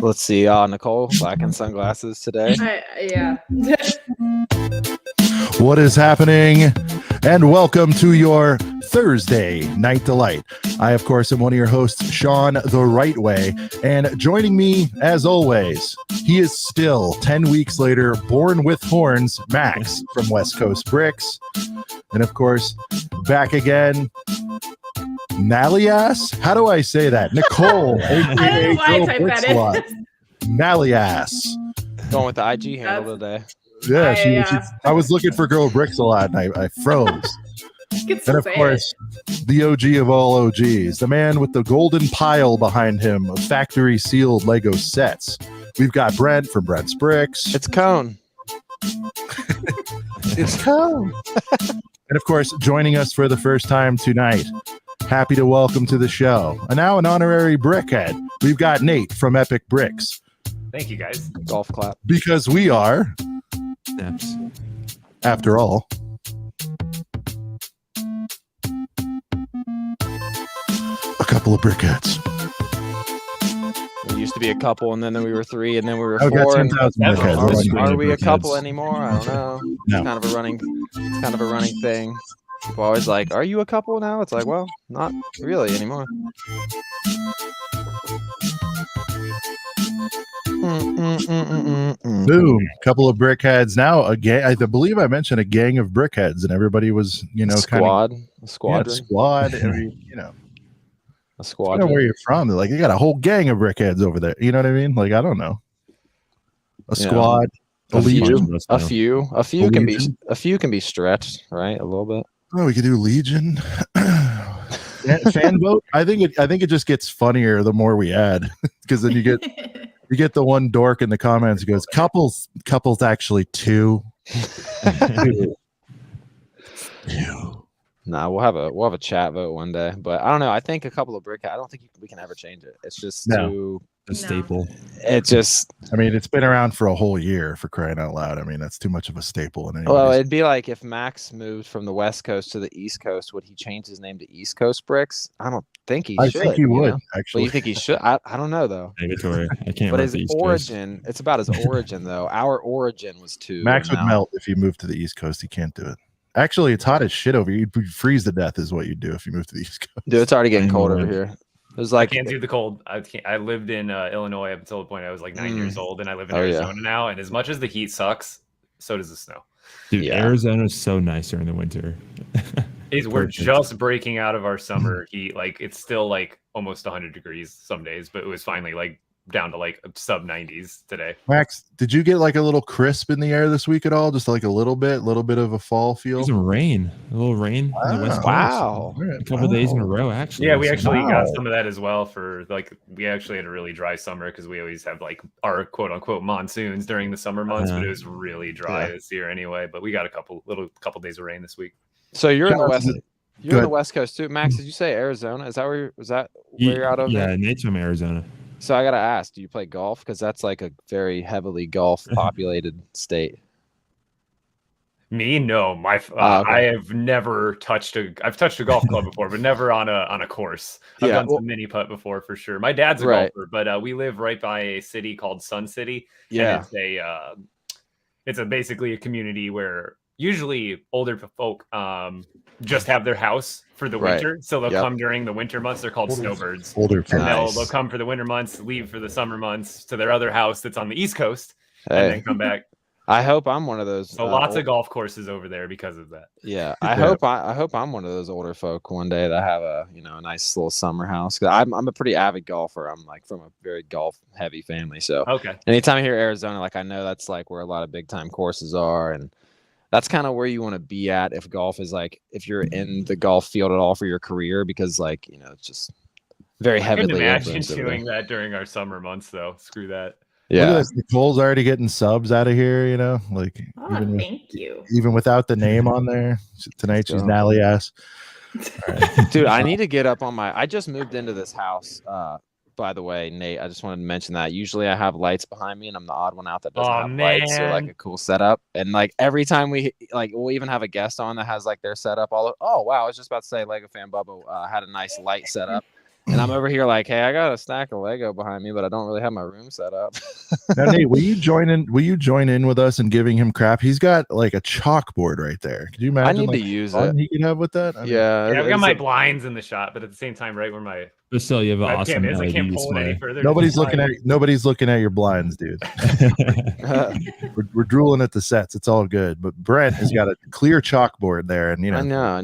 Let's see. Nicole, black and sunglasses today. Yeah. What is happening? And welcome to your Thursday Night Delight. I, of course, am one of your hosts, Sean the Right Way. And joining me, as always, he is still 10 weeks later, born with horns, Max from West Coast Bricks. And, of course, back again, Nalias? How do I say that? Nicole, I don't know why I typed that in. Nalias. Going with the IG handle today. Yeah, I was looking for Girl Bricks a lot, and I froze. And of course, the OG of all OGs, the man with the golden pile behind him of factory sealed Lego sets. We've got Brent from Brent's Bricks. It's Cone. It's Cone. And of course, joining us for the first time tonight, happy to welcome to the show, and now an honorary brickhead, we've got Nate from EPIK Bricks. Thank you, guys. Golf clap. Because we are, after all, a couple of brickheads. We used to be a couple, and then we were three, and then we were I've got four. 10,000 brickheads. Are we a couple anymore? I don't know. No. It's kind of a running thing. People always like, "Are you a couple now?" It's like, well, not really anymore. Boom! Couple of brickheads. Now a gang. I believe I mentioned a gang of brickheads, and everybody was, a squad. Squad. A squad. I don't know where you're from. Like, you got a whole gang of brickheads over there. You know what I mean? Like, I don't know. A squad. A few can be stretched, right? A little bit. Oh, we could do Legion. Fan vote. I think it just gets funnier the more we add, because then you get the one dork in the comments who goes, couples actually two. Nah, we'll have a chat vote one day, but I don't know. I think a couple of brickheads. I don't think we can ever change it. It's just too a staple. It just. I mean, it's been around for a whole year, for crying out loud. I mean, that's too much of a staple. Well, it'd be like if Max moved from the West Coast to the East Coast, would he change his name to East Coast Bricks? I don't think he should. I think he would, actually. But you think he should? I don't know, though. Negatory. I can't. But his origin, it's about his origin, though. Our origin was two. Max would melt if he moved to the East Coast. He can't do it. Actually, it's hot as shit over here. You'd freeze to death is what you'd do if you moved to the East Coast. Dude, it's already getting cold over here. It was like, I can't do the cold. I lived in Illinois up until the point I was like 9 years old, and I live in Arizona now. And as much as the heat sucks, so does the snow. Dude, Arizona is so nice during the winter. We're just breaking out of our summer heat. Like, it's still like almost 100 degrees some days, but it was finally like down to like sub 90s today. Max, did you get like a little crisp in the air this week at all? Just like a little bit of a fall feel? Some rain, a little rain. Wow. In the West Coast. Wow. A couple of days in a row, actually. Yeah, we actually got some of that as well. We actually had a really dry summer because we always have like our quote unquote monsoons during the summer months, but it was really dry this year anyway. But we got a couple days of rain this week. So you're in the West. You're in the West Coast too, Max. Did you say Arizona? Is that where you're out of? Yeah, Nate's from Arizona. So I gotta ask, do you play golf? Because that's like a very heavily golf populated state. Me, no. Okay. I have never touched I've touched a golf club before, but never on a course. I've done some mini putt before for sure. My dad's a golfer, but we live right by a city called Sun City. Yeah, and it's basically a community where usually older folk just have their house for the winter, so they'll come during the winter months. They're called snowbirds. Older folk. And they'll come for the winter months, leave for the summer months to their other house that's on the East Coast, and then come back. I hope I'm one of those. So lots of golf courses over there because of that. Yeah, I hope I'm one of those older folk one day that have a nice little summer house. Cause I'm a pretty avid golfer. I'm like from a very golf heavy family, so anytime I hear Arizona, like I know that's like where a lot of big time courses are, and that's kind of where you want to be at if golf is like, if you're in the golf field at all for your career, because like, it's just very heavily. I couldn't imagine doing that during our summer months though. Screw that. Yeah. Nicole's already getting subs out of here, like thank you. Even without the name on there. Tonight she's Nally ass. Right. Dude, I need to get up on I just moved into this house. By the way, Nate, I just wanted to mention that usually I have lights behind me and I'm the odd one out that doesn't have lights or like a cool setup. And like every time we'll even have a guest on that has like their setup all. Oh, wow. I was just about to say Lego Fan Bubba had a nice light setup. And I'm over here like, hey, I got a stack of Lego behind me, but I don't really have my room set up. Now, Nate, will you join in? Will you join in with us and giving him crap? He's got like a chalkboard right there. Could you imagine? I need like, to use fun it. he could have with that. Yeah, I've got my blinds in the shot, but at the same time, right where my But still, you have an awesome is, I can't LED pull it any display. further. Nobody's looking at your blinds, dude. we're drooling at the sets. It's all good. But Brent has got a clear chalkboard there, and I know.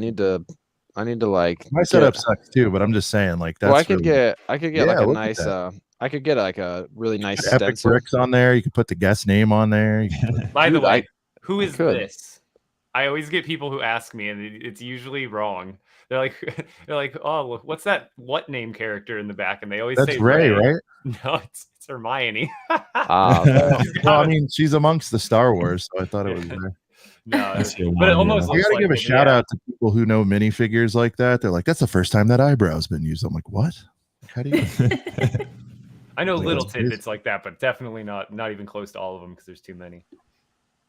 I need to like. My setup sucks too, but I'm just saying, like that's. Well, I could get like a nice. I could get like a really nice Epic stencil. bricks on there. You could put the guest name on there. By the way, who is this? I always get people who ask me, and it's usually wrong. They're like, oh, what's that? What name character in the back? And they always say Ray, right? No, it's Hermione. Okay. Well, I mean, she's amongst the Star Wars, so I thought it was Ray. No, but it almost. You gotta give a shout out to people who know minifigures like that. They're like, that's the first time that eyebrow's been used. I'm like, what? How do you? I know little tidbits like that, but definitely not even close to all of them because there's too many.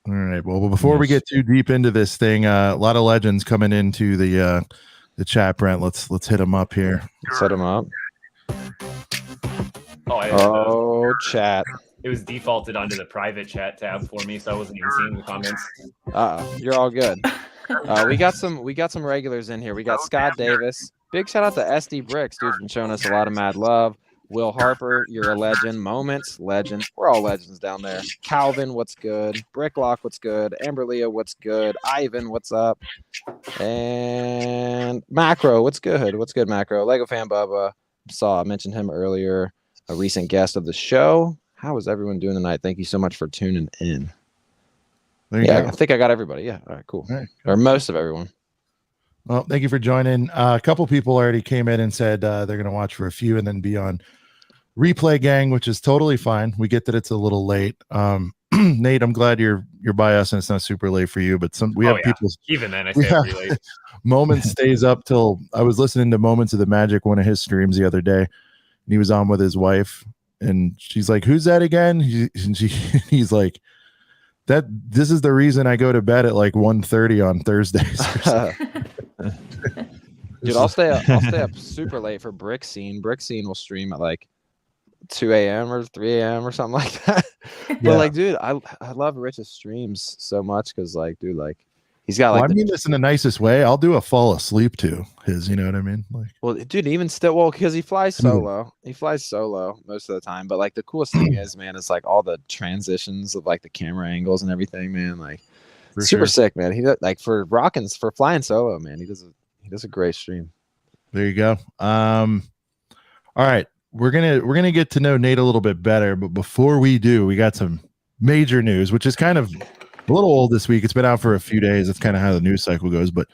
All right. Well, before we get too deep into this thing, a lot of legends coming into the chat, Brent. Let's hit them up here. Set them up. Oh, chat. It was defaulted onto the private chat tab for me, so I wasn't even seeing the comments. You're all good. We got some regulars in here. We got Scott Davis. Big shout out to SD Bricks, dude's been showing us a lot of mad love. Will Harper, you're a legend. Moments, legend. We're all legends down there. Calvin, what's good? Bricklock, what's good? Amberlia, what's good? Ivan, what's up? And Macro, what's good? What's good, Macro? Lego Fan Bubba. I mentioned him earlier. A recent guest of the show. How is everyone doing tonight? Thank you so much for tuning in. I think I got everybody. Yeah. All right, cool. All right. Or most of everyone. Well, thank you for joining. A couple people already came in and said they're going to watch for a few and then be on replay gang, which is totally fine. We get that it's a little late. Nate, I'm glad you're by us and it's not super late for you, but we have people. Even then, I say pretty late. Moments stays up till I was listening to Moments of the Magic, one of his streams the other day, and he was on with his wife, and she's like, "Who's that again?" He's like, this is the reason I go to bed at like 1:30 on Thursdays. Dude, I'll stay up super late for Brick Scene. Brick Scene will stream at like 2 a.m. or 3 a.m. or something like that. But like, dude, I love Rich's streams so much because like, dude, like he's got like. I mean this in the nicest way. I'll do a fall asleep to his. You know what I mean? Like, well, dude, even still, because he flies solo. He flies solo most of the time. But like the coolest thing is, man, it's like all the transitions of like the camera angles and everything, man. Like super sick, man. He like for flying solo, man. He does a great stream. There you go. All right. We're gonna get to know Nate a little bit better, but before we do, we got some major news, which is kind of a little old this week. It's been out for a few days. That's kind of how the news cycle goes, but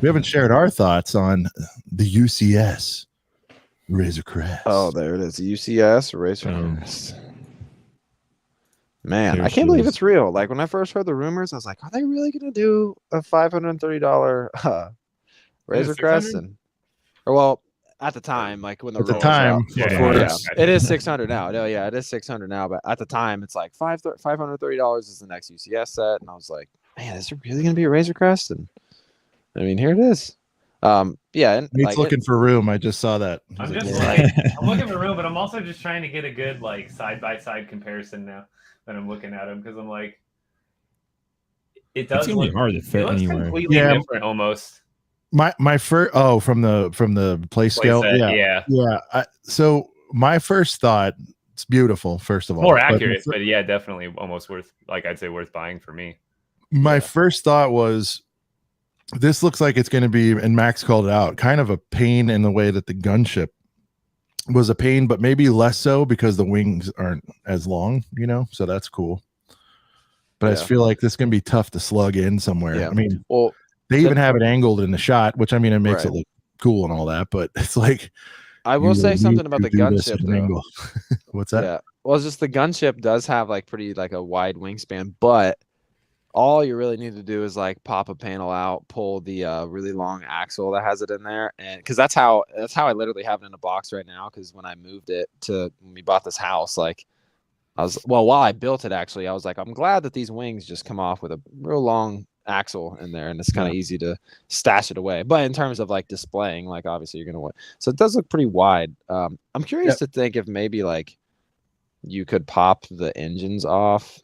we haven't shared our thoughts on the UCS Razor Crest. Oh, there it is. UCS Razor Crest. Man, I can't believe it's real. Like when I first heard the rumors, I was like, are they really gonna do a $530 Razor Crest? At the time, like when the it is 600 now. No, yeah, it is 600 now. But at the time, it's like $530 is the next UCS set, and I was like, man, is there really gonna be a Razor Crest? And I mean, here it is. And Nate's looking for room. I just saw that. I'm looking for room, but I'm also just trying to get a good like side by side comparison now that I'm looking at them because I'm like, it does look hard to fit anywhere. Completely different almost. My first from the play scale, so my first thought, it's beautiful. First of all, more accurate, but yeah, definitely almost worth worth buying for me. My first thought was, this looks like it's going to be, and Max called it out, kind of a pain in the way that the gunship was a pain, but maybe less so because the wings aren't as long, so that's cool. But I just feel like this is going to be tough to slug in somewhere. Yeah. I mean, they even have it angled in the shot, which I mean, it makes it look cool and all that, but it's like. I will say something about the gunship though. What's that? Yeah. Well, it's just the gunship does have like pretty like a wide wingspan, but all you really need to do is like pop a panel out, pull the really long axle that has it in there, and because that's how I literally have it in a box right now. Because when I moved it when we bought this house, like while I built it, actually, I was like, I'm glad that these wings just come off with a real long axle in there, and it's kind of easy to stash it away. But in terms of like displaying, like obviously you're gonna want, so it does look pretty wide. I'm curious to think if maybe like you could pop the engines off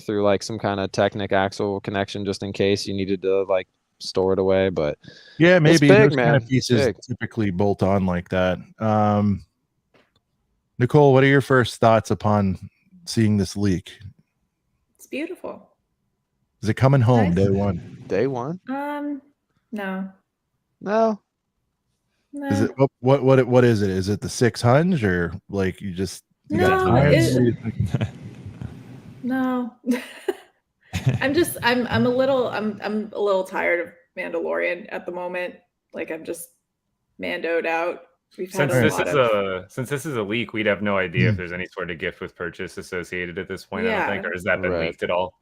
through like some kind of Technic axle connection just in case you needed to like store it away. But yeah, maybe big, those man. kind of pieces typically bolt on like that. Nicole, what are your first thoughts upon seeing this leak? It's beautiful. Is it coming home Nice. day one? Day one? No. Is it what is it? Is it the 600 or like you got time? No. I'm a little tired of Mandalorian at the moment. Like I'm just mandoed out. Since this is a leak, we'd have no idea if there's any sort of gift with purchase associated at this point. I don't think, or has that been leaked at all?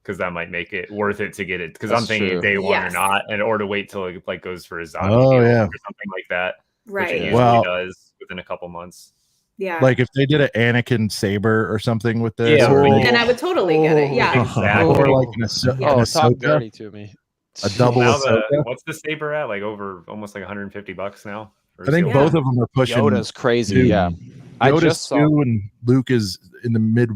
Because that might make it worth it to get it. Because I'm thinking day one or not, or to wait till it like goes for a zombie deal or something like that. Right. Which it usually does within a couple months. Yeah. Like if they did an Anakin saber or something with this, then I would totally get it. Yeah. Exactly. Or like an talk dirty to me. A double what's the saber at? Like over almost like $150 now. I think both of them are pushing. Yoda's crazy. Yeah. Yoda's 2 and Luke is in the mid.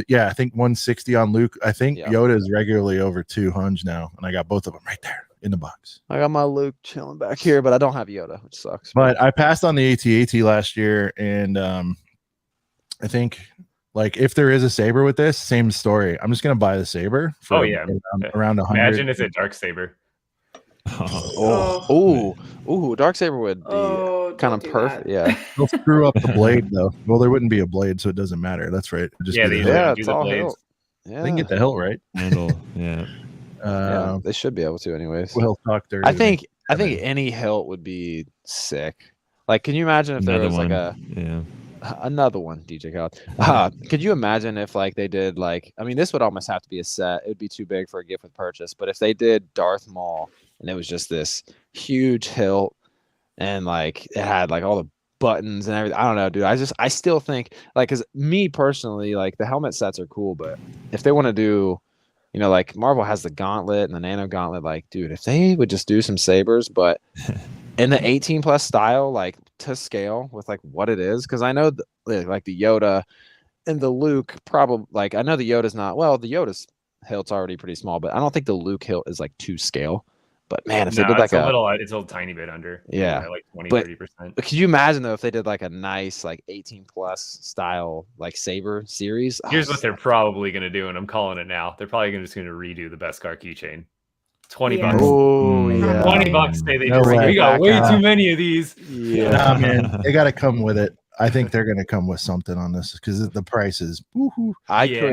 Yeah, I think 160 on Luke. I think Yoda is regularly over 200 now, and I got both of them right there in the box. I got my Luke chilling back here, but I don't have Yoda, which sucks. But I passed on the AT-AT last year, and I think like if there is a saber with this, same story. I'm just gonna buy the saber for around 100. Imagine it's a dark saber. Dark saber would be kind of perfect. Yeah, they'll screw up the blade though. Well, there wouldn't be a blade, so it doesn't matter. That's right. It's all blades. Yeah, they can get the hilt right. Handle, they should be able to, anyways. Well, talk dirty. I think any hilt would be sick. Like, can you imagine if there was like another one, DJ Khaled? Could you imagine if like they did like? I mean, this would almost have to be a set. It would be too big for a gift with purchase. But if they did Darth Maul and it was just this huge hilt and like it had like all the buttons and everything, I don't know, dude. I still think like, because me personally, like the helmet sets are cool, but if they want to do, you know, like Marvel has the gauntlet and the nano gauntlet, like, dude, if they would just do some sabers, but in the 18 plus style, like to scale with like what it is, because I know like the Yoda and the Luke probably, like I know the Yoda's not, well, the Yoda's hilt's already pretty small, but I don't think the Luke hilt is like to scale. But man, if they did like it's a tiny bit under, like 20-30%. Could you imagine though if they did like a nice like 18 plus style like saber series? Here's what they're probably gonna do, and I'm calling it now. They're probably just gonna redo the Beskar keychain. $20. Oh yeah. $20. Say they we got way too many of these. Yeah, nah, man, they got to come with it. I think they're gonna come with something on this because the price is. When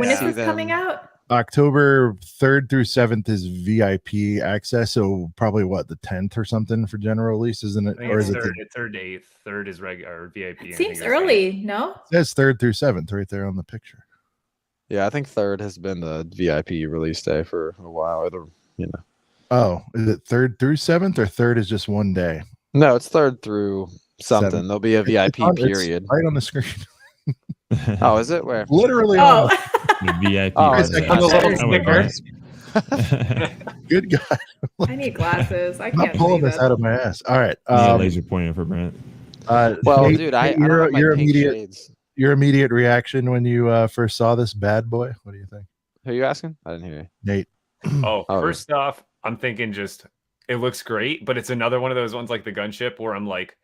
is this coming out? October 3rd through 7th is VIP access, so probably the 10th or something for general release, isn't it? Or is it 3rd to 8th? 3rd is regular VIP. It seems early, no? It says 3rd through 7th right there on the picture. Yeah, I think 3rd has been the VIP release day for a while. Or Oh, is it 3rd through 7th or 3rd is just one day? No, it's 3rd through something. 7th. There'll be a VIP period. It's right on the screen. Oh, is it? Where? Literally. Oh. The VIP. Good guy. I need glasses. I I'm not can't pulling this out of my ass. All right. Laser pointer for Brent. Well, Nate, dude, your immediate reaction when you first saw this bad boy. What do you think? Who are you asking? I didn't hear you. Nate. First off, I'm thinking just it looks great, but it's another one of those ones like the gunship where I'm like,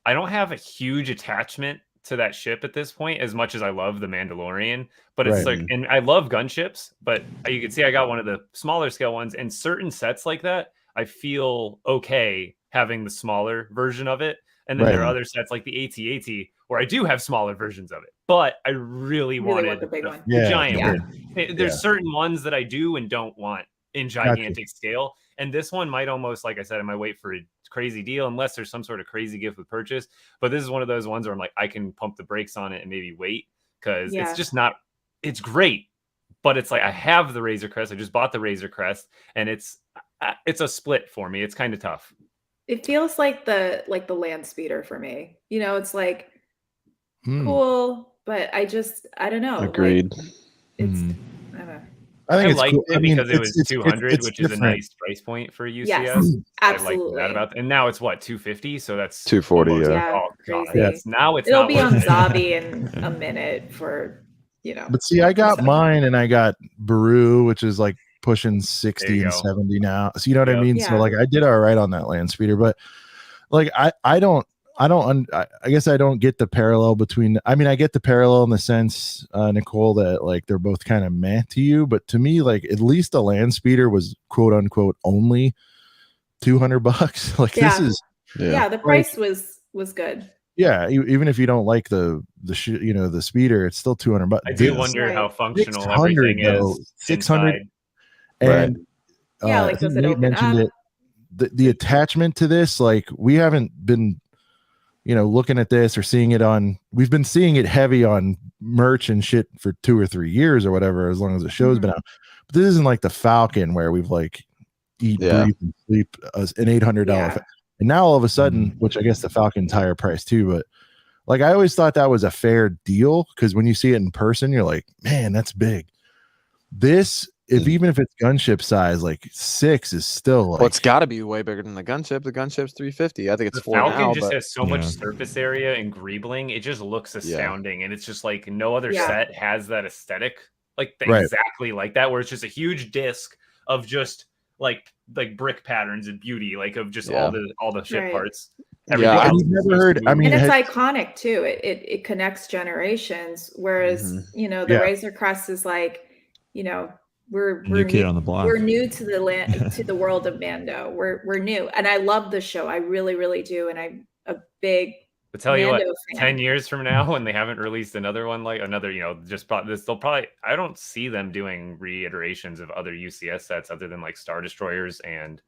I don't have a huge attachment to that ship at this point as much as I love the Mandalorian, but it's like, and I love gunships, but you can see I got one of the smaller scale ones, and certain sets like that I feel okay having the smaller version of it, and then there are other sets like the AT-AT where I do have smaller versions of it, but I really wanted the big one, the giant one. There's certain ones that I do and don't want in gigantic scale, and this one might almost, like I said, I might wait for a crazy deal unless there's some sort of crazy gift with purchase, but this is one of those ones where I'm like, I can pump the brakes on it and maybe wait, because it's just not, it's great, but it's like I have the Razor Crest, I just bought the Razor Crest, and it's a split for me. It's kind of tough. It feels like the land speeder for me, it's like cool, but I don't know. Agreed. Like, it's I don't know. I think I it's liked cool. it because it was 200, which is a nice price point for UCS. Yes, absolutely. I like that about, and now it's what 250, so that's 240. Yeah, oh, crazy. God, now It'll not be on worth it. Zabi in a minute for But see, I got mine, and I got Baru, which is like pushing 60 and 70 now. So you know what I mean? Yeah. So like I did all right on that land speeder, but like I guess I don't get the parallel between. I mean, I get the parallel in the sense, Nicole, that like they're both kind of meh to you, but to me, like at least the land speeder was quote unquote only $200. Like this is the price was good. Yeah, even if you don't like the speeder, it's still $200. I do wonder how functional everything is. 600, and like I think does it Nate open mentioned up? it. The attachment to this, like we haven't been, looking at this or seeing it on. We've been seeing it heavy on merch and shit for 2 or 3 years or whatever, as long as the show's been out. But this isn't like the Falcon where we've like eat, breathe, and sleep an $800. And now all of a sudden, which I guess the Falcon's higher price too, but like I always thought that was a fair deal because when you see it in person, you're like, man, that's big. This, even if it's gunship size, like 6 is still like. Well, it's got to be way bigger than the gunship. The gunship's 350. I think it's the 4 Falcon now. Just has so much surface area and greebling. It just looks astounding, and it's just like no other set has that aesthetic, like exactly like that, where it's just a huge disc of just like brick patterns and beauty, like of just all the ship parts. I've never heard. I mean, and it's iconic too. It connects generations. Whereas the Razor Crest is like, we're new kid on the block. We're new to the world of Mando. We're new, and I love the show. I really, really do, and I'm a big. I'll tell you Mando what, fan. 10 years from now, when they haven't released another one, like another, just bought this, they'll probably, I don't see them doing reiterations of other UCS sets other than like Star Destroyers and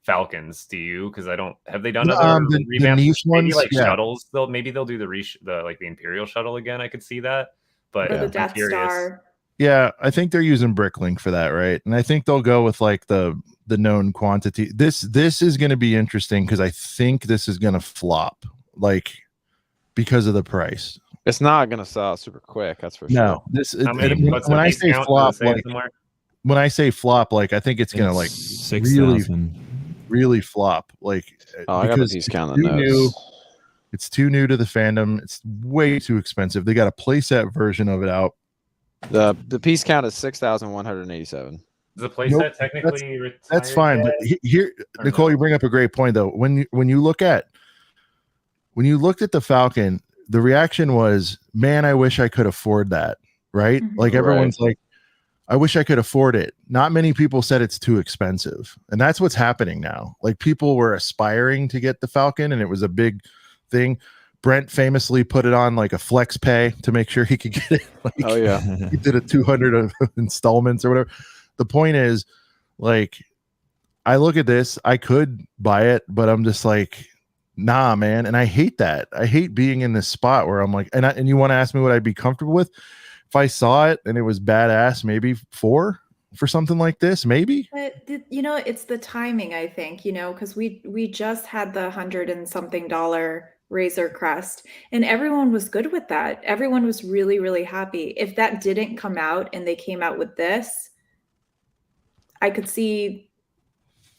Falcons. Do you? Because have they done other revamps? Maybe like shuttles. Maybe they'll do the Imperial shuttle again. I could see that. But or the Death Star. Yeah, I think they're using BrickLink for that, right? And I think they'll go with like the known quantity. This is going to be interesting because I think this is going to flop. Like, because of the price, it's not gonna sell super quick. That's for sure. No, when I say flop, when I say flop, like I think it's gonna like 6,000 really flop. Like because he's counting those. It's too new to the fandom. It's way too expensive. They got a playset version of it out. The piece count is 6,187. The playset technically that's fine. But here, Nicole, you bring up a great point though. When you looked at the Falcon, the reaction was, man, I wish I could afford that. Right? Like everyone's like, I wish I could afford it. Not many people said it's too expensive. And that's what's happening now. Like people were aspiring to get the Falcon and it was a big thing. Brent famously put it on like a flex pay to make sure he could get it. Like, oh yeah. He did a 200 installments or whatever. The point is, like, I look at this, I could buy it, but I'm just like, nah, man. And I hate that. I hate being in this spot where I'm like, and you want to ask me what I'd be comfortable with? If I saw it and it was badass, maybe 4 for something like this, maybe. But it's the timing, I think, because we just had the $100 and something Razor Crest, and everyone was good with that. Everyone was really, really happy. If that didn't come out and they came out with this, I could see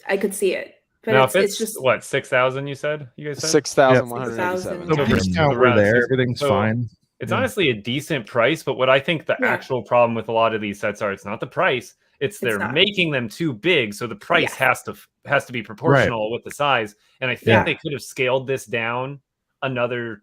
it. But now, it's just what 6,000 you said? You guys said 6,187. The discount were there. Everything's fine. It's honestly a decent price, but what I think the actual problem with a lot of these sets are, it's not the price. It's they're making them too big, so the price has to be proportional with the size. And I think they could have scaled this down another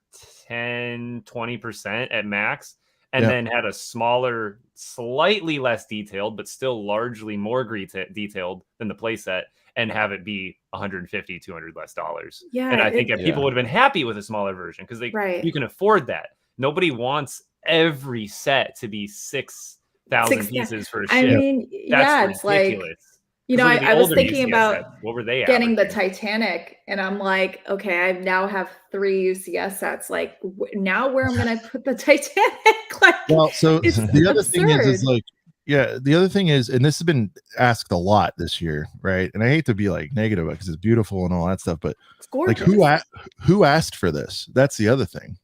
10-20% at max, and then had a smaller, slightly less detailed, but still largely more detailed than the playset, and have it be $150-200 less dollars. Yeah, and I think people would have been happy with a smaller version because you can afford that. Nobody wants every set to be 6,000 pieces for a ship. I mean, it's ridiculous. Like, I was thinking about what were they getting the Titanic, and I'm like, okay, I now have 3 UCS sets. Like, now where I'm going to put the Titanic? Like, well, so the other thing is like, the other thing is, and this has been asked a lot this year, right? And I hate to be like negative because it's beautiful and all that stuff, but it's gorgeous. Like, who asked for this? That's the other thing.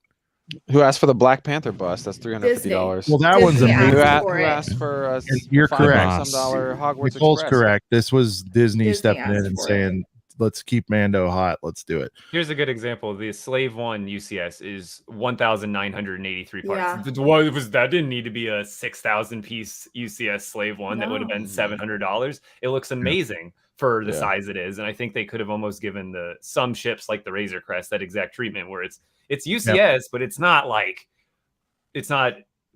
Who asked for the Black Panther bust? That's $350. Well, that Disney one's asked amazing. Who asked for you're correct. $500 some Hogwarts Nicole's Express? correct. This was Disney Disney stepping in and asked for saying, "Let's keep Mando hot. Let's do it." Here's a good example. The Slave One UCS is 1,983 parts. Yeah. Well, that didn't need to be a 6,000 piece UCS Slave One. That would have been No. $700. It looks amazing for the size it is, and I think they could have almost given some ships like the Razor Crest that exact treatment where it's UCS, but it's not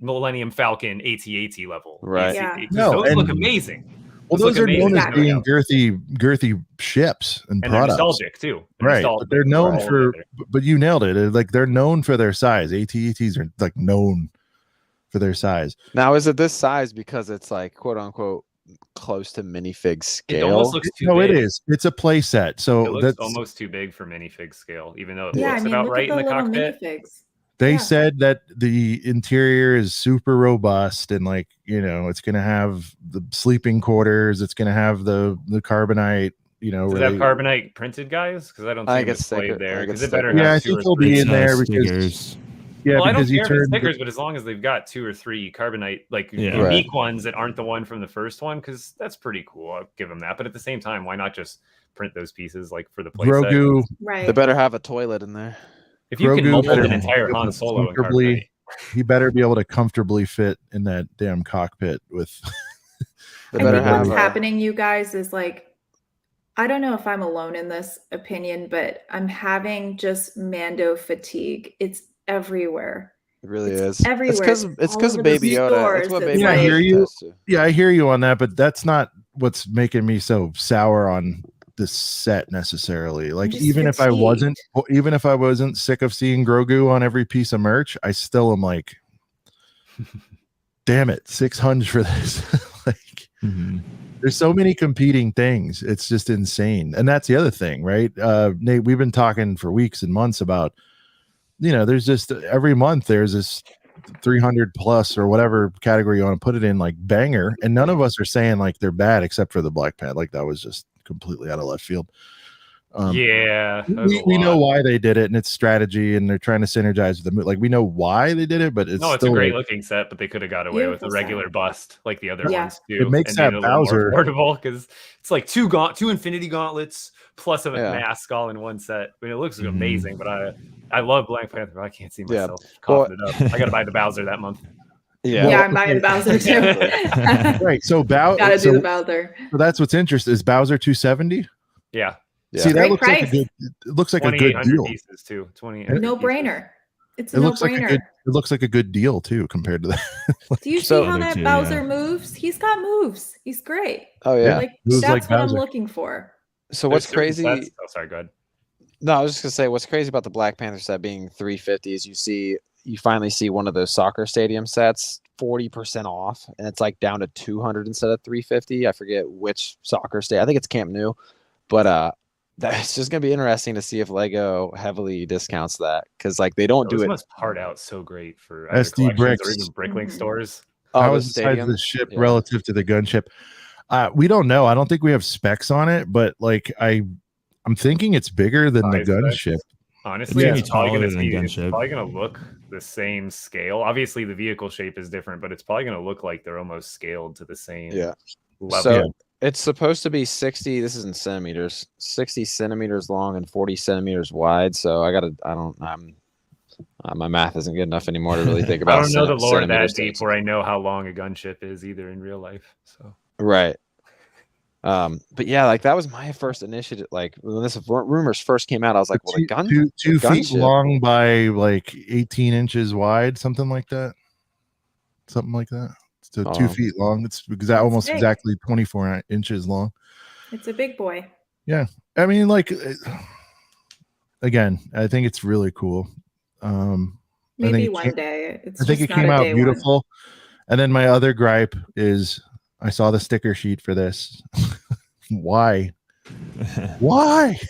Millennium Falcon AT-AT level. Right. Yeah. Those look amazing. Well, those are known as being girthy ships and products. They're nostalgic too. Right. But they're known for, but you nailed it. Like they're known for their size. AT-ATs are like known for their size. Now, is it this size because it's like quote unquote close to minifig scale? It almost looks too big. It is. It's a play set. So that's almost too big for minifig scale, even though it looks about look right at in the cockpit. Minifigs. They said that the interior is super robust and like, it's going to have the sleeping quarters. It's going to have the carbonite, Does that carbonite printed, guys? Because I don't think it's displayed there. Because it better have I think it'll be in there because I don't care if it's stickers, but as long as they've got 2 or 3 carbonite, like unique ones that aren't the one from the first one, because that's pretty cool. I'll give them that. But at the same time, why not just print those pieces like for the playset? Right. They better have a toilet in there. If you can mold an entire Han Solo in carbonite, he better be able to comfortably fit in that damn cockpit with. I think what's happening, you guys, is like, I don't know if I'm alone in this opinion, but I'm having just Mando fatigue. It's everywhere. It really is everywhere. It's because of Baby Yoda. That's what Baby Yoda. I hear you. Yeah, I hear you on that, but that's not what's making me so sour on this set necessarily. Like even if I wasn't sick of seeing Grogu on every piece of merch, I still am like, damn it, 600 for this. Like there's so many competing things. It's just insane. And that's the other thing, right? Nate, we've been talking for weeks and months about, there's just every month there's this 300 plus or whatever category you want to put it in, like banger. And none of us are saying like they're bad except for the Black Panther. Like that was just completely out of left field. We know why they did it, and it's strategy, and they're trying to synergize with the movie. Like we know why they did it, but it's a great looking set, but they could have got away with a regular bust like the other ones too. It makes that Bowser affordable because it's like two Infinity Gauntlets plus a mask all in one set. I mean, it looks amazing, but I love Black Panther. But I can't see myself coughing it up. I got to buy the Bowser that month. Yeah, I'm buying Bowser too. Right, so gotta do the Bowser. So that's what's interesting. Is Bowser 270? Yeah. See, that looks like a good deal. Pieces too. 20. No brainer. It's a no-brainer. It looks like a good deal too compared to that. Do you see how that Bowser moves? He's got moves. He's great. Oh yeah, like that's what I'm looking for. So what's crazy? Oh, sorry, go ahead. No, I was just gonna say what's crazy about the Black Panther set being 350 is you finally see one of those soccer stadium sets 40% off, and it's like down to 200 instead of 350. I forget which soccer stadium. I think it's Camp Nou, but that's just gonna be interesting to see if Lego heavily discounts that because like they don't do it. Must part out so great for SD bricks or even BrickLink stores. How is the size of the ship relative to the gunship? We don't know. I don't think we have specs on it, but like I'm thinking it's bigger than the gunship. Honestly, it's probably gonna look the same scale. Obviously, the vehicle shape is different, but it's probably gonna look like they're almost scaled to the same level. So it's supposed to be 60. This is in centimeters, 60 centimeters long and 40 centimeters wide. So my math isn't good enough anymore to really think about. I don't know the lore that deep where I know how long a gunship is either in real life. So right. But yeah, like that was my first initiative. Like when this rumors first came out, I was like, well, two feet long by like 18 inches wide, something like that. So 2 feet long. It's almost exactly 24 inches long. It's a big boy. Yeah. I mean, like, again, I think it's really cool. Maybe one day. I think it came out beautiful. And then my other gripe is I saw the sticker sheet for this. Why? Why?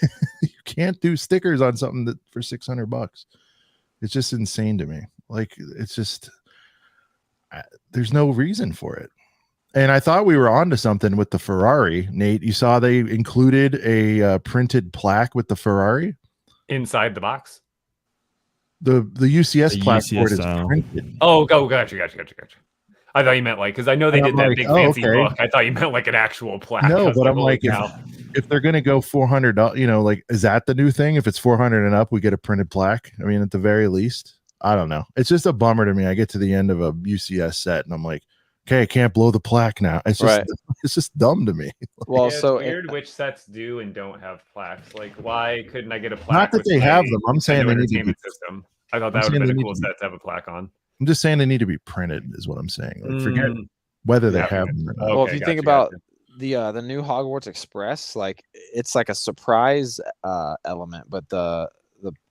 You can't do stickers on something that for $600. It's just insane to me. Like, it's just there's no reason for it. And I thought we were onto something with the Ferrari. Nate, you saw they included a printed plaque with the Ferrari inside the box. The UCS The plasterboard UCS is style. printed. Oh, gotcha. I thought you meant like, because I know they did that big fancy book. I thought you meant like an actual plaque. No, but I'm like, if they're gonna go $400, you know, like, is that the new thing? If it's 400 and up, we get a printed plaque. I mean, at the very least, I don't know. It's just a bummer to me. I get to the end of a UCS set and I'm like, okay, I can't blow the plaque now. It's just it's just dumb to me. Well, it's weird which sets do and don't have plaques. Like, why couldn't I get a plaque? Not that they have them. I'm saying they need to be system. I thought that would have been a cool set to have a plaque on. I'm just saying they need to be printed, is what I'm saying. Like, forget whether they have them or not. Well, if you think about the new Hogwarts Express, like, it's like a surprise element, but the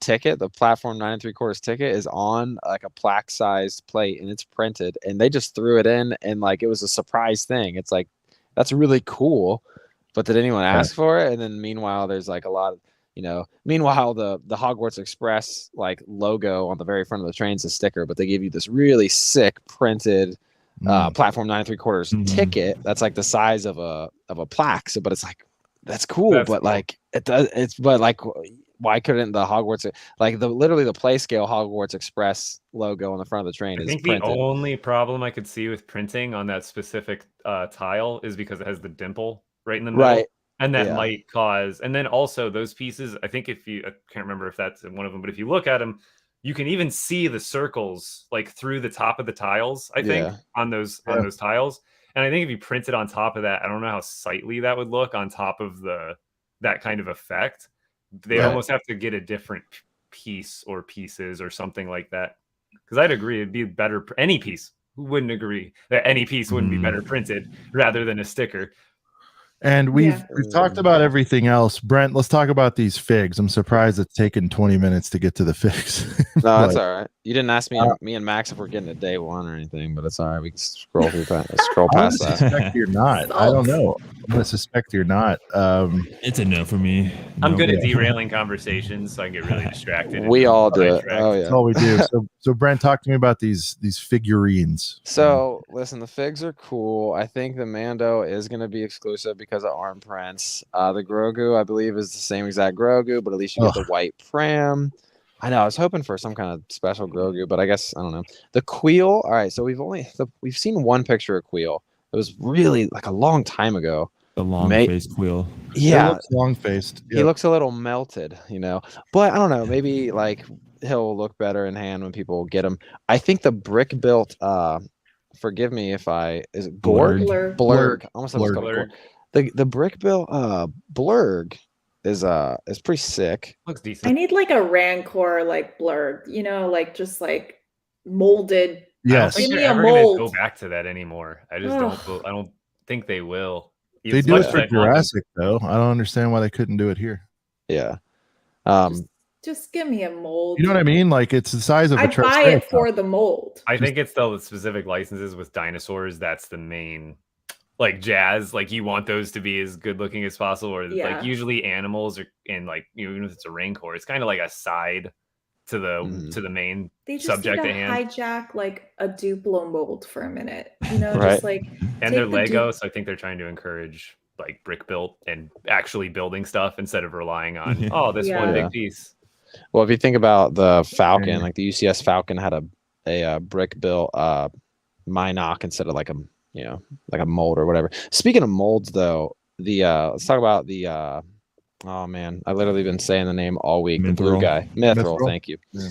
ticket, the platform 9 3/4 ticket, is on like a plaque sized plate and it's printed, and they just threw it in, and like it was a surprise thing. It's like, that's really cool, but did anyone ask for it? And then meanwhile, there's like a lot of, you know, meanwhile the Hogwarts Express like logo on the very front of the train's a sticker, but they give you this really sick printed platform 9 3/4 ticket that's like the size of a plaque. So, but it's like, that's cool, but like why couldn't the Hogwarts, like literally the play scale Hogwarts Express logo on the front of the train is printed? The only problem I could see with printing on that specific tile is because it has the dimple right in the middle. Right. And that might cause, and then also those pieces, I think I can't remember if that's one of them, but if you look at them, you can even see the circles like through the top of the tiles, I think, on those tiles. And I think if you print it on top of that, I don't know how sightly that would look on top of that kind of effect. They almost have to get a different piece or pieces or something like that. Because I'd agree it'd be better. Any piece, who wouldn't agree that any piece wouldn't be better printed rather than a sticker? And we've talked about everything else. Brent, let's talk about these figs. I'm surprised it's taken 20 minutes to get to the figs. No, that's all right. You didn't ask me and Max if we're getting a day one or anything, but it's all right. We can scroll past that. Suspect you're not. I don't know. I'm gonna suspect you're not. It's a no for me. I'm good at derailing conversations, so I get really distracted. We all do it. Oh yeah, that's all we do. So Brent, talk to me about these figurines. So listen, the figs are cool. I think the Mando is going to be exclusive because of arm prints. The Grogu, I believe, is the same exact Grogu, but at least you get the white pram. I know. I was hoping for some kind of special Grogu, but I guess I don't know. The Queel. All right, so we've seen one picture of Queel. It was really like a long time ago. The long-faced Queel. Yeah, he looks long-faced. He looks a little melted, you know. But I don't know. Maybe like he'll look better in hand when people get him. I think the brick built. Forgive me if is it Gorg? Blurg. Almost Blurg. The brick built Blurg is pretty sick. Looks decent. I need like a Rancor like Blurg, you know, like just like molded. Yes. I don't think they're ever gonna go back to that anymore. I just don't. I don't think they will. They do it for Jurassic though. I don't understand why they couldn't do it here. Yeah. Just give me a mold. You know what I mean? Like, it's the size of a I'd buy it for the mold. I think it's the specific licenses with dinosaurs. That's the main, like jazz. Like you want those to be as good looking as possible. Or like usually animals are in like, you know, even if it's a Rancor, it's kind of like a side to the main subject at hand. Hijack like a Duplo mold for a minute, you know, just like. And they're Lego, so I think they're trying to encourage like brick built and actually building stuff instead of relying on this one big piece. Well, if you think about the Falcon, like the UCS Falcon had a brick built Minoc instead of like a mold or whatever. Speaking of molds, though, let's talk about the oh man, I've literally been saying the name all week. Mithril. The blue guy, Mithril. Thank you. Yeah.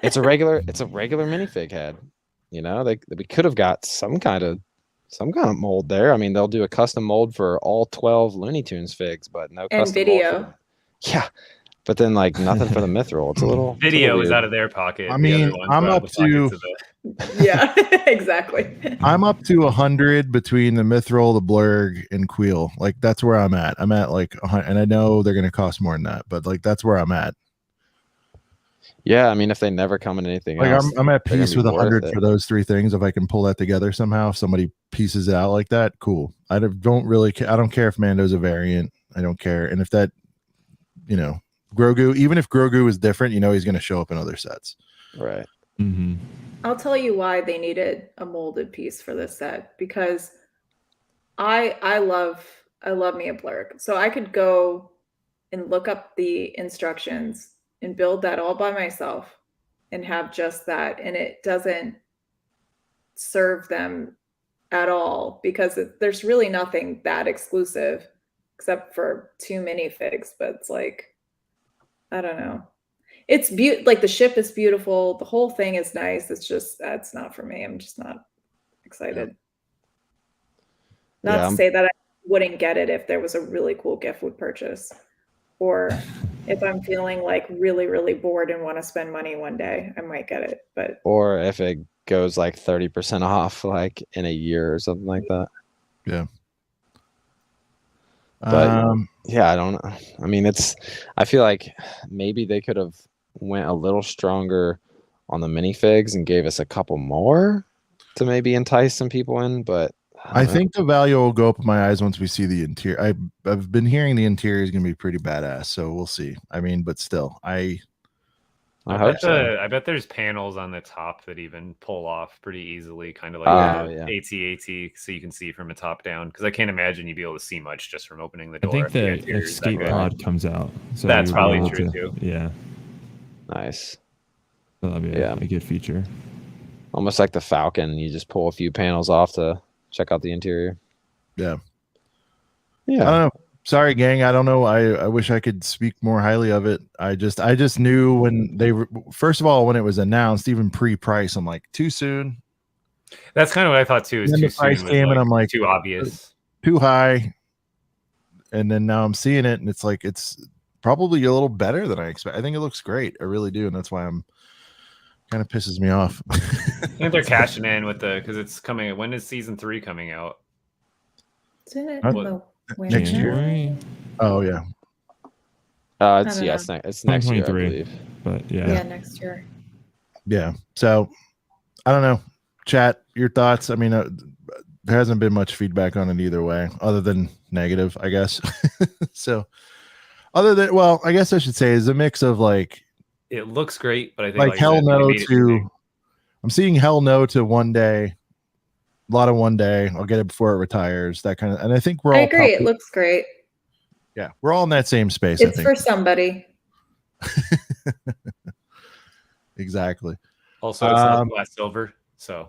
It's a regular minifig head. You know, we could have got some kind of mold there. I mean, they'll do a custom mold for all 12 Looney Tunes figs, but no custom video. Mold yeah. But then, like, nothing for the Mithril. It's a little video is out of their pocket. I mean, I'm up to yeah, exactly. I'm up to 100 between the Mithril, the Blurg, and Queel. Like that's where I'm at. I'm at like, and I know they're gonna cost more than that, but like that's where I'm at. Yeah, I mean, if they never come in anything like else, I'm at peace with 100 for those three things. If I can pull that together somehow, if somebody pieces it out like that, cool. I don't really I don't care if Mando's a variant. I don't care, and if that, you know. Grogu, even if Grogu is different, you know he's going to show up in other sets. Right. Mm-hmm. I'll tell you why they needed a molded piece for this set, because I love me a Blurg. So I could go and look up the instructions and build that all by myself and have just that, and it doesn't serve them at all because there's really nothing that exclusive except for 2 minifigs, but it's like, I don't know. It's like the ship is beautiful, the whole thing is nice. It's just that's not for me. I'm just not excited. Not to say that I wouldn't get it if there was a really cool gift would purchase, or if I'm feeling like really, really bored and want to spend money one day, I might get it. But or if it goes like 30% off, like in a year or something like that. Yeah. But yeah, I don't know. I mean, I feel like maybe they could have went a little stronger on the minifigs and gave us a couple more to maybe entice some people in, but I think the value will go up in my eyes once we see the interior. I've been hearing the interior is going to be pretty badass, so we'll see. I mean, but still, I hope so. I bet there's panels on the top that even pull off pretty easily, kind of like AT-AT, so you can see from a top down. Because I can't imagine you'd be able to see much just from opening the door. I think the escape pod comes out. So that's probably true too. Yeah. Nice. So that'll be a good feature. Almost like the Falcon. You just pull a few panels off to check out the interior. Yeah. Yeah. I don't know. Sorry, gang. I don't know. I wish I could speak more highly of it. I just knew when first of all, when it was announced, even pre-price, I'm like, too soon. That's kind of what I thought too. Then the price came and I'm like, too obvious, too high. And then now I'm seeing it and it's like, it's probably a little better than I expect. I think it looks great. I really do. And that's why I'm kind of pisses me off. I think they're cashing in with because it's coming. When is season 3 coming out? Isn't it? Next year. Oh yeah. It's next year, I believe. But yeah, next year. Yeah. So I don't know. Chat, your thoughts. I mean, there hasn't been much feedback on it either way, other than negative, I guess. So other than, well, I guess I should say is a mix of like, it looks great, but I think like hell no to, I'm seeing hell no to one day. A lot of one day. I'll get it before it retires. That kind of, and I think we're all. I agree. It looks great. Yeah, we're all in that same space. It's for somebody. Exactly. Also, it's not glass silver, so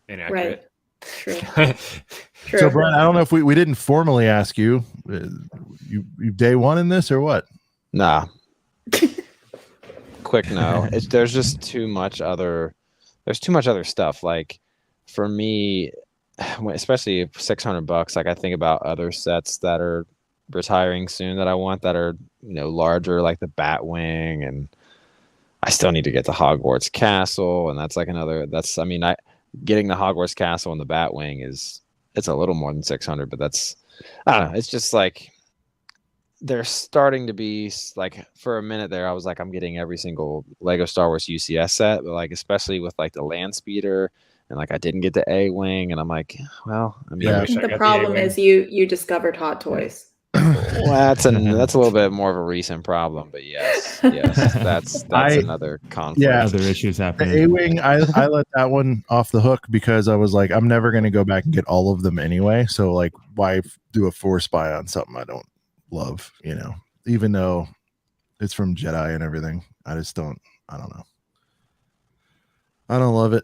inaccurate. Right. True. So, Brian, I don't know if we didn't formally ask you. You day one in this or what? Nah. Quick no. There's just too much other. There's too much other stuff. Like for me, especially $600, like I think about other sets that are retiring soon that I want that are larger, like the Batwing, and I still need to get the Hogwarts Castle, and that's like another. That's getting the Hogwarts Castle and the Batwing it's a little more than 600, but that's I don't know. It's just like they're starting to be like for a minute there. I was like, I'm getting every single Lego Star Wars UCS set, but like especially with like the Land Speeder. And like I didn't get the A-Wing, and I'm like, well, I mean, I think the problem is you discovered Hot Toys. Well, that's a little bit more of a recent problem, but yes, that's another conflict. Yeah, other issues happening. The A-Wing, I let that one off the hook because I was like, I'm never going to go back and get all of them anyway. So like, why do a force buy on something I don't love? Even though it's from Jedi and everything, I don't know. I don't love it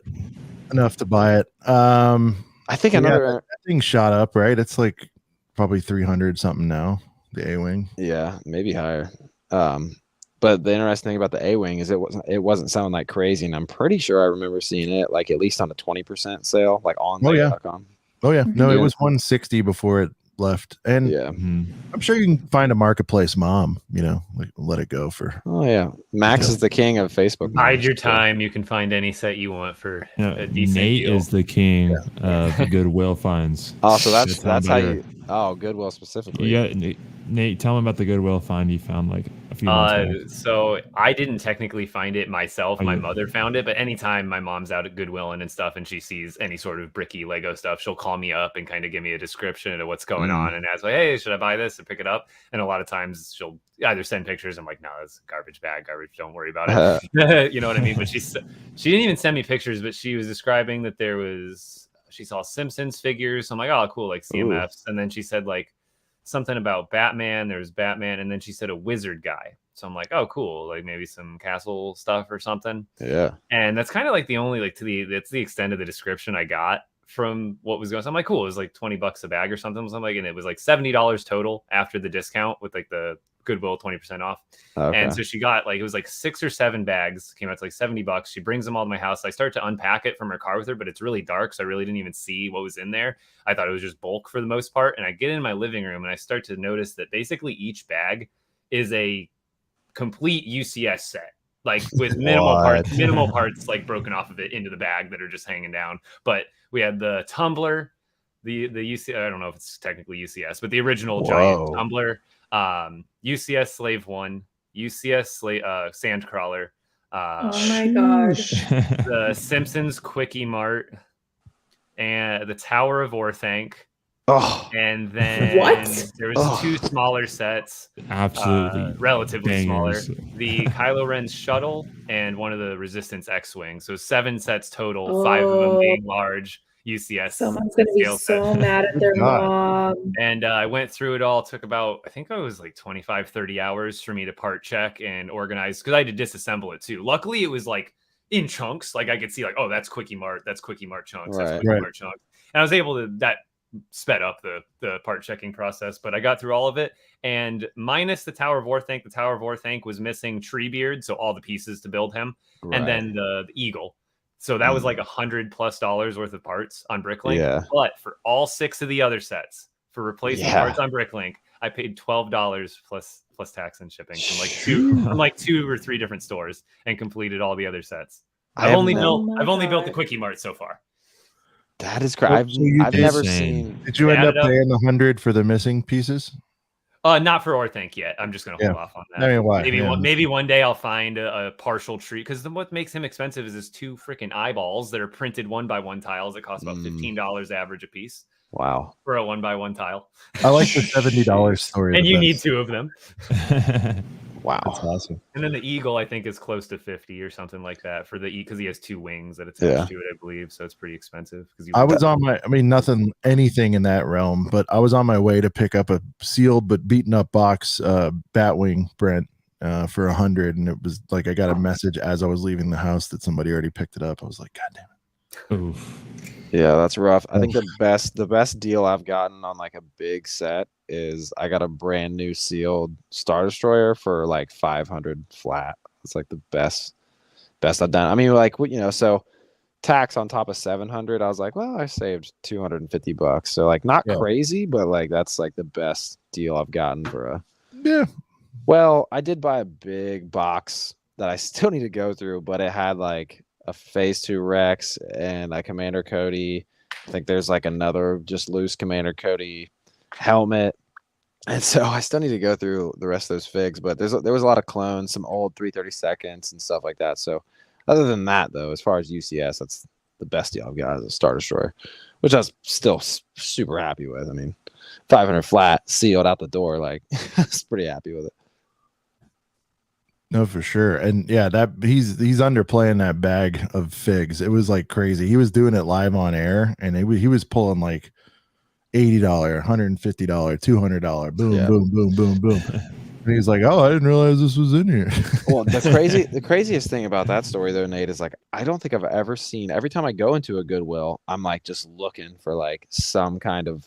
enough to buy it. I think another thing shot up, right? It's like probably 300 something now, the A-Wing. Yeah, maybe higher. But the interesting thing about the A-Wing is it wasn't sounding like crazy, and I'm pretty sure I remember seeing it like at least on a 20% sale, like on Lego.com. Oh yeah, no, it was 160 before it left, and yeah, I'm sure you can find a marketplace mom, like let it go for. Oh yeah, Max is the king of Facebook. Bide your time. You can find any set you want for a decent Nate deal. is the king of Goodwill finds. Oh, so that's how you. Oh, Goodwill specifically. Yeah, Nate, tell him about the Goodwill find you found like a few months ago. So I didn't technically find it myself. My mother found it, but anytime my mom's out at Goodwill and stuff and she sees any sort of bricky Lego stuff, she'll call me up and kind of give me a description of what's going on and ask like, hey, should I buy this and pick it up? And a lot of times she'll either send pictures. I'm like, no, it's garbage bag, garbage. Don't worry about it. You know what I mean? But she didn't even send me pictures, but she was describing that she saw Simpsons figures. So I'm like, oh, cool, like CMFs. Ooh. And then she said like something about Batman. There's Batman, and then she said a wizard guy. So I'm like, oh, cool. Like maybe some castle stuff or something. Yeah. And that's kind of like the only that's the extent of the description I got from what was going on. So I'm like, cool. It was like $20 a bag or something. So I'm like, and it was like $70 total after the discount with like the Goodwill 20% off. Okay. And so she got like, it was like 6 or 7 bags, came out to like $70. She brings them all to my house. I start to unpack it from her car with her, but it's really dark. So I really didn't even see what was in there. I thought it was just bulk for the most part. And I get in my living room and I start to notice that basically each bag is a complete UCS set, like with minimal parts like broken off of it into the bag that are just hanging down. But we had the tumbler, the UCS, I don't know if it's technically UCS, but the original giant tumbler, UCS Slave 1, UCS Sandcrawler, oh my gosh, the Simpsons Quickie Mart, and the Tower of Orthanc. Oh, and then there was 2 smaller sets, absolutely relatively bangers. smaller. The Kylo Ren's shuttle and one of the Resistance X-wing. So 7 sets total, 5 of them being large UCS. Someone's gonna be so mad at their mom. And I went through it all. It took about, I think it was like 25-30 hours for me to part check and organize, because I had to disassemble it too. Luckily, it was like in chunks. Like I could see like, oh, that's Quickie Mart chunks. That's Quickie Mart chunks. And I was able to, that sped up the part checking process, but I got through all of it. And minus the Tower of Orthanc was missing Treebeard, so all the pieces to build him, and then the eagle. So that was like $100+ worth of parts on BrickLink. Yeah. But for all 6 of the other sets, for replacing parts on BrickLink, I paid $12 plus tax and shipping from like 2 or 3 different stores, and completed all the other sets. I've only built the Quickie Mart so far. That is crazy. I've never seen. Did you end up paying $100 for the missing pieces? Not for Orthanc yet. I'm just gonna hold off on that. I mean, why? Maybe one day I'll find a partial tree, because what makes him expensive is his 2 freaking eyeballs that are printed 1x1 tiles that cost about $15 average a piece. Wow. For a 1x1 tile. I like the $70 story. And you need 2 of them. Wow. That's awesome. And then the eagle, I think, is close to 50 or something like that for the because he has 2 wings that attach to it, I believe. So it's pretty expensive. I was on my, anything in that realm, but I was on my way to pick up a sealed but beaten up box Batwing Brent for $100, and it was like I got a message as I was leaving the house that somebody already picked it up. I was like, God damn it. Oof. Yeah, that's rough. I think the best deal I've gotten on like a big set is I got a brand new sealed Star Destroyer for like 500 flat. It's like the best I've done. I mean, like, so tax on top of 700, I was like, well, I saved $250. So like not crazy, but like that's like the best deal I've gotten for a. Yeah. Well, I did buy a big box that I still need to go through, but it had like a Phase 2 Rex and a Commander Cody. I think there's like another just loose Commander Cody helmet. And so I still need to go through the rest of those figs, but there was a lot of clones, some old 332nds and stuff like that. So other than that, though, as far as UCS, that's the best deal I've got as a Star Destroyer, which I was still super happy with. I mean, 500 flat sealed out the door. Like, I was pretty happy with it. No, for sure. And yeah, that he's underplaying that bag of figs. It was like crazy. He was doing it live on air, and he was pulling like $80, $150, $200, boom, boom, boom, boom, boom. And he's like, "Oh, I didn't realize this was in here." Well, the craziest thing about that story though, Nate, is like I don't think I've ever seen. Every time I go into a Goodwill, I'm like just looking for like some kind of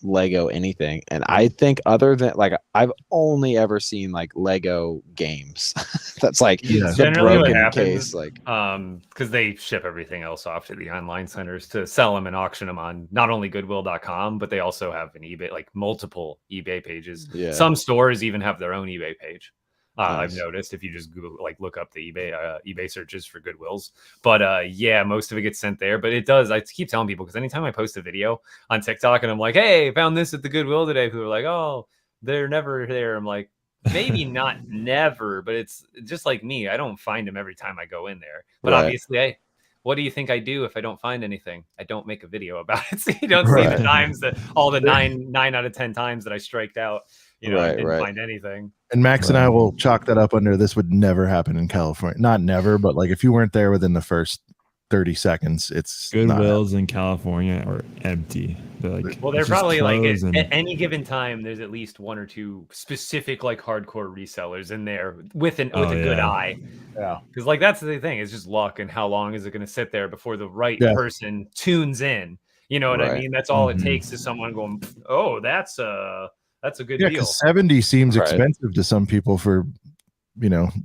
Lego anything, and I think other than like I've only ever seen like Lego games. That's like the broken case, like because they ship everything else off to the online centers to sell them and auction them on not only Goodwill.com, but they also have an eBay, like multiple eBay pages. Yeah. Some stores even have their own eBay page. Nice. I've noticed if you just Google, like look up the eBay searches for Goodwills, but yeah, most of it gets sent there. But it does. I keep telling people, because anytime I post a video on TikTok and I'm like, "Hey, found this at the Goodwill today," people are like, "Oh, they're never there." I'm like, maybe not never, but it's just like me. I don't find them every time I go in there. But obviously, what do you think I do if I don't find anything? I don't make a video about it. So you don't see the times that all the nine out of 10 times that I striked out. I didn't find anything. And Max and I will chalk that up under this would never happen in California. Not never, but like if you weren't there within the first 30 seconds, it's Goodwills in California are empty. Well, they're probably like at any given time, there's at least one or two specific like hardcore resellers in there with a good eye. Yeah, because like that's the thing. It's just luck, and how long is it going to sit there before the right person tunes in? You know what I mean? That's all it takes is someone going, "Oh, that's a good deal." 70 seems expensive to some people for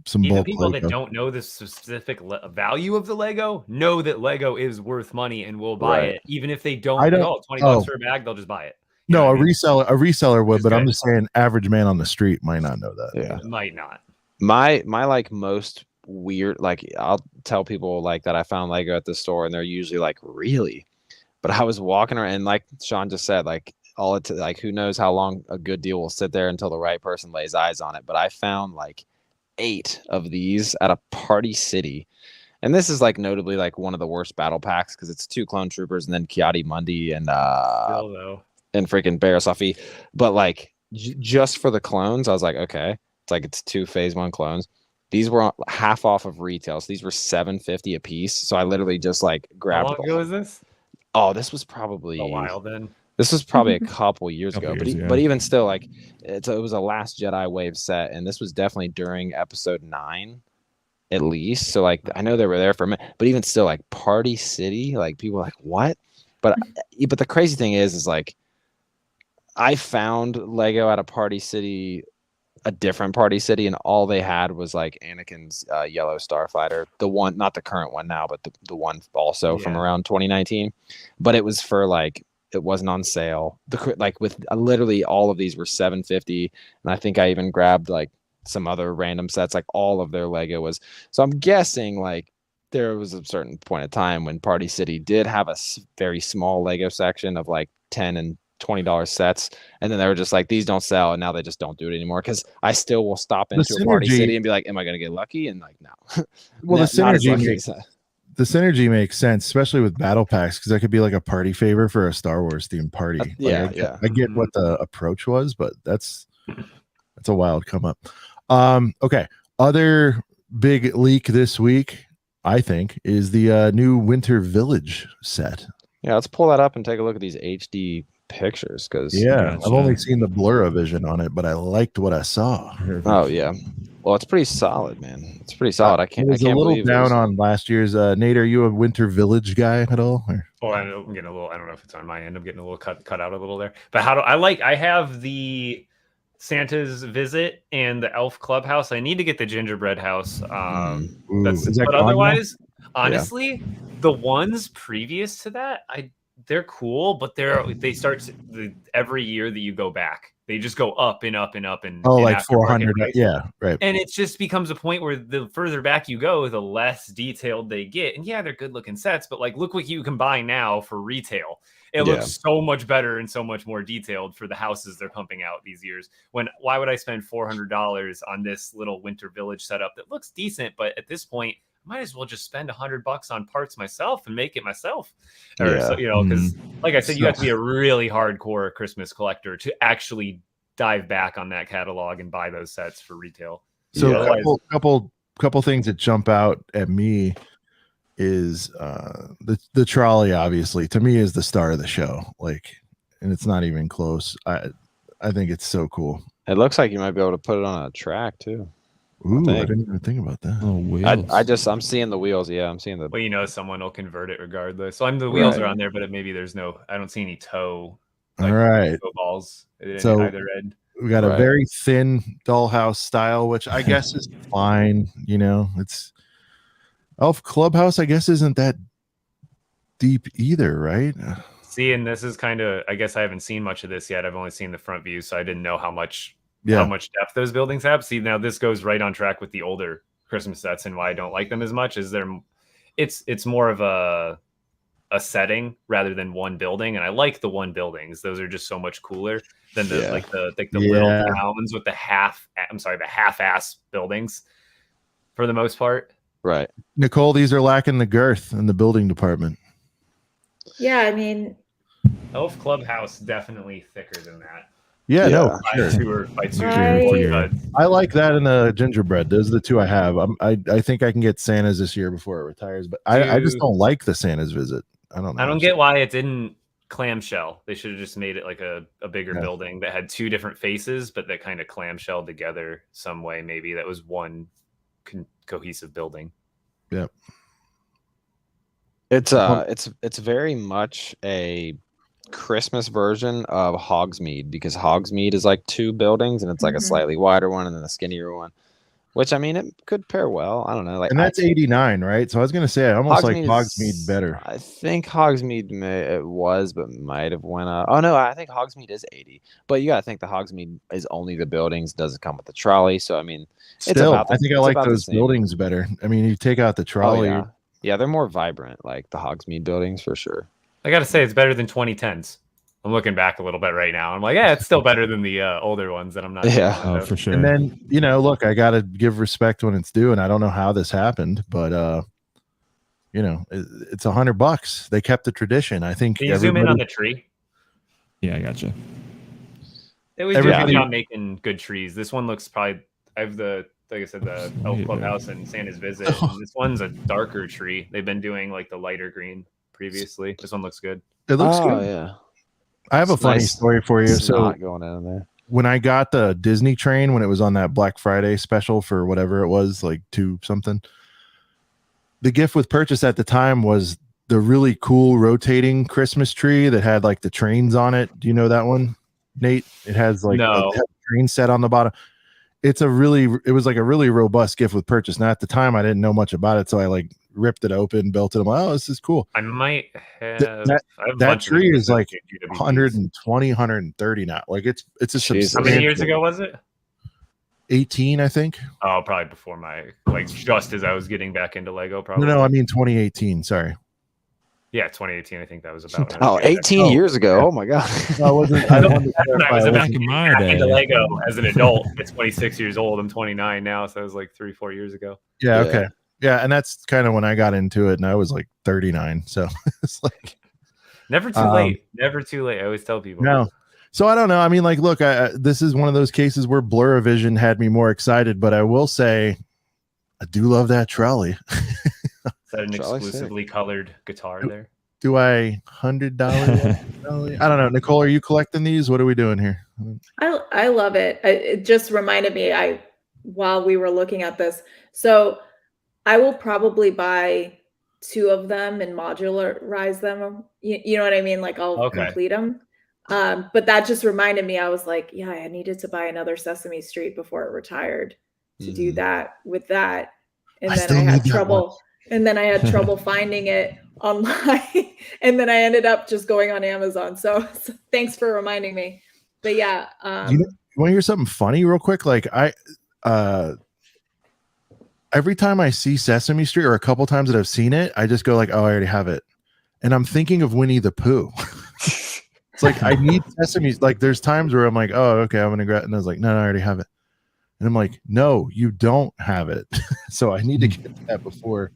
some even bulk people Lego. that don't know the specific value of the Lego know that Lego is worth money and will buy it, even if they don't. $20 for a bag, they'll just buy it. No, a reseller would, but I'm just saying, average man on the street might not know that. Yeah, might not. My like most weird, like I'll tell people like that I found Lego at the store, and they're usually like, really? But I was walking around, and like Sean just said, like like who knows how long a good deal will sit there until the right person lays eyes on it. But I found like 8 of these at a Party City, and this is like notably like one of the worst battle packs because it's 2 clone troopers and then Kiadi Mundi and freaking Barasafi. But like just for the clones, I was like, okay, it's 2 phase 1 clones. These were half off of retail, so these were $7.50 a piece. So I literally just like grabbed. How long ago was this? Oh, this was probably a while then. This was probably a couple years ago, but even still, like it was a Last Jedi wave set, and this was definitely during episode 9, at least. So like I know they were there for a minute, but even still, like Party City, like people were like, what? But the crazy thing is like I found Lego at a Party City, a different Party City, and all they had was like Anakin's yellow starfighter, the one, not the current one now, but the one also from around 2019. But it was for like. It wasn't on sale. Like with literally all of these were $7.50, and I think I even grabbed like some other random sets. Like all of their Lego was. So I'm guessing like there was a certain point of time when Party City did have a very small Lego section of like $10 and $20 sets, and then they were just like, these don't sell, and now they just don't do it anymore. Because I still will stop into a Party City and be like, am I going to get lucky? And like, no. Well, the synergy makes sense, especially with battle packs, because that could be like a party favor for a Star Wars themed party. I get what the approach was, but that's a wild come up. Okay, other big leak this week, I think, is the new Winter Village set. Yeah, let's pull that up and take a look at these HD pictures, because I've only seen the Blur-O-Vision on it, but I liked what I saw. Oh yeah. Well, it's pretty solid, man. It's pretty solid. I can't a little down on last year's. Nate, are you a Winter Village guy at all? Oh, I'm getting a little. I don't know if it's on my end. I'm getting a little cut out a little there. But I have the Santa's Visit and the Elf Clubhouse. I need to get the Gingerbread House. But otherwise, honestly, the ones previous to that, they're cool, but they start every year that you go back. They just go up and up and up and like 400. Yeah, right. And it just becomes a point where the further back you go, the less detailed they get. And yeah, they're good looking sets, but like look what you can buy now for retail. It looks so much better and so much more detailed for the houses they're pumping out these years. Why would I spend $400 on this little Winter Village setup that looks decent, but at this point, might as well just spend $100 on parts myself and make it myself. Because like I said, you have to be a really hardcore Christmas collector to actually dive back on that catalog and buy those sets for retail. So a couple things that jump out at me is the trolley, obviously, to me is the star of the show. Like, and it's not even close. I think it's so cool. It looks like you might be able to put it on a track too. Ooh, I didn't even think about that. Oh, wheels. I'm seeing the wheels. Yeah, I'm seeing the. Well, someone will convert it regardless. So the wheels are on there, but maybe there's I don't see any toe. All right. Toe balls. So either end. We got a very thin dollhouse style, which I guess is fine. It's Elf Clubhouse. I guess isn't that deep either, right? See, and this is kind of. I guess I haven't seen much of this yet. I've only seen the front view, so I didn't know how much depth those buildings have. See, now this goes right on track with the older Christmas sets, and why I don't like them as much is it's more of a setting rather than one building, and I like the one buildings. Those are just so much cooler than the little towns with the half-ass buildings for the most part. Right, Nicole, these are lacking the girth in the building department. Yeah, I mean, Elf Clubhouse definitely thicker than that. Yeah, no, by two. I like that in the gingerbread. Those are the two I have. I think I can get Santa's this year before it retires, but I just don't like the Santa's Visit. I don't know. I don't get why it didn't clamshell. They should have just made it like a bigger building that had 2 different faces, but that kind of clamshelled together some way. Maybe that was one cohesive building. Yep. It's very much a Christmas version of Hogsmeade, because Hogsmeade is like 2 buildings and it's like a slightly wider one and then a skinnier one, which I mean it could pair well. I don't know, like, and that's 89, right? So I was gonna say I almost like Hogsmeade better. I think Hogsmeade but might have went up. Oh no, I think Hogsmeade is 80, but you gotta think the Hogsmeade is only the buildings, doesn't come with the trolley. So I mean, still, I think I like those buildings better. I mean, you take out the trolley. Oh, yeah, they're more vibrant, like the Hogsmeade buildings for sure. I gotta say, it's better than 2010s. I'm looking back a little bit right now. I'm like, yeah, it's still better than the older ones that I'm not. Yeah, for sure. And then, look, I got to give respect when it's due. And I don't know how this happened, but, it's $100. They kept the tradition. I think. Can you zoom in on the tree? Yeah, I gotcha. It was really about making good trees. This one looks probably, like I said, the Elf Clubhouse and Santa's Visit. And this one's a darker tree. They've been doing like the lighter green previously. This one looks good. It looks good. Yeah. I have a funny story for you. So going in there. When I got the Disney train, when it was on that Black Friday special for whatever it was, like 2 something, the gift with purchase at the time was the really cool rotating Christmas tree that had like the trains on it. Do you know that one, Nate? It has like a train set on the bottom. It was like a really robust gift with purchase. Now at the time I didn't know much about it, so I like ripped it open, built it. I'm like, oh, this is cool. I might have that tree is like 120, 130 now. Like it's a substantial. How many years ago was it? 18, I think. Oh, probably before just as I was getting back into Lego. Probably. No, I mean 2018. Sorry. Yeah, 2018. I think that was about. 18 years ago. Oh my god. No, I wasn't. I was back in my day. Into Lego as an adult. At 26 years old. I'm 29 now, so it was like 3-4 years ago. Yeah. Okay. Yeah, and that's kind of when I got into it, and I was like 39. So it's like never too late. Never too late. I always tell people. No. So I don't know. I mean, like, look, this is one of those cases where Blur-O-Vision had me more excited, but I will say, I do love that trolley. Is that an exclusively colored guitar there? Do I $100? I don't know. Nicole, are you collecting these? What are we doing here? I love it. It just reminded me while we were looking at this. So I will probably buy 2 of them and modularize them. You know what I mean? Like I'll complete them. But that just reminded me. I was like, yeah, I needed to buy another Sesame Street before it retired to do that with that. And then I had trouble. And then I had trouble finding it online. And then I ended up just going on Amazon. So thanks for reminding me. But yeah. You want to hear something funny real quick? Like every time I see Sesame Street, or a couple times that I've seen it, I just go like, oh, I already have it. And I'm thinking of Winnie the Pooh. It's like, I need Sesame. Like there's times where I'm like, oh, okay, I'm going to grab it. And I was like, no, I already have it. And I'm like, no, you don't have it. So I need to get that before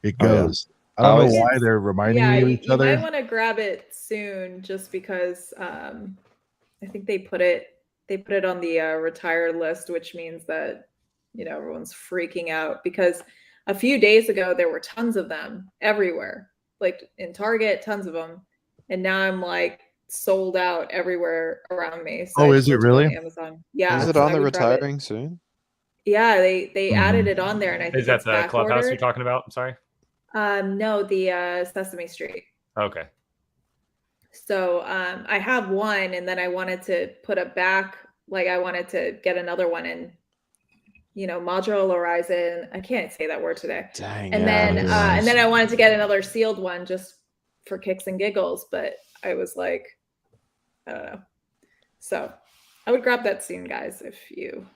it goes. I don't know why they're reminding me of each other. I want to grab it soon just because I think they put it on the retired list, which means that everyone's freaking out, because a few days ago there were tons of them everywhere, like in Target, tons of them, and now I'm like sold out everywhere around me. So is it really? Amazon. Yeah. Is it on the retiring soon? Yeah, they added it on there, and I think is that the Clubhouse you're talking about? I'm sorry. No, the Sesame Street. Okay. So I have one, and then I wanted to put it back. Like I wanted to get another one and modularize it. I can't say that word today. Dang. And then I wanted to get another sealed one just for kicks and giggles, but I was like, I don't know. So I would grab that soon, guys, if you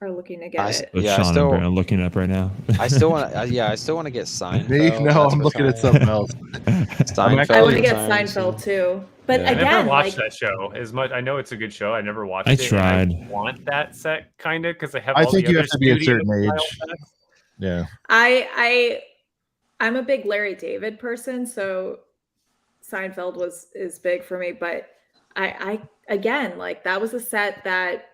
are looking to get it. Yeah, I'm looking up right now. I still want to. I still want to get Seinfeld. No, I'm looking at something else. Seinfeld, I want to get Seinfeld too. But again, I never watched that show as much. I know it's a good show. I never watched it. I tried. I want that set kind of because I have. I think you have to be a certain age. Yeah. I'm a big Larry David person, so Seinfeld is big for me. But I again, like that was a set that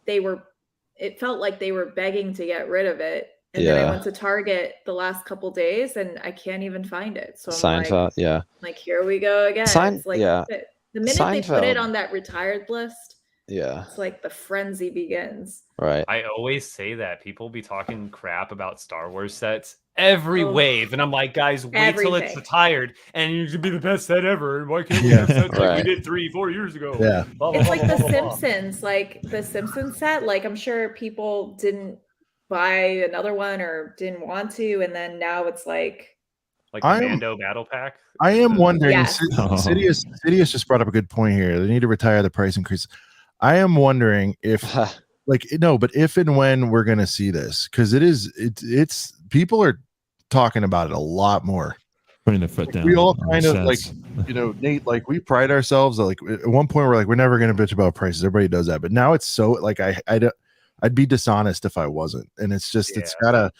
it felt like they were begging to get rid of it. And then I went to Target the last couple days and I can't even find it. So I'm Seinfeld, like, here we go again. It's like the minute they put it on that retired list, it's like the frenzy begins. Right. I always say that people be talking crap about Star Wars sets every wave, and I'm like, guys, wait till it's retired, and you should be the best set ever. Why can't we have sets like we did 3-4 years ago? Yeah, it's like the Simpsons, like the Simpsons set. Like I'm sure people didn't buy another one or didn't want to, and then now it's like the Mando battle pack. I am wondering. Sidious just brought up a good point here. They need to retire the price increase. I am wondering if but if and when we're gonna see this, because it's people are talking about it a lot more, putting the foot down. We all kind of Nate, like we pride ourselves like at one point we're like, we're never gonna bitch about prices. Everybody does that, but now it's so like I'd be dishonest if I wasn't. And it's just it's gotta,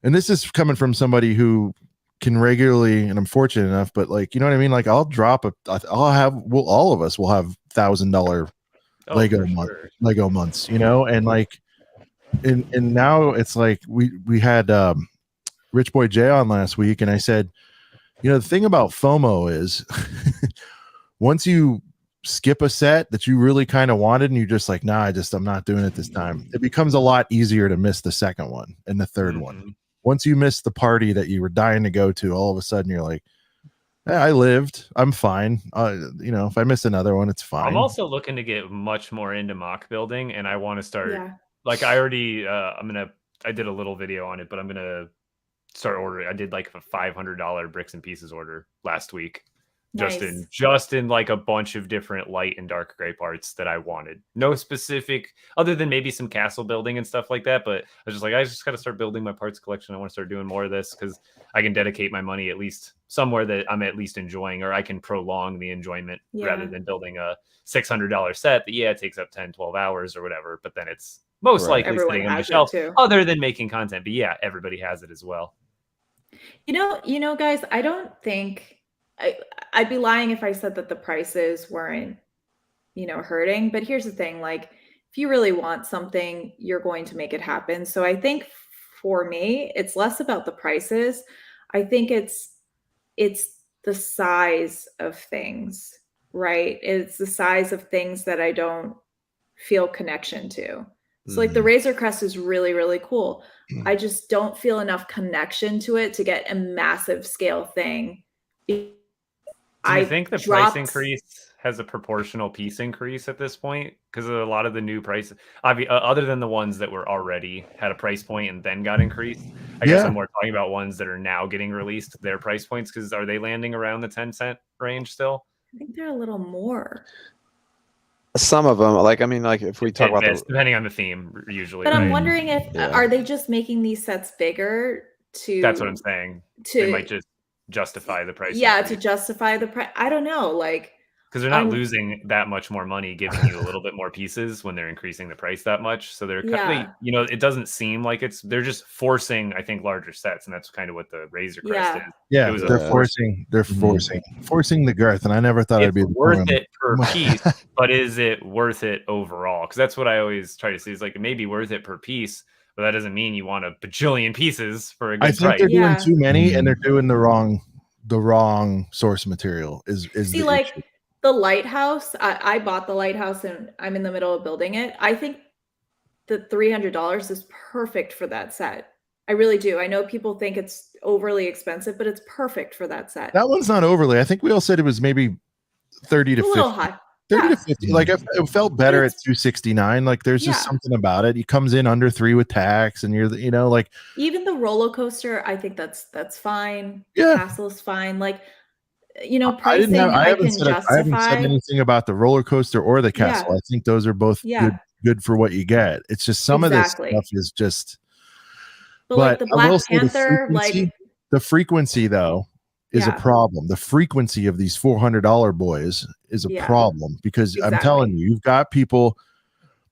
and this is coming from somebody who can regularly, and I'm fortunate enough, but like, you know what I mean? Like all of us will have $1,000 Lego months, and like, and now it's like we had Rich Boy Jay on last week, and I said, the thing about FOMO is once you skip a set that you really kind of wanted and you're just like, nah, I'm not doing it this time, it becomes a lot easier to miss the second one and the third one. Once you miss the party that you were dying to go to, all of a sudden you're like, I lived, I'm fine. If I miss another one, it's fine. I'm also looking to get much more into mock building, and I want to start like I already I did a little video on it, but I'm gonna start ordering. I did like a $500 bricks and pieces order last week. Just in like a bunch of different light and dark gray parts that I wanted. No specific, other than maybe some castle building and stuff like that. But I was just like, I just got to start building my parts collection. I want to start doing more of this because I can dedicate my money at least somewhere that I'm at least enjoying, or I can prolong the enjoyment rather than building a $600 set that it takes up 10-12 hours or whatever. But then it's most likely sitting on the shelf other than making content. But everybody has it as well. Guys, I don't think I'd be lying if I said that the prices weren't, hurting. But here's the thing, like if you really want something, you're going to make it happen. So I think for me, it's less about the prices. I think it's the size of things, right? It's the size of things that I don't feel connection to. So like the Razor Crest is really, really cool. I just don't feel enough connection to it to get a massive scale thing. Do you think the price increase has a proportional piece increase at this point? Because a lot of the new prices, other than the ones that were already had a price point and then got increased, I guess I'm more talking about ones that are now getting released, their price points, because are they landing around the 10-cent range still? I think they're a little more. Some of them, like if we talk about depending on the theme, usually. But I'm wondering if are they just making these sets bigger to? That's what I'm saying. They might just justify the price. To justify the price. I don't know, like because they're not losing that much more money giving you a little bit more pieces when they're increasing the price that much. So they're it doesn't seem like they're just forcing, I think, larger sets, and that's kind of what the Razor Crest is. Yeah, they're forcing the girth, and I never thought it'd be worth it per piece, but is it worth it overall? Because that's what I always try to see. Is like it may be worth it per piece, but that doesn't mean you want a bajillion pieces for a good price. I think they're doing too many, and they're doing the wrong source material. Is see like issue. The lighthouse. I bought the lighthouse, and I'm in the middle of building it. I think the $300 is perfect for that set. I really do. I know people think it's overly expensive, but it's perfect for that set. That one's not overly. I think we all said it was maybe 30 to 50. A little high. 30 to 50. Like it felt better at $269. Like there's just something about it. He comes in under 3 with tax, and you're like even the roller coaster. I think that's fine. Yeah, Castle's fine. Like pricing. I haven't said anything about the roller coaster or the castle. I think those are both good for what you get. It's just some of this stuff is just. But like the Black Panther, the frequency though. Is a problem. The frequency of these $400 boys is a problem because I'm telling you, you've got people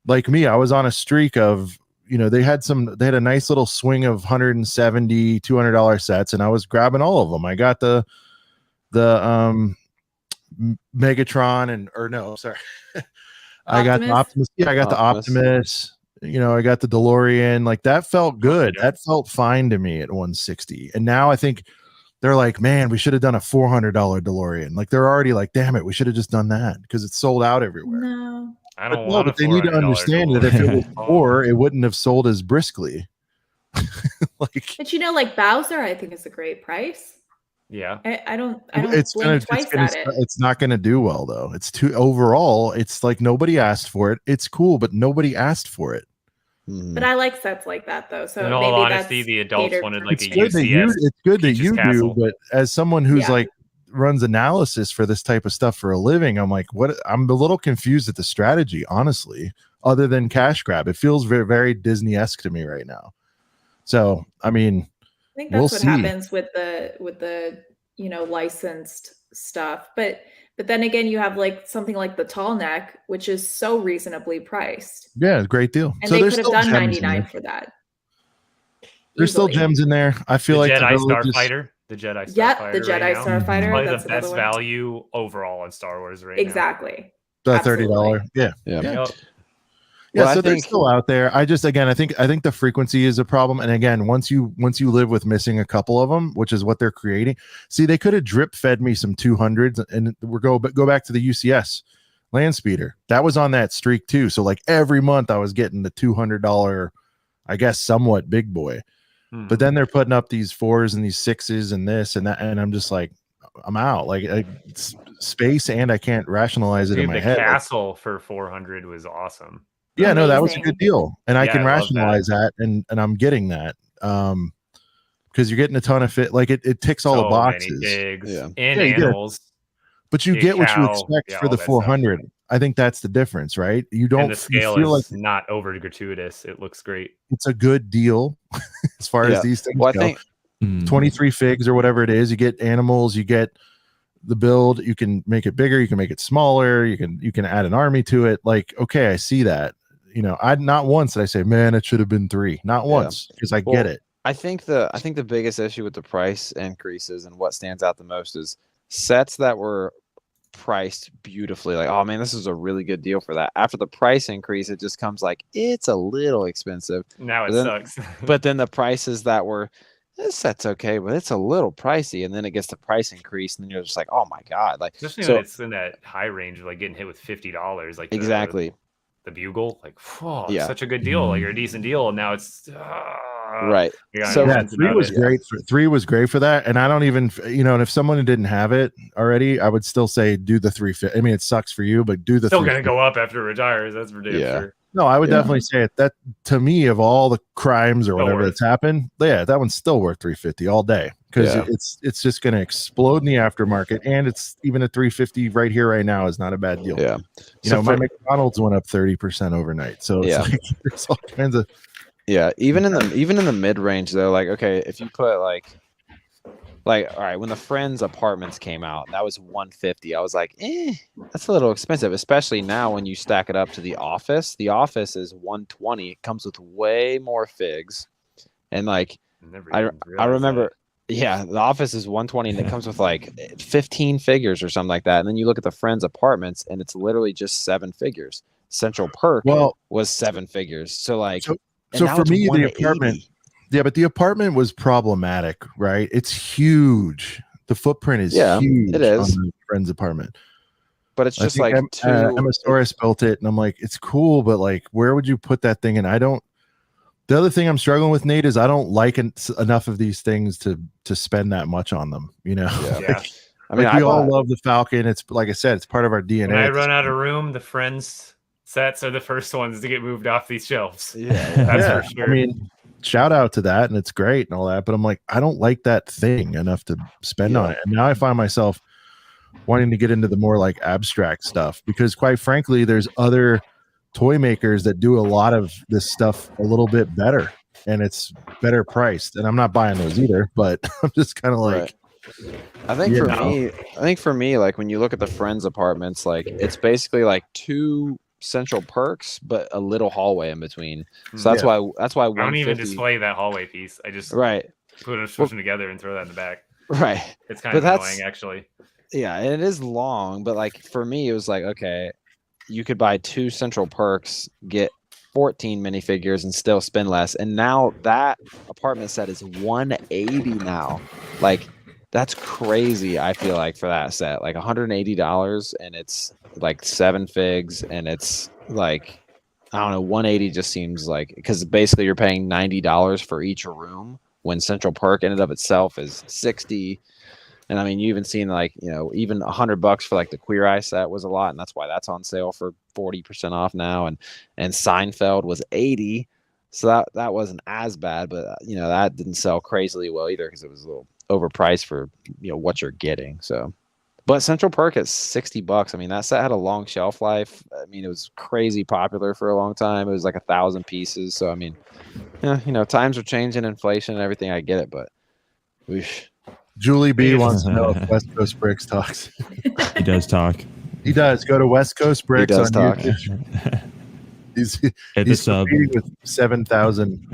like me. I was on a streak of, they had a nice little swing of $170, $200 sets, and I was grabbing all of them. I got the Megatron I got the Optimus. Yeah, I got the Optimus. I got the DeLorean. Like that felt good. That felt fine to me at 160. And now I think they're like, man, we should have done a $400 DeLorean. Like they're already like, damn it, we should have just done that because it's sold out everywhere. No, I don't want. But they need to understand that if it was more, it wouldn't have sold as briskly. But like Bowser, I think is a great price. Yeah, I don't blink twice at it. It's not going to do well though. It's too overall. It's like nobody asked for it. It's cool, but nobody asked for it. But I like sets like that though. So in all honesty, the adults wanted like a UCS. It's good that you do, but as someone who's like runs analysis for this type of stuff for a living, I'm like, what? I'm a little confused at the strategy, honestly. Other than cash grab, it feels very, very Disney-esque to me right now. So, I mean, I think that's what happens with the licensed stuff. But then again, you have like something like the tall neck, which is so reasonably priced. Yeah, great deal. And so they could have done 99 for that. There's still gems in there. I feel like Jedi Starfighter. The Jedi Starfighter. Yeah, the Jedi Starfighter. Probably the best value overall on Star Wars right now. Exactly. The $30. Yeah. Yeah, so they're still out there. I think the frequency is a problem. And again, once you live with missing a couple of them, which is what they're creating. See, they could have drip fed me some 200s, and go back to the UCS land speeder. That was on that streak too. So like every month I was getting the $200, I guess, somewhat big boy. But then they're putting up these 4s and these 6s and this and that, and I'm just like, I'm out. Like space, and I can't rationalize it in my head. The castle for 400 was awesome. Yeah, no, that was a good deal, and I can rationalize that, and I'm getting that because you're getting a ton of fit. Like it ticks all the boxes. And animals. But you get what you expect for the 400. Stuff. I think that's the difference, right? You don't. And the scale is like not over gratuitous. It looks great. It's a good deal as far as these things go. I think 23 figs or whatever it is. You get animals. You get the build. You can make it bigger. You can make it smaller. You can add an army to it. Like, okay, I see that. I not once did I say, man, it should have been 3. Not once, because I get it. I think the biggest issue with the price increases and what stands out the most is sets that were priced beautifully. Like, oh man, this is a really good deal for that. After the price increase, it just comes like it's a little expensive. Now it sucks. But then the prices that were, this set's okay, but it's a little pricey, and then it gets the price increase, and then you're just like, oh my god, like especially when it's in that high range of like getting hit with $50, like exactly. The bugle, like, it's such a good deal, like, you're a decent deal, and now it's right. So 3 was great. 3 was great for that, and I don't even, and if someone didn't have it already, I would still say do the 350. I mean, it sucks for you, but do the. Still gonna go up after it retires. That's for damn sure. No, I would definitely say it. That to me, of all the crimes or whatever that's happened, that one's still worth 350 all day because it's just going to explode in the aftermarket, and it's even a 350 right here right now is not a bad deal. Yeah, my McDonald's went up 30% overnight, so it's like, there's all kinds of. Yeah, even in the mid range though, like okay, if you put like all right, when the Friends apartments came out, that was 150. I was like, that's a little expensive, especially now when you stack it up to the Office. The Office is 120. It comes with way more figs, and like I remember, the Office is 120, and it comes with like 15 figures or something like that. And then you look at the Friends apartments, and it's literally just 7 figures. Central Perk was 7 figures. So like, so for me, the apartment. Yeah, but the apartment was problematic, right? It's huge. The footprint is huge. It is. On the Friends apartment. But it's just like Emma built it, and I'm like, it's cool, but like, where would you put that thing? And I don't. The other thing I'm struggling with, Nate, is I don't like enough of these things to spend that much on them. I mean, we all love the Falcon. It's like I said, it's part of our DNA. When I run out of room, the Friends sets are the first ones to get moved off these shelves. That's for sure. I mean, shout out to that, and it's great and all that, but I'm like, I don't like that thing enough to spend on it. And now I find myself wanting to get into the more like abstract stuff because, quite frankly, there's other toy makers that do a lot of this stuff a little bit better, and it's better priced. And I'm not buying those either, but I'm just kind of like, I think for me, like when you look at the Friends apartments, like it's basically like 2 Central Perks, but a little hallway in between. So that's why I don't even display that hallway piece. I just put them together and throw that in the back. Right. It's kind of annoying, actually. Yeah, and it is long, but like for me, it was like, okay, you could buy 2 Central Perks, get 14 minifigures and still spend less. And now that apartment set is $180 now. Like, that's crazy. I feel like for that set, like $180, and it's like 7 figs, and it's like, I don't know, 180 just seems like, because basically you're paying $90 for each room when Central Perk in and of itself is 60. And I mean, you even seen like, you know, even $100 for like the Queer Eye set was a lot, and that's why that's on sale for 40% off now. And Seinfeld was 80, so that wasn't as bad, but you know, that didn't sell crazily well either because it was a little overpriced for, you know, what you're getting. So, but Central Perk at $60. I mean, that set had a long shelf life. I mean, it was crazy popular for a long time. It was like 1,000 pieces. So I mean, yeah, you know, times are changing, inflation and everything. I get it, but whoosh. Julie B wants to know if West Coast Bricks talks. He does talk. He does. Go to West Coast Bricks on talk. YouTube. He's competing with 7,000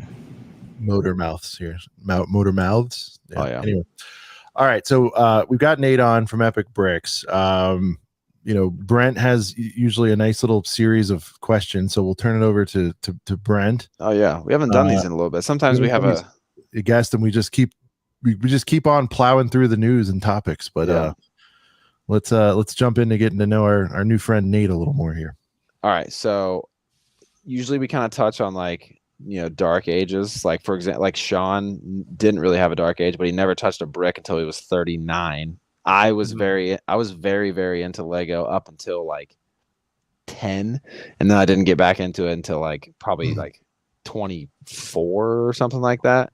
motor mouths here. Motor mouths. Yeah. Oh yeah. Anyway, all right. So we've got Nate on from EPIK Bricks. You know, Brent has usually a nice little series of questions, so we'll turn it over to Brent. Oh yeah, we haven't done these in a little bit. Sometimes we have a guest, and we just keep on plowing through the news and topics. But yeah. Let's jump into getting to know our new friend Nate a little more here. All right. So usually we kind of touch on like, you know, dark ages. Like for example, like Sean didn't really have a dark age, but he never touched a brick until he was 39. I was very, very into Lego up until like 10, and then I didn't get back into it until like probably like 24 or something like that.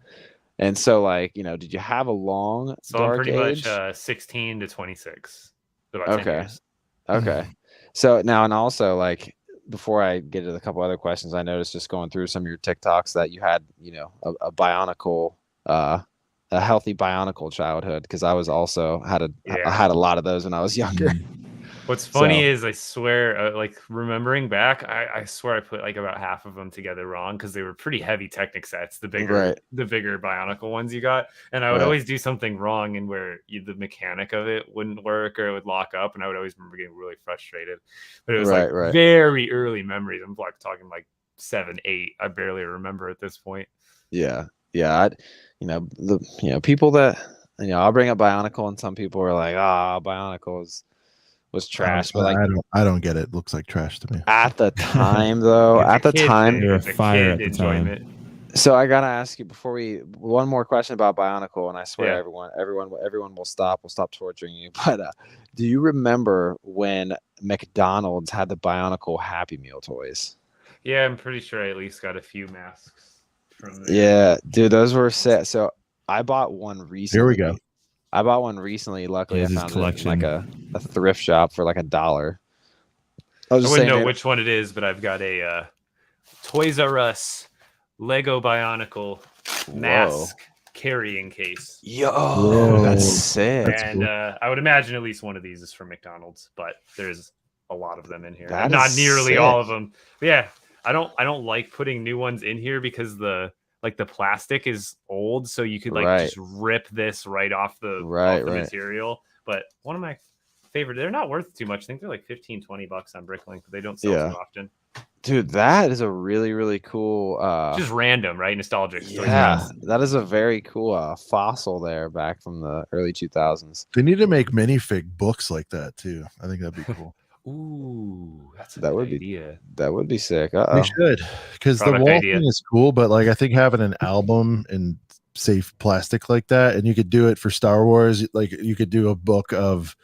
And so, like, you know, did you have a long dark I'm pretty age? much 16 to 26. About 10 years. Okay. So now, and also, like, before I get to a couple other questions, I noticed just going through some of your TikToks that you had, you know, a bionicle, a healthy bionicle childhood, because I was also I had a lot of those when I was younger. What's funny is I swear, like remembering back, I swear I put like about half of them together wrong because they were pretty heavy Technic sets, the bigger bionicle ones you got, and I would always do something wrong and where the mechanic of it wouldn't work or it would lock up, and I would always remember getting really frustrated. But it was very early memories. I'm like talking like 7, 8. I barely remember at this point. Yeah. People that, you know, I'll bring up Bionicle, and some people are like, Bionicle was trash, but like I don't get it. Looks like trash to me. At the time, though, they were fire at the time. So I gotta ask you one more question about Bionicle, and I swear everyone will stop. We'll stop torturing you. But do you remember when McDonald's had the Bionicle Happy Meal toys? Yeah, I'm pretty sure I at least got a few masks from there. Yeah, dude, those were set. So I bought one recently. Here we go. I bought one recently. Luckily, I found it in like a thrift shop for like $1. I wouldn't know which one it is, but I've got a Toys R Us Lego Bionicle mask carrying case. Yo, that's sick. And cool. I would imagine at least one of these is from McDonald's, but there's a lot of them in here. Not nearly all of them. But yeah, I don't like putting new ones in here because the plastic is old, so you could just rip this right off the material. But one of my favorite, they're not worth too much. I think they're like $15-20 on BrickLink, but they don't sell too often. Dude, that is a really, really cool just random, right? Nostalgic. Yeah, that is a very cool fossil there back from the early 2000s. They need to make minifig books like that too. I think that'd be cool. Ooh, that's that would idea. That would be sick. They should, because the wall thing is cool, but like I think having an album in safe plastic like that, and you could do it for Star Wars. Like you could do a book of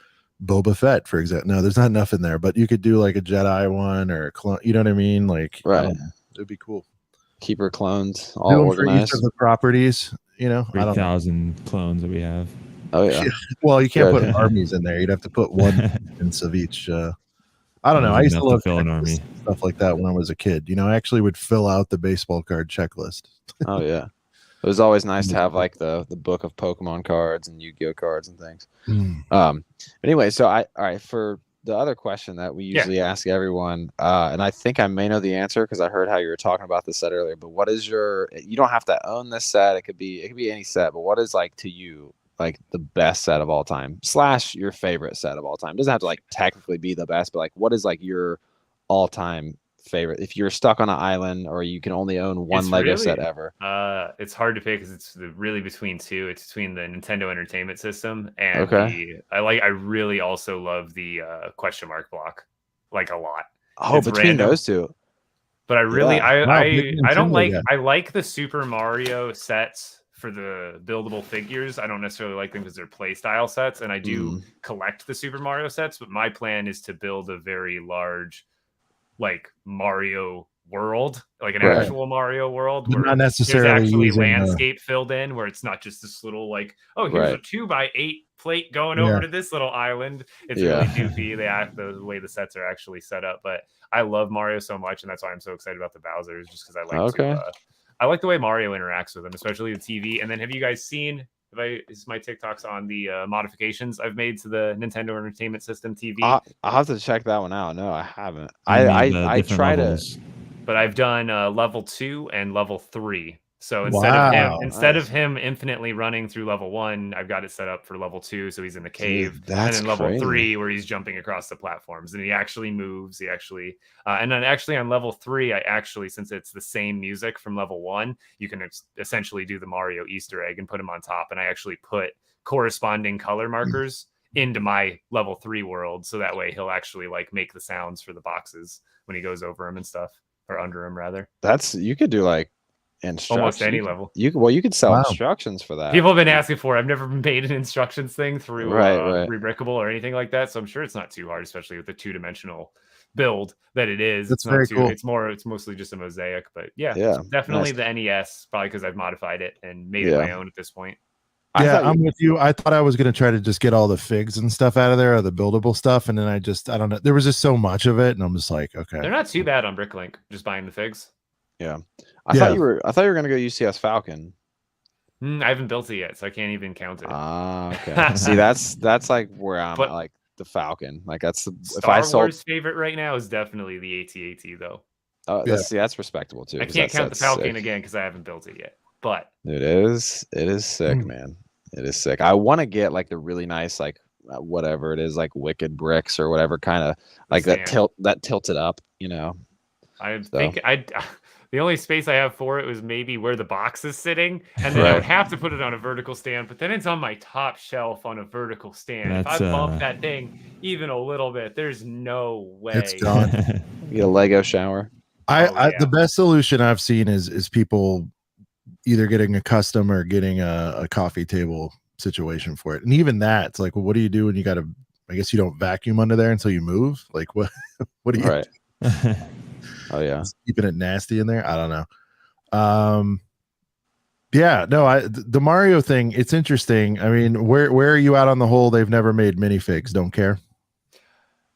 Boba Fett, for example. No, there's not enough in there, but you could do like a Jedi one or a clone. You know what I mean? Like, it'd be cool. Keep her clones all organized. For each of the properties, you know, 3,000 clones that we have. Oh yeah. Well, you can't put armies in there. You'd have to put one instance of each. I don't know. I used to love fill an army stuff like that when I was a kid. You know, I actually would fill out the baseball card checklist. Oh yeah, it was always nice to have like the book of Pokemon cards and Yu-Gi-Oh cards and things. But anyway, so all right, for the other question that we usually ask everyone, and I think I may know the answer because I heard how you were talking about this set earlier. But what is you don't have to own this set. It could be any set. But what is like to you like the best set of all time / your favorite set of all time? It doesn't have to like technically be the best, but like what is like your all-time favorite? If you're stuck on an island or you can only own one Lego set ever. It's hard to pick because it's really between two. It's between the Nintendo Entertainment System and I really also love the question mark block like a lot. Oh, it's between those two. But I really I don't like I like the Super Mario sets for the buildable figures. I don't necessarily like them because they're play style sets, and I do collect the Super Mario sets, but my plan is to build a very large like Mario world, like an actual Mario world where not necessarily there's actually landscape filled in, where it's not just this little like, oh, here's a 2x8 plate going over to this little island. It's really goofy. The way the sets are actually set up, but I love Mario so much, and that's why I'm so excited about the Bowsers, just because I like I like the way Mario interacts with them, especially the TV. And then have you guys seen my TikToks on the modifications I've made to the Nintendo Entertainment System TV? I'll have to check that one out. No, I haven't. I tried it, but I've done level 2 and level 3. So instead of him infinitely running through level 1, I've got it set up for level 2, so he's in the cave. Dude, and then level 3, where he's jumping across the platforms, and he actually moves. He actually, and then actually on level 3, since it's the same music from level 1, you can essentially do the Mario Easter egg and put him on top. And I actually put corresponding color markers into my level 3 world, so that way he'll actually like make the sounds for the boxes when he goes over them and stuff, or under them rather. You could do like almost any level. You could sell instructions for that. People have been asking for it. I've never made an instructions thing through Rebrickable or anything like that, so I'm sure it's not too hard, especially with the 2-dimensional build that it is. That's very cool. It's mostly just a mosaic, but it's definitely the NES, probably because I've modified it and made it my own at this point. I'm with you. I thought I was going to try to just get all the figs and stuff out of there, or the buildable stuff, and then I don't know. There was just so much of it, and I'm just like, okay. They're not too bad on BrickLink, just buying the figs. Yeah. I thought you were going to go UCS Falcon. I haven't built it yet, so I can't even count it. Okay. See, that's like where I'm like the Falcon. Like that's the Star Wars favorite right now is definitely the AT-AT though. Oh, that's respectable too. I can't count the Falcon again because I haven't built it yet. But it is sick, man. It is sick. I want to get like the really nice like whatever it is, like wicked bricks or whatever kind of like that tilted up, you know. Think the only space I have for it was maybe where the box is sitting, and then I would have to put it on a vertical stand, but then it's on my top shelf on a vertical stand. If I bump that thing even a little bit, there's no way. It's gone. You get a Lego shower. The best solution I've seen is people either getting a custom or getting a coffee table situation for it. And even that, it's like, well, what do you do when you got to, I guess you don't vacuum under there until you move? Like what do you do? Oh yeah, just keeping it nasty in there. I don't know. The Mario thing, it's interesting. I mean, where are you out on the whole? They've never made minifigs. Don't care.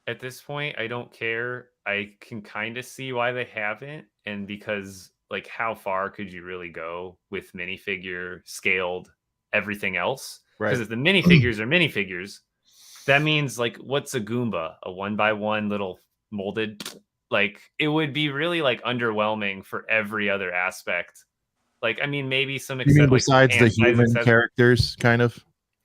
At this point, I don't care. I can kind of see why they haven't, and because like how far could you really go with minifigure scaled everything else? Because if the minifigures are minifigures, that means like what's a Goomba? A 1x1 little molded. Like it would be really like underwhelming for every other aspect. Like I mean, maybe some extent besides the human characters, kind of.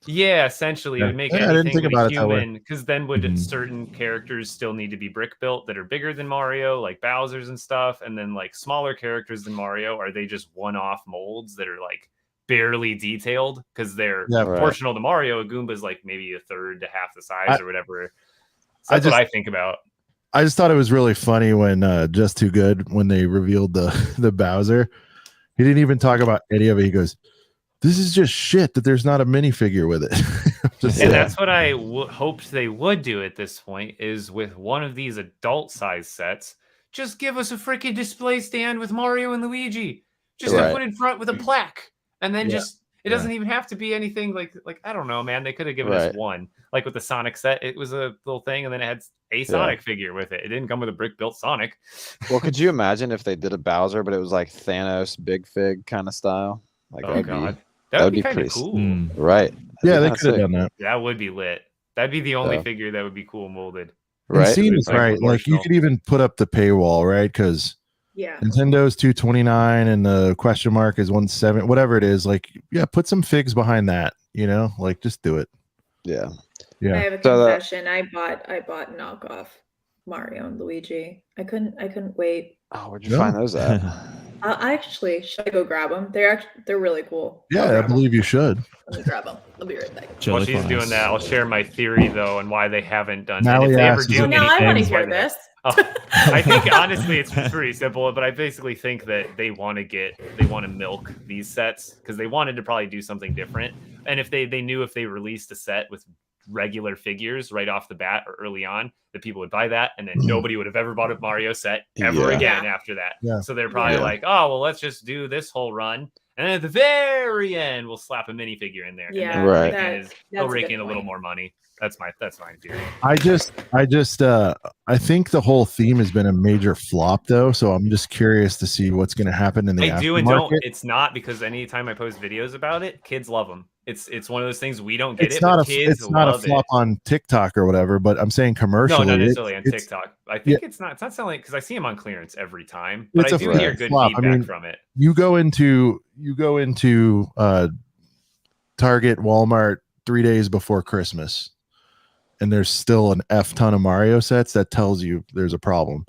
Yeah, essentially, it would make anything human. Because then would certain characters still need to be brick built that are bigger than Mario, like Bowser's and stuff, and then like smaller characters than Mario? Are they just one-off molds that are like barely detailed because they're proportional to Mario? A Goomba is like maybe a third to half the size or whatever. So that's what I think about. I just thought it was really funny when Just Too Good, when they revealed the Bowser, he didn't even talk about any of it. He goes, "This is just shit that there's not a minifigure with it." That's what I hoped they would do at this point, is with one of these adult size sets, just give us a freaking display stand with Mario and Luigi. Just put in front with a plaque. And then it doesn't even have to be anything like I don't know, man. They could have given us one. Like with the Sonic set, it was a little thing, and then it had a Sonic figure with it. It didn't come with a brick-built Sonic. Well, could you imagine if they did a Bowser, but it was like Thanos Big Fig kind of style? Like, that would be kind of cool. Right. Yeah, they could have done that. That would be lit. That'd be the only figure that would be cool molded. Right. Seems right. Like you could even put up the paywall, right? Because Nintendo's $229 and the question mark is 170, whatever it is. Like, put some figs behind that. You know, like just do it. Yeah. I have a confession. I bought knockoff. Mario and Luigi. I couldn't wait. Oh, where'd you find those at? Should I go grab them? They're really cool. Yeah, I believe you should. Let me grab them. I'll be right back. While she's doing that, I'll share my theory though on why they haven't done. Now and if they ever asks do now I want to hear this. I think honestly it's pretty simple, but I basically think that they want to milk these sets because they wanted to probably do something different. And if they knew if they released a set with regular figures right off the bat or early on, that people would buy that, and then nobody would have ever bought a Mario set ever again after that. Yeah. So they're probably like, oh well, let's just do this whole run, and then at the very end we'll slap a minifigure in there. Yeah, and right. They'll rake in a little more money. That's my theory. I think the whole theme has been a major flop though, so I'm just curious to see what's going to happen in the aftermarket. do and don't. It's not, because anytime I post videos about it, kids love them. It's one of those things we don't get. It's not a flop on TikTok or whatever, but I'm saying commercially. No, not necessarily on TikTok. I think it's not selling because I see them on clearance every time. But I do hear good feedback from it. You go into Target, Walmart 3 days before Christmas, and there's still an F ton of Mario sets. That tells you there's a problem.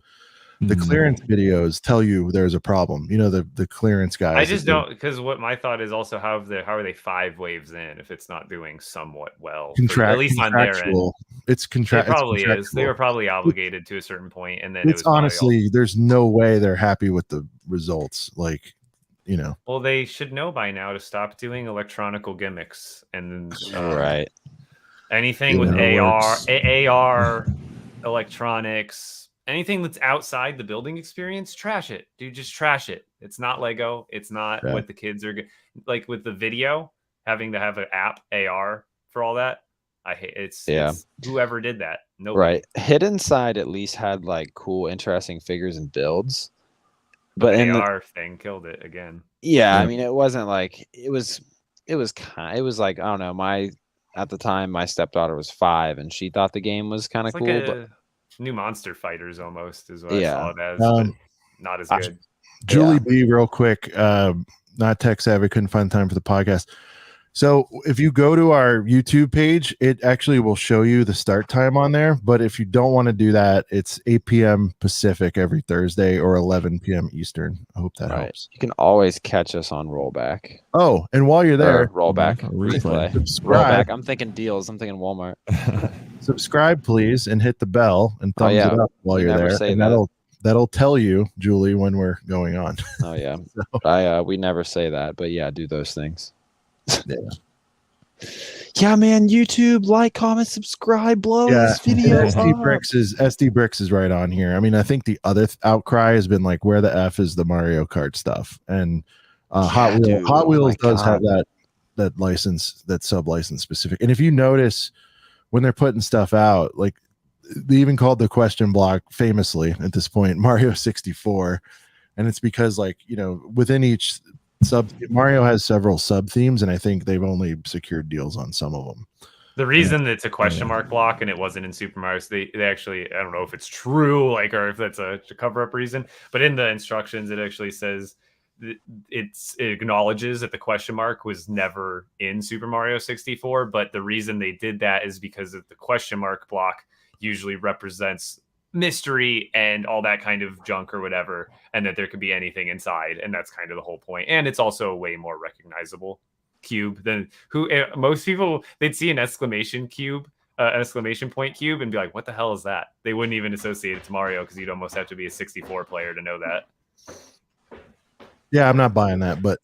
The clearance videos tell you there's a problem. You know, the clearance guys. I just don't, because what my thought is also how are they 5 waves in if it's not doing somewhat well? At least on their end. It's contractual. It probably is. They were probably obligated to a certain point, and then it's honestly, there's no way they're happy with the results. Like, you know. Well, they should know by now to stop doing electronical gimmicks and right. Anything with AR, electronics. Anything that's outside the building experience, trash it, dude. Just trash it. It's not Lego. It's not what the kids are like with the video. Having to have an app AR for all that, I hate. It's whoever did that. Nobody. Right. Hidden Side at least had like cool, interesting figures and builds, but the AR thing killed it again. Yeah, I mean, it wasn't like it was like, I don't know. At the time, my stepdaughter was 5, and she thought the game was kind of cool. But new Monster Fighters almost is what I saw it as, but not as good. Julie B, real quick, not tech savvy, couldn't find time for the podcast. So if you go to our YouTube page, it actually will show you the start time on there. But if you don't want to do that, it's 8 p.m. Pacific every Thursday or 11 p.m. Eastern. I hope that helps. You can always catch us on Rollback. Oh, and while you're there, Rollback, replay. Subscribe. Rollback. I'm thinking deals. I'm thinking Walmart. Subscribe, please, and hit the bell and thumbs it up while you're there. And that'll tell you, Julie, when we're going on. Oh yeah. So. We never say that, but yeah, do those things. Yeah, man. YouTube, like, comment, subscribe, blow this video. SD Bricks is right on here. I mean, I think the other outcry has been like, where the F is the Mario Kart stuff? And Hot Wheels does have that license, that sub license specific. And if you notice when they're putting stuff out, like they even called the question block famously at this point Mario 64, and it's because, like, you know, within each Mario has several sub themes, and I think they've only secured deals on some of them. The reason that it's a question mark block and it wasn't in Super Mario, they actually, I don't know if it's true, like, or if that's a cover up reason, but in the instructions it actually says it acknowledges that the question mark was never in Super Mario 64, but the reason they did that is because of the question mark block usually represents mystery and all that kind of junk or whatever, and that there could be anything inside, and that's kind of the whole point. And it's also a way more recognizable cube than most people, they'd see an exclamation point cube and be like, what the hell is that? They wouldn't even associate it to Mario, because you'd almost have to be a 64 player to know that. Yeah, I'm not buying that, but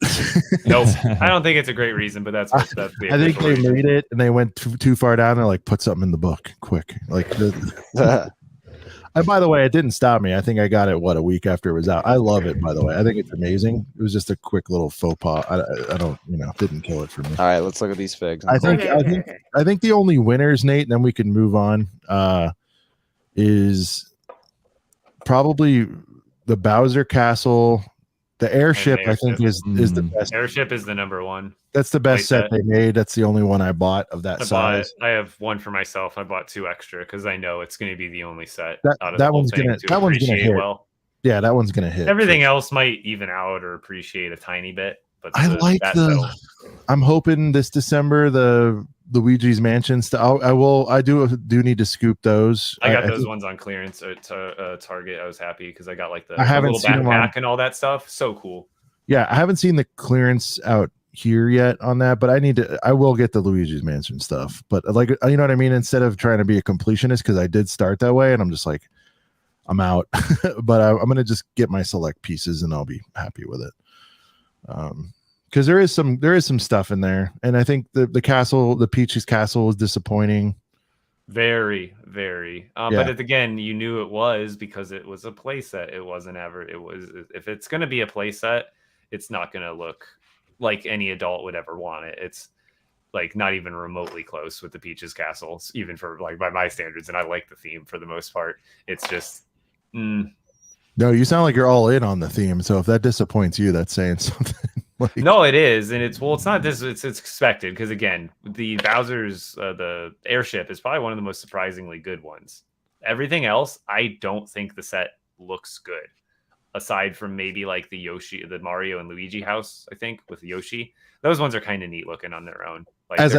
nope. I don't think it's a great reason, but that's the I think they made it and they went too far down. They're like, put something in the book quick. Like, and by the way, it didn't stop me. I think I got it a week after it was out. I love it, by the way. I think it's amazing. It was just a quick little faux pas. I don't, didn't kill it for me. All right, let's look at these figs. I think the only winners, Nate, and then we can move on, is probably the Bowser Castle. The airship, I think, is the best. Airship is the number one. That's the best set they made. That's the only one I bought of that size. I have one for myself. I bought 2 extra because I know it's going to be the only set. That one's gonna hit. Well. Yeah, that one's gonna hit. Everything else might even out or appreciate a tiny bit. But I'm hoping this December the Luigi's Mansion stuff. I do need to scoop those. I got those ones on clearance at Target. I was happy because I got like the haven't little seen backpack and all that stuff. So cool. Yeah, I haven't seen the clearance out here yet on that, but I will get the Luigi's Mansion stuff. But like, you know what I mean? Instead of trying to be a completionist, because I did start that way and I'm just like, I'm out. But I'm going to just get my select pieces and I'll be happy with it. Because there is some stuff in there. And I think the castle, the Peach's castle was disappointing. Very, very. But again, you knew it was because it was a playset. It wasn't ever. It was, if it's going to be a playset, it's not going to look like any adult would ever want it. It's like not even remotely close with the Peach's Castle, even for like by my standards. And I like the theme for the most part. It's just no, you sound like you're all in on the theme. So if that disappoints you, that's saying something. Like... No, it is, and it's not this. It's expected because again, the Bowser's the airship is probably one of the most surprisingly good ones. Everything else, I don't think the set looks good. Aside from maybe like the Mario and Luigi house, I think with Yoshi, those ones are kind of neat looking on their own. Like as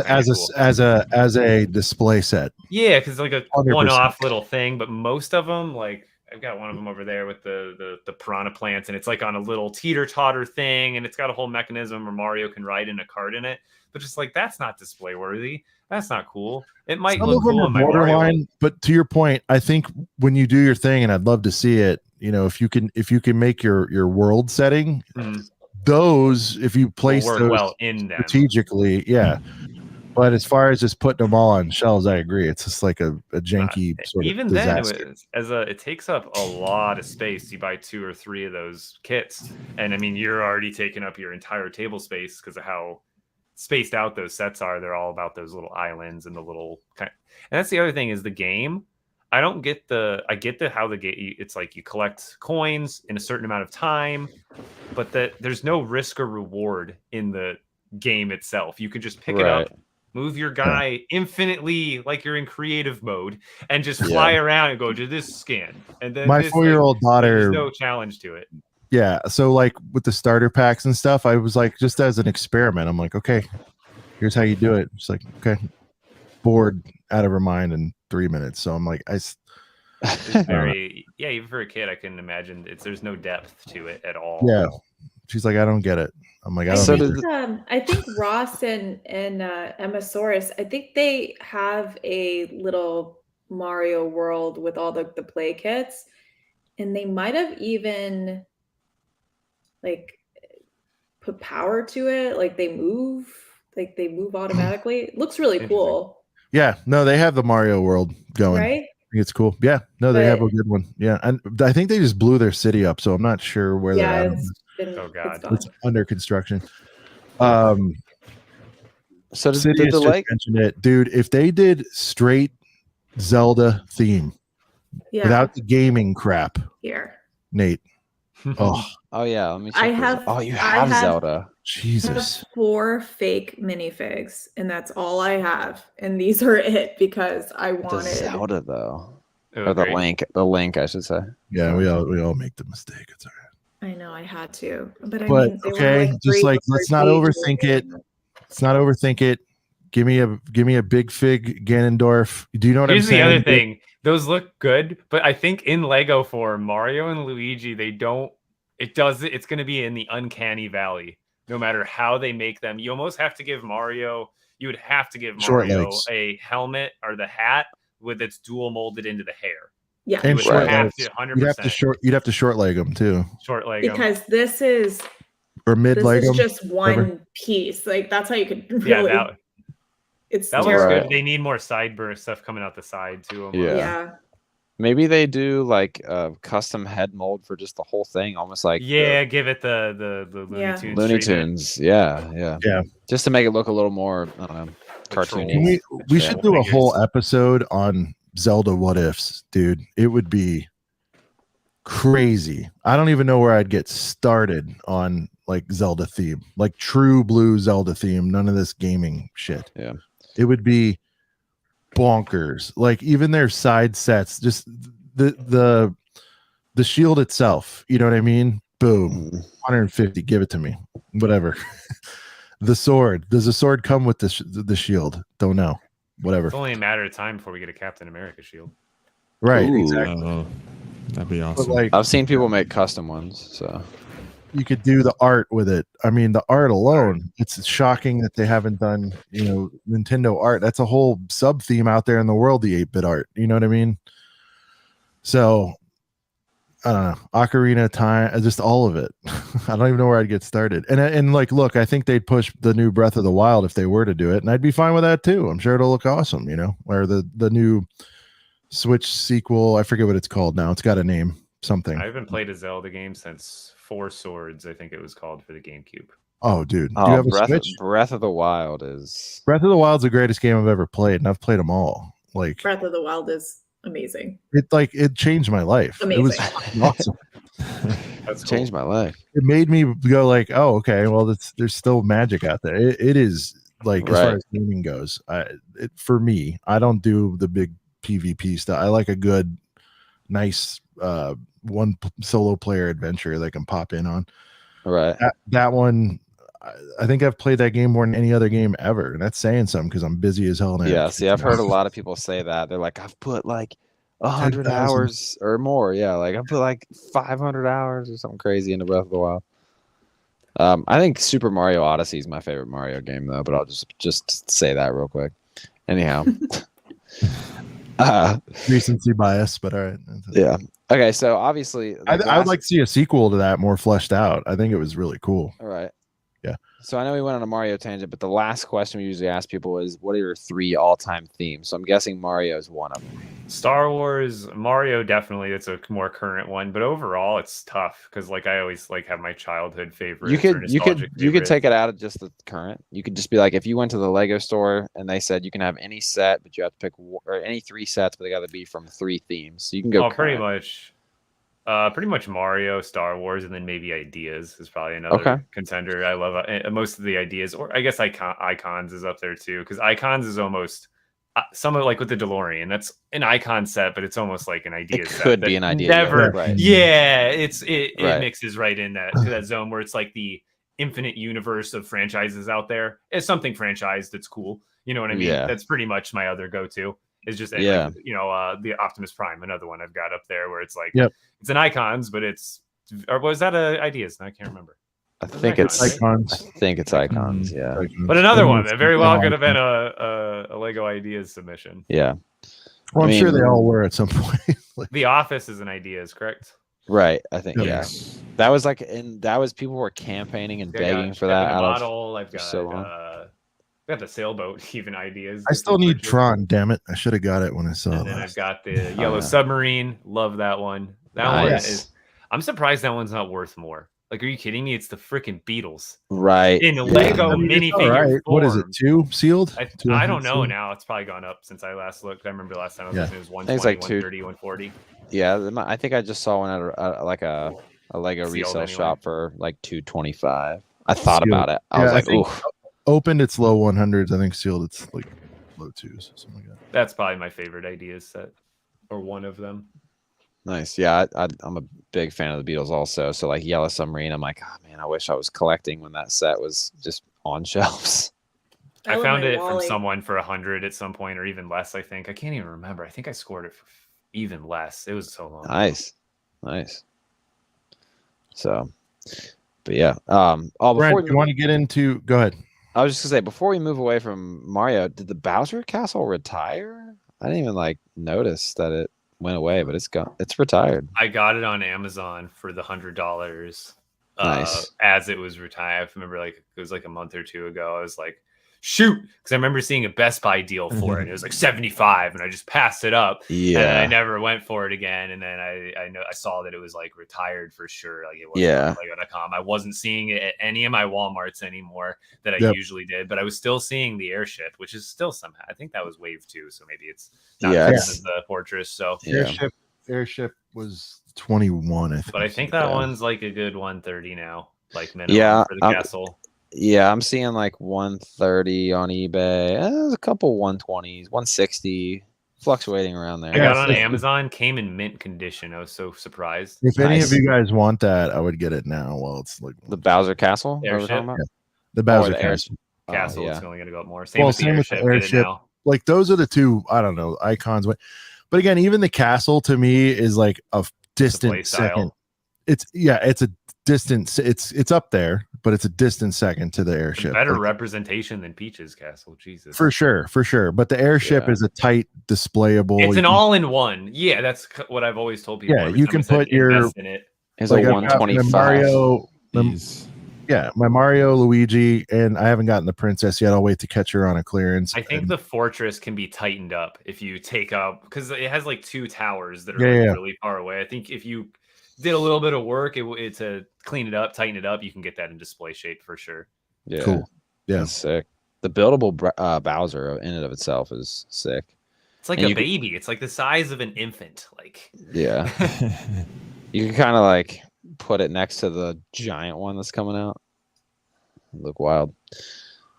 a display set. Yeah, because like a 100%. One-off little thing, but most of them, like I've got one of them over there with the piranha plants, and it's like on a little teeter-totter thing, and it's got a whole mechanism where Mario can ride in a cart in it. But just like that's not display worthy. That's not cool. It might look cool in my borderline, but to your point, I think when you do your thing, and I'd love to see it. You know, if you can make your world setting, those if you place those well in them strategically, yeah. But as far as just putting them all on shelves, I agree. It's just like a janky sort of disaster. Then it takes up a lot of space. You buy 2 or 3 of those kits, and I mean you're already taking up your entire table space because of how spaced out those sets are. They're all about those little islands and the little kind. And that's the other thing is the game. I get how the game. It's like you collect coins in a certain amount of time, but that there's no risk or reward in the game itself. You can just pick it up. Move your guy infinitely like you're in creative mode and just fly around and go to this scan. And then my 4-year-old daughter, there's no challenge to it. Yeah. So like with the starter packs and stuff, I was like, just as an experiment, I'm like, okay, here's how you do it. It's like, okay, bored out of her mind in 3 minutes. So I'm like, even for a kid, I can imagine there's no depth to it at all. Yeah. She's like, I don't get it. I'm like, I think Ross and Emmasaurus, I think they have a little Mario world with all the play kits, and they might have even like put power to it, like they move automatically. It looks really cool. Yeah, no, they have the Mario world going. Right? I think it's cool. Yeah, no, they have a good one. Yeah, and I think they just blew their city up, so I'm not sure where they're at. It's under construction. So did the like mention it, dude? If they did straight Zelda theme without the gaming crap, here, Nate. Oh yeah, let me. I have. Oh, you have Zelda. Jesus. I have 4 fake minifigs, and that's all I have. And these are it because I wanted Zelda though, or the Link, I should say. Yeah, we all make the mistake. It's all right. I know I had to, but okay, just like let's not overthink it. Let's not overthink it. Give me a big fig Ganondorf. Do you know what I'm saying? Here's the other thing. Those look good, but I think in Lego form, Mario and Luigi, they don't. It's going to be in the uncanny valley. No matter how they make them, you almost have to give Mario. You would have to give Mario a helmet or the hat with its dual molded into the hair. Yeah, and short legs. 100%. You'd have to short leg them too. Short leg because this is mid leg. This is just one piece. Like that's how you could really. Yeah, that was good. They need more sideburst stuff coming out the side too. Yeah. Maybe they do like a custom head mold for just the whole thing, almost like give it the Looney Tunes. Looney Tunes, yeah, just to make it look a little more cartoony. We should do a whole episode on Zelda what ifs, dude. It would be crazy. I don't even know where I'd get started on like Zelda theme, like true blue Zelda theme. None of this gaming shit. Yeah, it would be bonkers. Like even their side sets, just the shield itself. You know what I mean? Boom, 150. Give it to me. Whatever. The sword. Does the sword come with the shield? Don't know. Whatever. It's only a matter of time before we get a Captain America shield. Right. Ooh. Exactly. Oh, that'd be awesome. But like, I've seen people make custom ones, so you could do the art with it. I mean, the art alone, it's shocking that they haven't done, Nintendo art. That's a whole sub theme out there in the world, the 8-bit art. You know what I mean? So I don't know, Ocarina of Time, just all of it. I don't even know where I'd get started. And like, look, I think they'd push the new Breath of the Wild if they were to do it, and I'd be fine with that too. I'm sure it'll look awesome, or the new Switch sequel. I forget what it's called now. It's got a name, something. I haven't played a Zelda game since Four Swords, I think it was called, for the GameCube. Oh, dude. Do you have a Switch? Breath of the Wild is the greatest game I've ever played, and I've played them all. Like, Breath of the Wild is amazing. It changed my life. Amazing. It was awesome. That's cool. changed my life. It made me go like, oh, okay, well, there's still magic out there. It is like, as far as gaming goes, for me, I don't do the big PvP stuff. I like a good, nice one solo player adventure that I can pop in on. Right. That one, I think I've played that game more than any other game ever, and that's saying something because I'm busy as hell now. Yeah, see, I've heard a lot of people say that. They're like, I've put like 100 hours or more. Yeah, like I put like 500 hours or something crazy into Breath of the Wild. I think Super Mario Odyssey is my favorite Mario game, though, but I'll just say that real quick. Anyhow. Recency bias, but all right. Yeah. Okay, so obviously... I would like to see a sequel to that, more fleshed out. I think it was really cool. All right. Yeah. So I know we went on a Mario tangent, but the last question we usually ask people is, what are your 3 all-time themes? So I'm guessing Mario is one of them. Star Wars, Mario, definitely. It's a more current one, but overall, it's tough because, like, I always have my childhood favorite. You could take it out of just the current. You could just be like, if you went to the Lego store and they said you can have any set, but you have to pick or any 3 sets, but they got to be from 3 themes. So you can go. Oh, pretty much Mario, Star Wars, and then maybe Ideas is probably another contender. I love most of the Ideas, or I guess Icons is up there too, because Icons is almost somewhat like with the DeLorean. That's an icon set, but it's almost like an idea set. It could be an idea. Never, right. Yeah, it mixes right in that zone where it's like the infinite universe of franchises out there. It's something franchised that's cool. You know what I mean? Yeah. That's pretty much my other go-to. Is just the Optimus Prime, another one I've got up there where it's like it's an Icons, but it's, or was that a Ideas? I can't remember. I think it's Icons. I think it's Icons. Yeah, but another one that very well could have been a Lego Ideas submission. Yeah, well, I'm sure they all were at some point. The Office is an Ideas, correct? Right. I think that was like, and that was people were campaigning and begging for that. Model. I've got got the sailboat, even Ideas. I still need Tron, damn it. I should have got it when I saw it. And then I've got the Yellow Submarine. Love that one. That one is, I'm surprised that one's not worth more. Like, are you kidding me? It's the freaking Beatles. Right. In Lego minifigure form. What is it, 2 sealed? I don't know now. It's probably gone up since I last looked. I remember last time I was looking, it was 120, like 130, 140. Yeah, I think I just saw one at like a Lego resale shop for like $225. I thought about it. I was like, ooh. Opened its low 100s. I think sealed it's like low 2s, something like that. That's probably my favorite Ideas set, or one of them. Nice. Yeah, I'm a big fan of the Beatles also. So like Yellow Submarine, I'm like, oh man, I wish I was collecting when that set was just on shelves. I found it from someone for 100 at some point, or even less. I think I can't even remember. I think I scored it for even less. It was so long. Nice. So, but yeah. Brent, you want to get into? Go ahead. I was just gonna say, before we move away from Mario, did the Bowser Castle retire? I didn't even notice that it went away, but it's gone. It's retired. I got it on Amazon for the $100. Nice. As it was retired. I remember it was like a month or 2 ago. I was like, shoot, because I remember seeing a Best Buy deal for it. It was like $75, and I just passed it up. Yeah, and I never went for it again. And then I saw that it was like retired for sure. Like it wasn't on Lego.com. I wasn't seeing it at any of my Walmarts anymore that I usually did, but I was still seeing the airship, which is still somehow. I think that was Wave 2, so maybe it's not the Fortress. So airship was 21, I think. But I think that one's like a good 130 now, like minimum for the castle. Yeah, I'm seeing like 130 on eBay. There's a couple 120s, 160, fluctuating around there. I got it on Amazon, came in mint condition. I was so surprised. If any of you guys want that, I would get it now. Well, it's like the Bowser Castle. Airship. The Bowser Castle yeah. is only going to go up more. Same with the airship. With the airship. Like those are the two, I don't know, icons. But again, even the castle to me is like a distant second. It's a distance. It's up there, but it's a distant second to the airship. Better representation than Peach's castle. Jesus. For sure. But the airship is a tight displayable. It's an all-in-one. Yeah, that's what I've always told people. Yeah, you can put your in it. It's like a 125. My Mario, Luigi, and I haven't gotten the princess yet. I'll wait to catch her on a clearance. I think the fortress can be tightened up if you take up, because it has like 2 towers that are really far away. I think if you did a little bit of work to clean it up, tighten it up, you can get that in display shape for sure. Yeah, cool. Yeah, that's sick. The buildable Bowser in and of itself is sick. It's like a baby. It's like the size of an infant. Like, yeah, you can kind of like put it next to the giant one that's coming out. Look wild.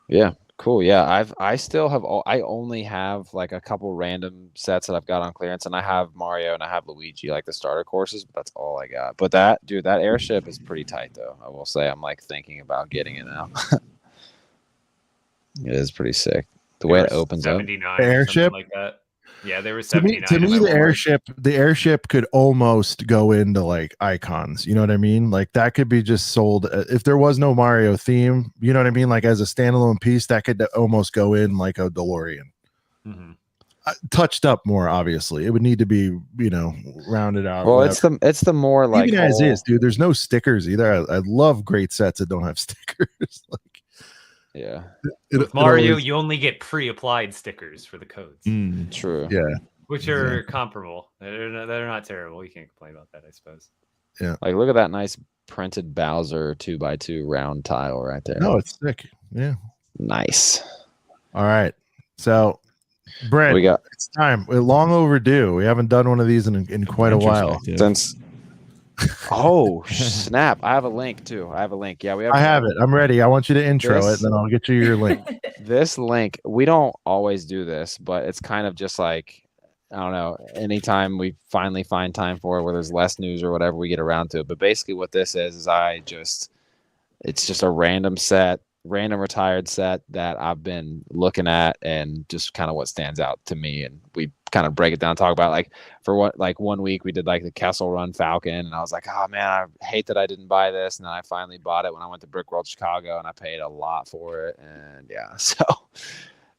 Yeah, cool. Yeah, I only have like a couple random sets that I've got on clearance, and I have Mario and I have Luigi, like the starter courses, but that's all I got. But that airship is pretty tight though. I will say I'm like thinking about getting it now. It is pretty sick. The way it opens up. The airship like that. Yeah, there was 79. To me, the airship could almost go into like icons. You know what I mean? Like that could be just sold if there was no Mario theme. You know what I mean? Like as a standalone piece, that could almost go in like a DeLorean. Mm-hmm. Touched up more, obviously. It would need to be, rounded out. Well, it's the more like even as is, dude. There's no stickers either. I love great sets that don't have stickers. Like. Yeah. With Mario, you only get pre-applied stickers for the codes. True. Yeah. Which are comparable. They're not terrible. You can't complain about that, I suppose. Yeah. Like, look at that nice printed Bowser 2x2 round tile right there. No, it's sick. Yeah. Nice. All right. So, Brent, it's time. We're long overdue. We haven't done one of these in quite a while. Since. Oh snap! I have a link too. I have a link. Yeah, I have it. I'm ready. I want you to intro it, and then I'll get you your link. This link, we don't always do this, but it's kind of just like, I don't know. Anytime we finally find time for it, where there's less news or whatever, we get around to it. But basically, what this is it's just a random retired set that I've been looking at, and just kind of what stands out to me, and we kind of break it down, talk about like for what, like 1 week we did like the Kessel Run Falcon, and I was like, oh man, I hate that I didn't buy this, and then I finally bought it when I went to Brick World Chicago, and I paid a lot for it, and yeah, so.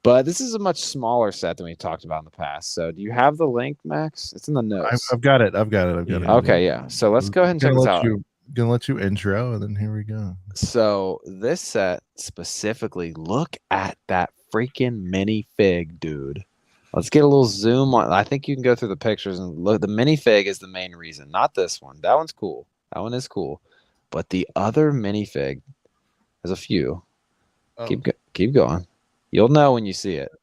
But this is a much smaller set than we've talked about in the past. So do you have the link, Max? It's in the notes. I've got it. Okay, yeah. So let's go ahead and check this out. Gonna let you intro, and then here we go. So this set specifically, look at that freaking minifig, dude. Let's get a little zoom on. I think you can go through the pictures and look. The minifig is the main reason, not this one. That one's cool. That one is cool. But the other minifig, there's a few. Oh. Keep going. You'll know when you see it.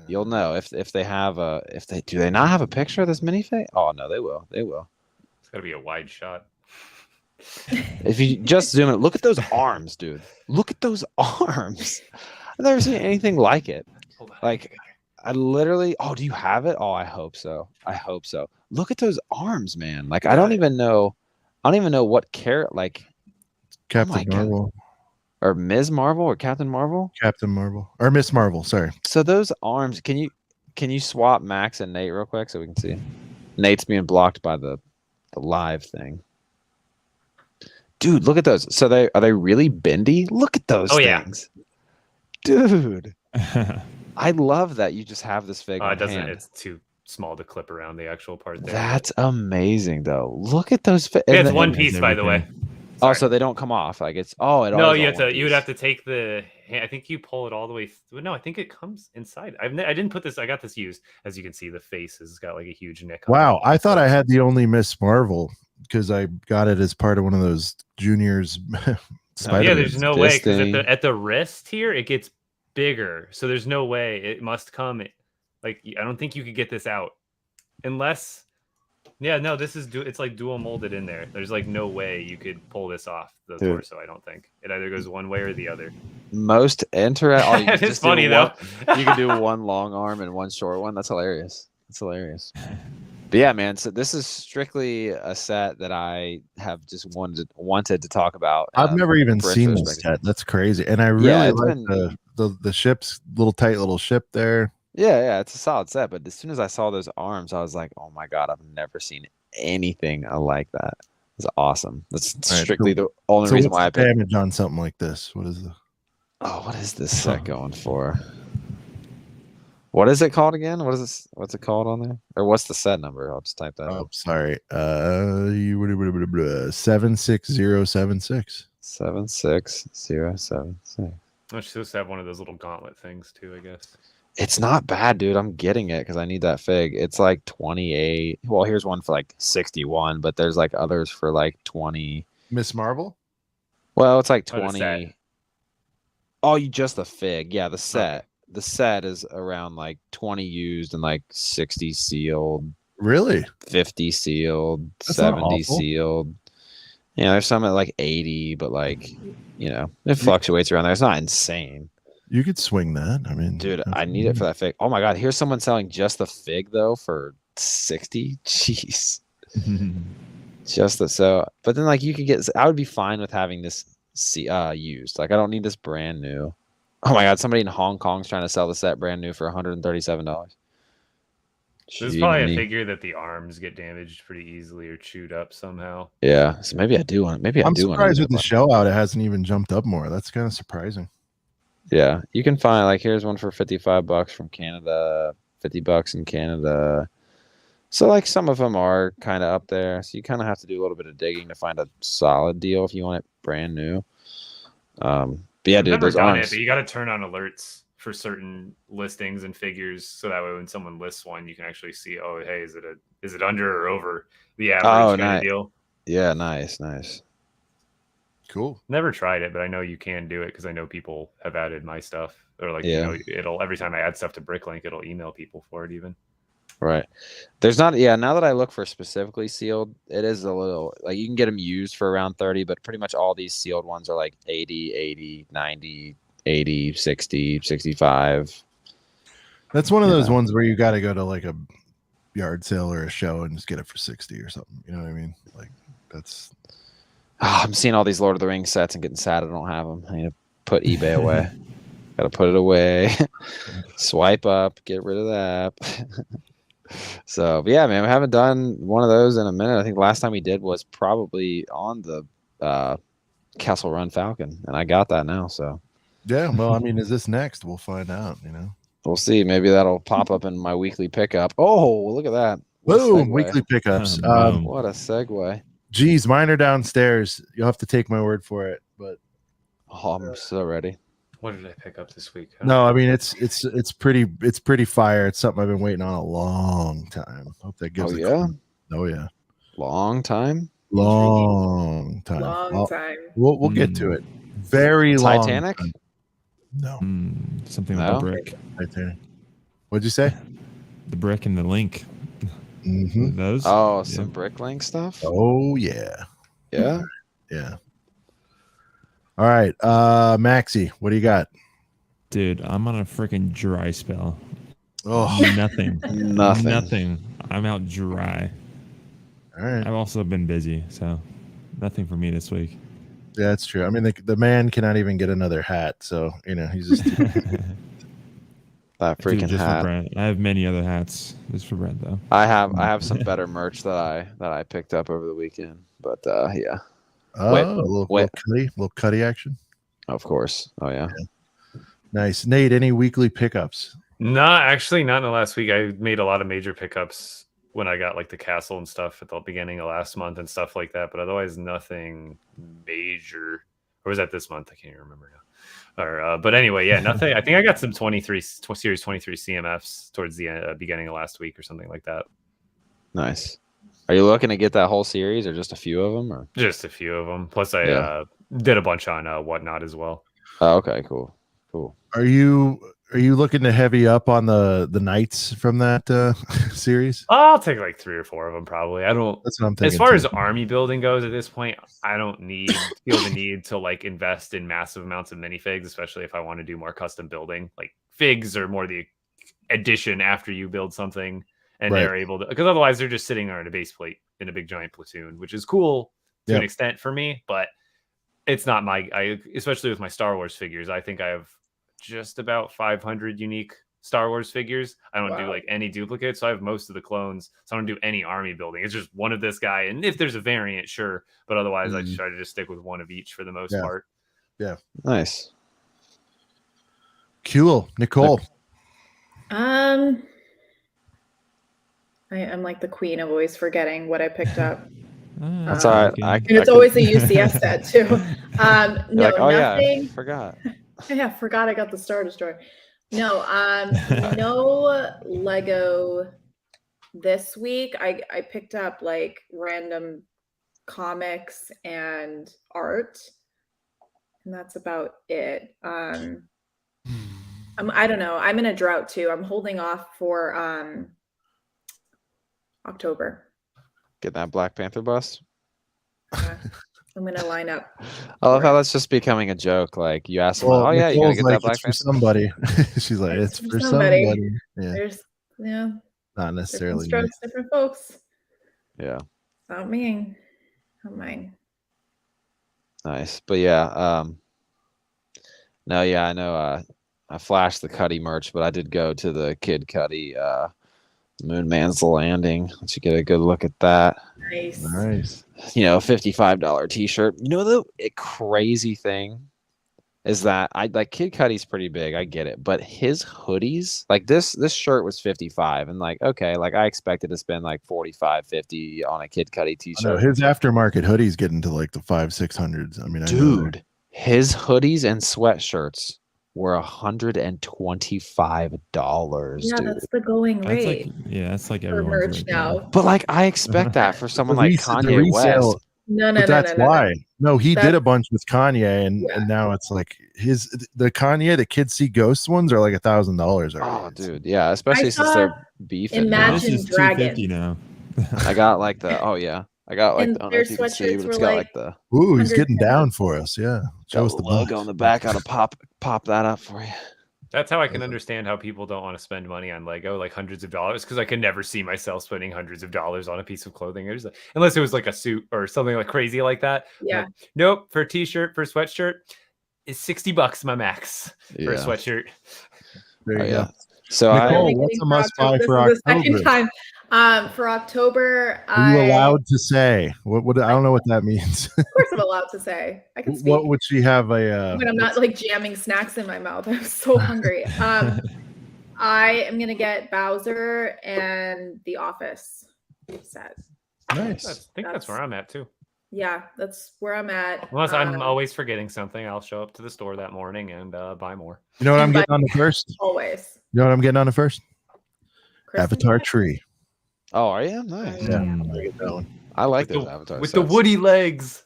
You'll know if they have do they not have a picture of this minifig? Oh no, they will. They will. It's gotta be a wide shot. If you just zoom in, look at those arms, dude. Look at those arms. I've never seen anything like it. Like, I literally. Oh, do you have it? Oh, I hope so. I hope so. Look at those arms, man. Like, I don't even know what like. Captain Marvel, or Ms. Marvel, or Captain Marvel. Captain Marvel, or Miss Marvel. Sorry. So those arms. Can you swap Max and Nate real quick so we can see? Nate's being blocked by the live thing. Dude, look at those. So are they really bendy? Look at those things. Yeah. Dude. I love that you just have this fig. It doesn't. It's too small to clip around the actual part there. That's amazing, though. Look at those. It's one piece, by the way. Sorry. Oh, so they don't come off. Like it's. Oh, it. No, you would have to take the. I think you pull it all the way. No, I think it comes inside. I didn't put this. I got this used. As you can see, the face has got like a huge nick. Wow, I thought I had the only Miss Marvel because I got it as part of one of those juniors. Yeah, there's no way, because at the wrist here it gets bigger, so there's no way it must come. Like, I don't think you could get this out unless. Yeah, no, it's like dual molded in there. There's like no way you could pull this off the torso. I don't think it either goes one way or the other. Most interesting. It's funny though. You can do one long arm and one short one. That's hilarious. It's hilarious. But yeah, man. So this is strictly a set that I have just wanted to talk about. I've never even seen this set. That's crazy, and I really like the ship's tight little ship there. Yeah, it's a solid set. But as soon as I saw those arms, I was like, oh my god, I've never seen anything like that. It's awesome. That's strictly the only reason why I picked damage on something like this. What is the? Oh, what is this set going for? What is it called again? What is this? What's it called on there? Or what's the set number? I'll just type that. Oh, sorry. 76076. 76076. It's supposed to have one of those little gauntlet things too, I guess. It's not bad, dude. I'm getting it because I need that fig. It's like 28. Well, here's one for like 61, but there's like others for like 20. Miss Marvel? Well, it's like 20. Oh, you just the fig. Yeah, the set. Okay. The set is around like 20 used and like 60 sealed. Really? 50 sealed, that's 70 sealed. Yeah, there's some at like 80, but like, it fluctuates around there. It's not insane. You could swing that. I mean, dude, I need it for that fig. Oh my god, here's someone selling just the fig though for 60. Jeez. But then like you could get. I would be fine with having this used. Like I don't need this brand new. Oh my god, somebody in Hong Kong's trying to sell the set brand new for $137. There's probably a figure that the arms get damaged pretty easily or chewed up somehow. Yeah, so maybe I do want it. I'm surprised with the show out it hasn't even jumped up more. That's kind of surprising. Yeah, you can find like here's one for $55 from Canada, $50 in Canada. So like some of them are kind of up there. So you kind of have to do a little bit of digging to find a solid deal if you want it brand new. But yeah, dude, those arms. But you got to turn on alerts for certain listings and figures, so that way when someone lists one, you can actually see, oh, hey, is it under or over the average kind of deal? Yeah, nice. Cool. Never tried it, but I know you can do it because I know people have added my stuff, or like it'll every time I add stuff to BrickLink, it'll email people for it even. Right. There's not. Yeah. Now that I look for specifically sealed, it is a little like you can get them used for around 30, but pretty much all these sealed ones are like 80, 90, 80, 60, 65. That's one of those ones where you got to go to like a yard sale or a show and just get it for 60 or something. You know what I mean? Like that's. I'm seeing all these Lord of the Rings sets and getting sad I don't have them. I need to put eBay away. Got to put it away. Swipe up. Get rid of that. So, but yeah, man, we haven't done one of those in a minute. I think the last time we did was probably on the Castle Run Falcon, and I got that now. So, yeah, well, I mean, is this next? We'll find out. We'll see. Maybe that'll pop up in my weekly pickup. Oh, look at that! Boom! Weekly pickups. What a segue! Geez, mine are downstairs. You'll have to take my word for it. But I'm so ready. What did I pick up this week? No, I mean it's pretty fire. It's something I've been waiting on a long time. Hope that gives. Oh yeah. Long time. Long time. Long time. We'll get to it. Very long. Titanic. Time. No. Something like the brick. Titanic. What'd you say? The brick and the link. Mm-hmm. Those. Oh, some BrickLink stuff. Oh yeah. Yeah. Yeah. All right, Maxie, what do you got? Dude, I'm on a freaking dry spell. Oh, nothing. I'm out dry. All right. I've also been busy, so nothing for me this week. Yeah, that's true. I mean, the man cannot even get another hat, so he's just that freaking hat. For Brent. I have many other hats. Just for Brent, though. I have some better merch that I picked up over the weekend, but yeah. Oh, a little cutty action. Of course. Oh yeah. Nice. Nate, any weekly pickups? No, actually not in the last week. I made a lot of major pickups when I got like the castle and stuff at the beginning of last month and stuff like that, but otherwise nothing major. Or was that this month? I can't even remember now. Or but anyway, yeah, nothing. I think I got some series 23 CMFs towards the beginning of last week or something like that. Nice. Are you looking to get that whole series or just a few of them? Or just a few of them. Plus, I did a bunch on Whatnot as well. Oh, okay, cool. Are you looking to heavy up on the knights from that series? I'll take like 3 or 4 of them probably. I don't. That's what I'm thinking. As far as army building goes, at this point, I don't feel the need to like invest in massive amounts of minifigs, especially if I want to do more custom building. Like figs are more the addition after you build something. and they're able to, because otherwise they're just sitting there on a base plate in a big giant platoon, which is cool to an extent for me, but it's not especially with my Star Wars figures. I think I have just about 500 unique Star Wars figures. I don't do like any duplicates, so I have most of the clones. So I don't do any army building. It's just one of this guy, and if there's a variant, sure, but otherwise I try to just stick with one of each for the most part. Yeah, nice, cool. Nicole, I'm like the queen of always forgetting what I picked up. That's all right. And it's always a UCS set too. No, like, oh nothing. Yeah, I forgot. Yeah, forgot I got the Star Destroyer. No, no Lego this week. I picked up like random comics and art, and that's about it. I don't know. I'm in a drought too. I'm holding off for October. Get that Black Panther bust. I'm gonna line up. I love how that's just becoming a joke. Like you ask someone, Nicole's you gonna get like, that Black Panther Panther? Somebody. She's like, it's for somebody. Yeah. There's Not necessarily different strokes, different folks. Yeah. Not me. Not mine. Nice. But yeah, no, yeah, I know I flashed the Cuddy merch, but I did go to the Kid Cuddy Moon Man's Landing. Let you get a good look at that. Nice. You know, $55 t-shirt. You know, the crazy thing is that I like Kid Cudi's pretty big. I get it. But his hoodies, like this shirt was $55. And like, okay, like I expected to spend like $45, $50 on a Kid Cudi t-shirt. His aftermarket hoodies get into like the $500-$600s. I mean, dude, his hoodies and sweatshirts were $125. Yeah, dude. that's the going rate. That's like for merch now. But like I expect that for someone like Kanye West. No, that's why. No, he did a bunch with Kanye, and now it's like the Kanye, the Kids See Ghosts ones are like $1,000. Oh, dude, yeah, especially since they're beefing. Imagine Dragons. Now. I got like the I got like and the, I don't know if you can see, but it's got like the he's getting down for us. Yeah, show us the logo on the back. Gotta pop that up for you. That's how I can understand how people don't want to spend money on Lego, like hundreds of dollars, because I could never see myself spending hundreds of dollars on a piece of clothing. Unless it was like a suit or something like crazy like that. Yeah. But nope. For a t-shirt, for a sweatshirt, it's $60 my max for a sweatshirt. There you go. So Nicole, what's a must buy for October? The second time. For October, are you allowed to say? What I don't know what that means. Of course, I'm allowed to say. I can speak. What would she have when I'm not like jamming snacks in my mouth? I'm so hungry. I am gonna get Bowser and The Office set. Nice. I think that's where I'm at too. Yeah, that's where I'm at. Unless I'm always forgetting something, I'll show up to the store that morning and buy more. You know what I'm getting on the first? Always. You know what I'm getting on the first? Avatar tree. Oh, are you? Nice. Yeah, I get that one. I like those Avatar with sets. the woody legs.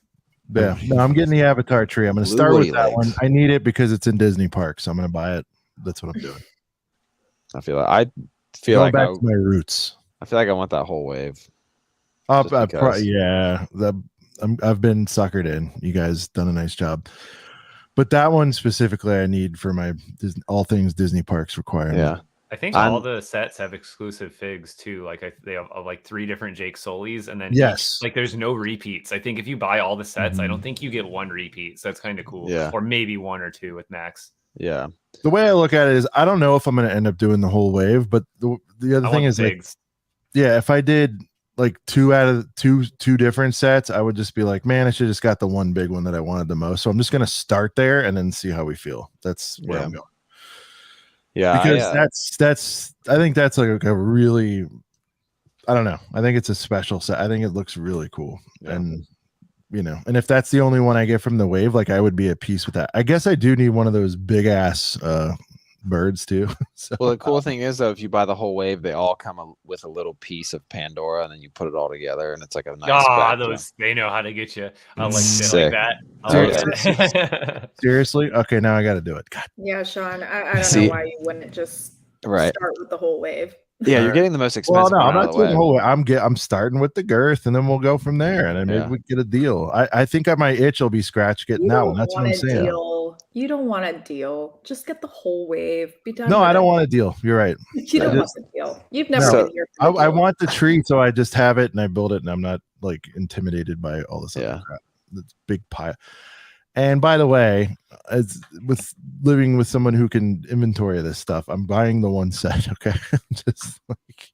Yeah, no, I'm getting the Avatar tree. I'm going to start with that one. I need it because it's in Disney Park, so I'm going to buy it. That's what I'm doing. I feel like back to my roots. I feel like I want that whole wave. I've been suckered in. You guys done a nice job, but that one specifically, I need for my all things Disney Parks requirement. Yeah. I think all the sets have exclusive figs too. Like they have like 3 different Jake Sully's, and then like there's no repeats. I think if you buy all the sets, I don't think you get 1 repeat. So that's kind of cool. Yeah. Or maybe 1 or 2 with Max. Yeah. The way I look at it is, I don't know if I'm going to end up doing the whole wave, but the other thing is, like, if I did like 2 out of 2 different sets, I would just be like, man, I should just got the one big one that I wanted the most. So I'm just going to start there and then see how we feel. That's where I'm going. Yeah, because that's I think that's like a really, I don't know. I think it's a special set. I think it looks really cool. Yeah. And and if that's the only one I get from the wave, like I would be at peace with that. I guess I do need one of those big ass birds too. So, well, the cool thing is though, if you buy the whole wave, they all come with a little piece of Pandora, and then you put it all together, and it's like a nice. They know how to get you. I like shit like that. Seriously? Okay, now I got to do it. God. Yeah, Sean, I don't know why you wouldn't just start with the whole wave. Yeah, you're getting the most expensive. Well, no, I'm not doing the whole way. I'm starting with the girth, and then we'll go from there, and then maybe we get a deal. I think my itch will be scratched getting that one. That's what I'm saying. You don't want a deal. Just get the whole wave. Be done. No, with I don't it. want a deal. You're right. You don't want the deal. You've never been here. I want the tree, so I just have it and I build it, and I'm not like intimidated by all this other crap. It's big pile. And by the way, as with living with someone who can inventory this stuff, I'm buying the one set. Okay, just like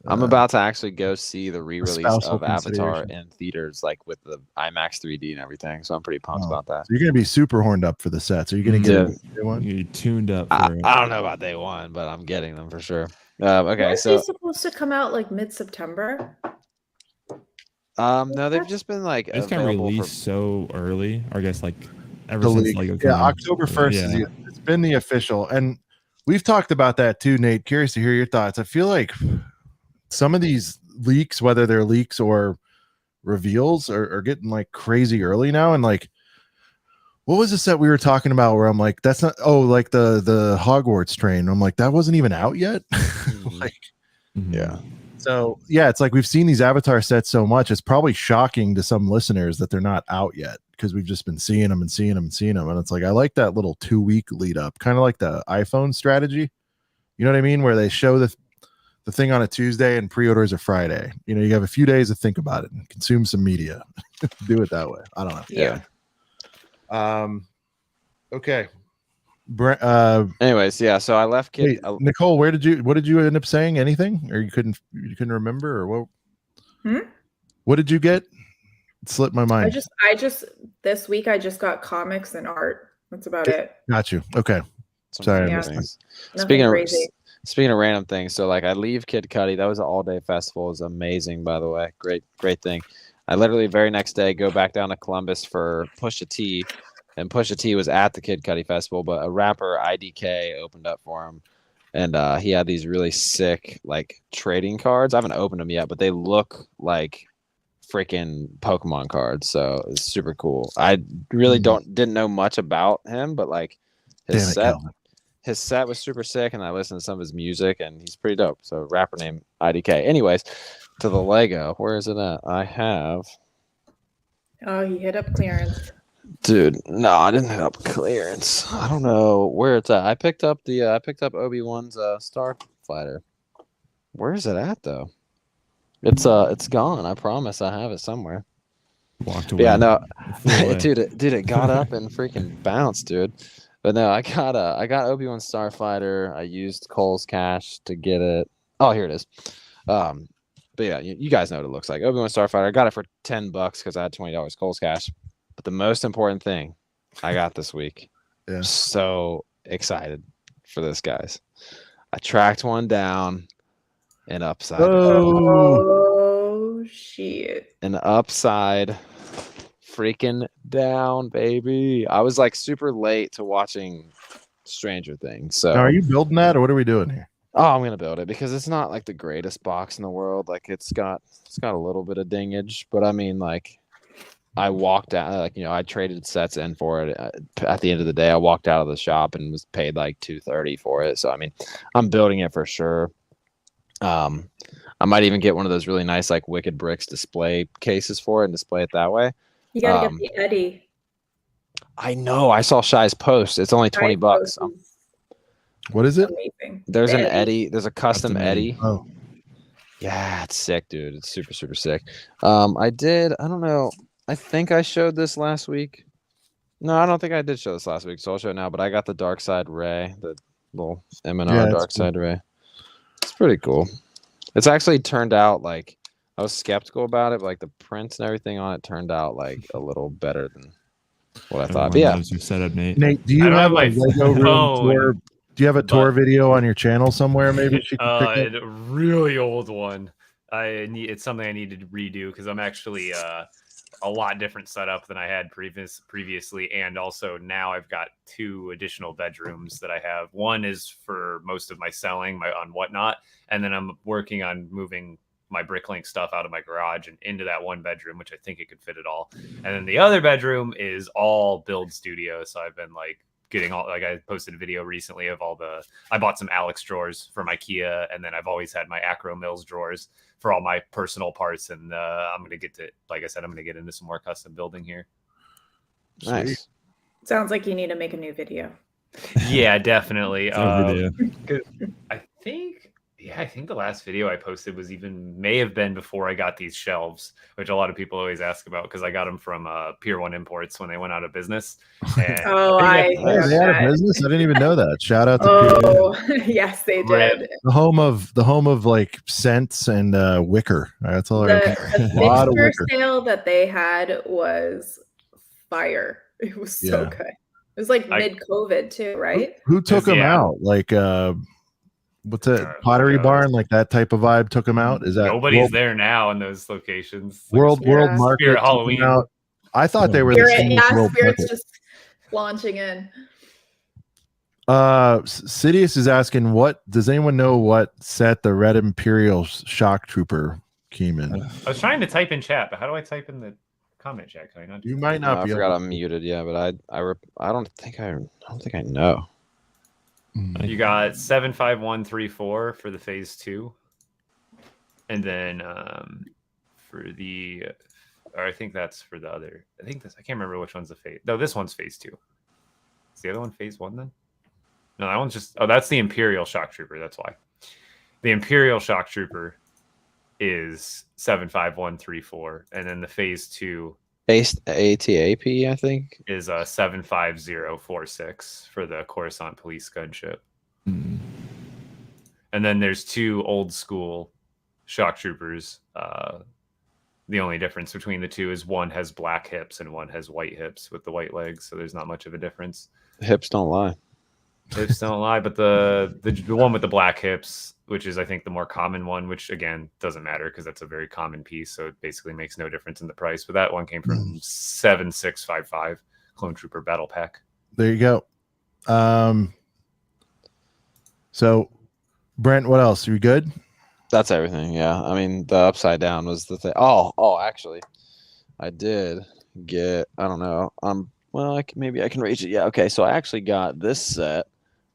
I'm about to actually go see the re-release of Avatar in theaters, like with the IMAX 3D and everything. So I'm pretty pumped about that. So you're gonna be super horned up for the sets. Are you gonna get day one? You tuned up. I don't know about day one, but I'm getting them for sure. Okay, so it's supposed to come out like mid-September. No, they've just been like it's kind of released so early. Or I guess like ever the since leak. Lego. October 1st. It's been the official, and we've talked about that too, Nate. Curious to hear your thoughts. I feel like some of these leaks, whether they're leaks or reveals, are getting like crazy early now. And like, what was the set we were talking about where I'm like, that's not like the Hogwarts train. I'm like, that wasn't even out yet. Like, So it's like we've seen these Avatar sets so much. It's probably shocking to some listeners that they're not out yet because we've just been seeing them and seeing them and seeing them. And it's like, I like that little 2-week lead up, kind of like the iPhone strategy. You know what I mean? Where they show the thing on a Tuesday and pre-orders a Friday. You know, you have a few days to think about it and consume some media. Do it that way. I don't know. Okay. Anyways, so I left kid. Wait, Nicole, what did you end up saying? Anything, or you couldn't remember, or what? What did you get? It slipped my mind. I just this week I just got comics and art. That's about it. Got you. Okay. Sorry. Speaking of random things, so like I leave Kid Cudi. That was an all-day festival. It was amazing, by the way. Great thing. I literally very next day go back down to Columbus for Pusha T. And Pusha T was at the Kid Cudi festival, but a rapper, IDK, opened up for him. And he had these really sick, like, trading cards. I haven't opened them yet, but they look like freaking Pokemon cards. So it's super cool. I really didn't know much about him, but, like, his set was super sick, and I listened to some of his music, and he's pretty dope. So rapper named IDK. Anyways, to the Lego. Where is it at? I have... Oh, he hit up clearance. Dude, no, I didn't hit up clearance. I don't know where it's at. I picked up Obi-Wan's Starfighter. Where is it at though? It's gone. I promise I have it somewhere. Walked away. Yeah, no. dude, it got up and freaking bounced, dude. But no, I got Obi-Wan's Starfighter. I used Cole's cash to get it. Oh, here it is. But yeah, you guys know what it looks like. Obi-Wan's Starfighter. I got it for $10 because I had $20 Cole's cash. But the most important thing I got this week, I'm so excited for this, guys. I tracked one down and upside. Oh, shit. An upside freaking down, baby. I was like super late to watching Stranger Things. So now, are you building that, or what are we doing here? Oh, I'm gonna build it because it's not like the greatest box in the world. Like it's got a little bit of dingage, but I mean, like, I walked out, like, you know, I traded sets in for it. At the end of the day, I walked out of the shop and was paid like $230 for it. So I mean, I'm building it for sure. I might even get one of those really nice like Wicked Bricks display cases for it and display it that way. You gotta get the Eddie. I know. I saw Shy's post. It's only $20. What is it? Amazing. There's an Eddie. There's a custom Eddie. Oh, yeah, it's sick, dude. It's super, super sick. I don't know. I think I showed this last week. No, I don't think I did show this last week, so I'll show it now. But I got the Dark Side Ray, the little M&R Dark Side Ray. It's pretty cool. It's actually turned out like I was skeptical about it, but like the prints and everything on it turned out like a little better than what I thought. But yeah, your setup, Nate. Nate, do you have a Lego room tour? Do you have a tour video on your channel somewhere? Maybe she can pick a really old one. It's something I need to redo because I'm actually a lot different setup than I had previously, and also now I've got 2 additional bedrooms that I have. One is for most of my selling, on Whatnot, and then I'm working on moving my BrickLink stuff out of my garage and into that one bedroom, which I think it could fit it all. And then the other bedroom is all build studio. So I've been like getting all, like, I posted a video recently of I bought some Alex drawers from IKEA, and then I've always had my Acro Mills drawers for all my personal parts. And I'm going to get to, like I said, I'm going to get into some more custom building here. Nice. Sounds like you need to make a new video. Yeah, definitely. Video. I think the last video I posted may have been before I got these shelves, which a lot of people always ask about because I got them from Pier 1 Imports when they went out of business. And they had a business. I didn't even know that. Shout out to Pier 1. Yes, they did. The home of like scents and wicker. That's all. The mixture sale that they had was fire. It was so good. It was like mid-COVID too, right? Who took them out? Like what's that, Pottery Barn, like that type of vibe took them out? Is that nobody's there now in those locations? World Market, Spirit Halloween. Out. I thought they were the same. Spirit's just launching in. Sidious is asking, does anyone know what set the Red Imperial Shock Trooper came in? I was trying to type in chat, but how do I type in the comment chat? Can I not? You might not be. I forgot I'm muted. Yeah, but I don't think I know. You got 75134 for the phase 2, and then I think that's for the other. I can't remember which one's the phase. No, this one's phase 2. Is the other one phase 1 then? No, that one's just. Oh, that's the Imperial Shock Trooper. That's why. The Imperial Shock Trooper is 75134, and then the phase 2. Based ATAP, I think, is 75046 for the Coruscant police gunship. Mm. And then there's 2 old school shock troopers. The only difference between the 2 is one has black hips and one has white hips with the white legs, so there's not much of a difference. The hips don't lie. Hips don't lie, but the one with the black hips, which is I think the more common one, which again doesn't matter because that's a very common piece, so it basically makes no difference in the price. But that one came from 7655 Clone Trooper Battle Pack. There you go. So Brent, what else? Are you good? That's everything. Yeah, I mean the upside down was the thing. Oh, actually, I did get. I don't know. Well, maybe I can rage it. Yeah. Okay. So I actually got this set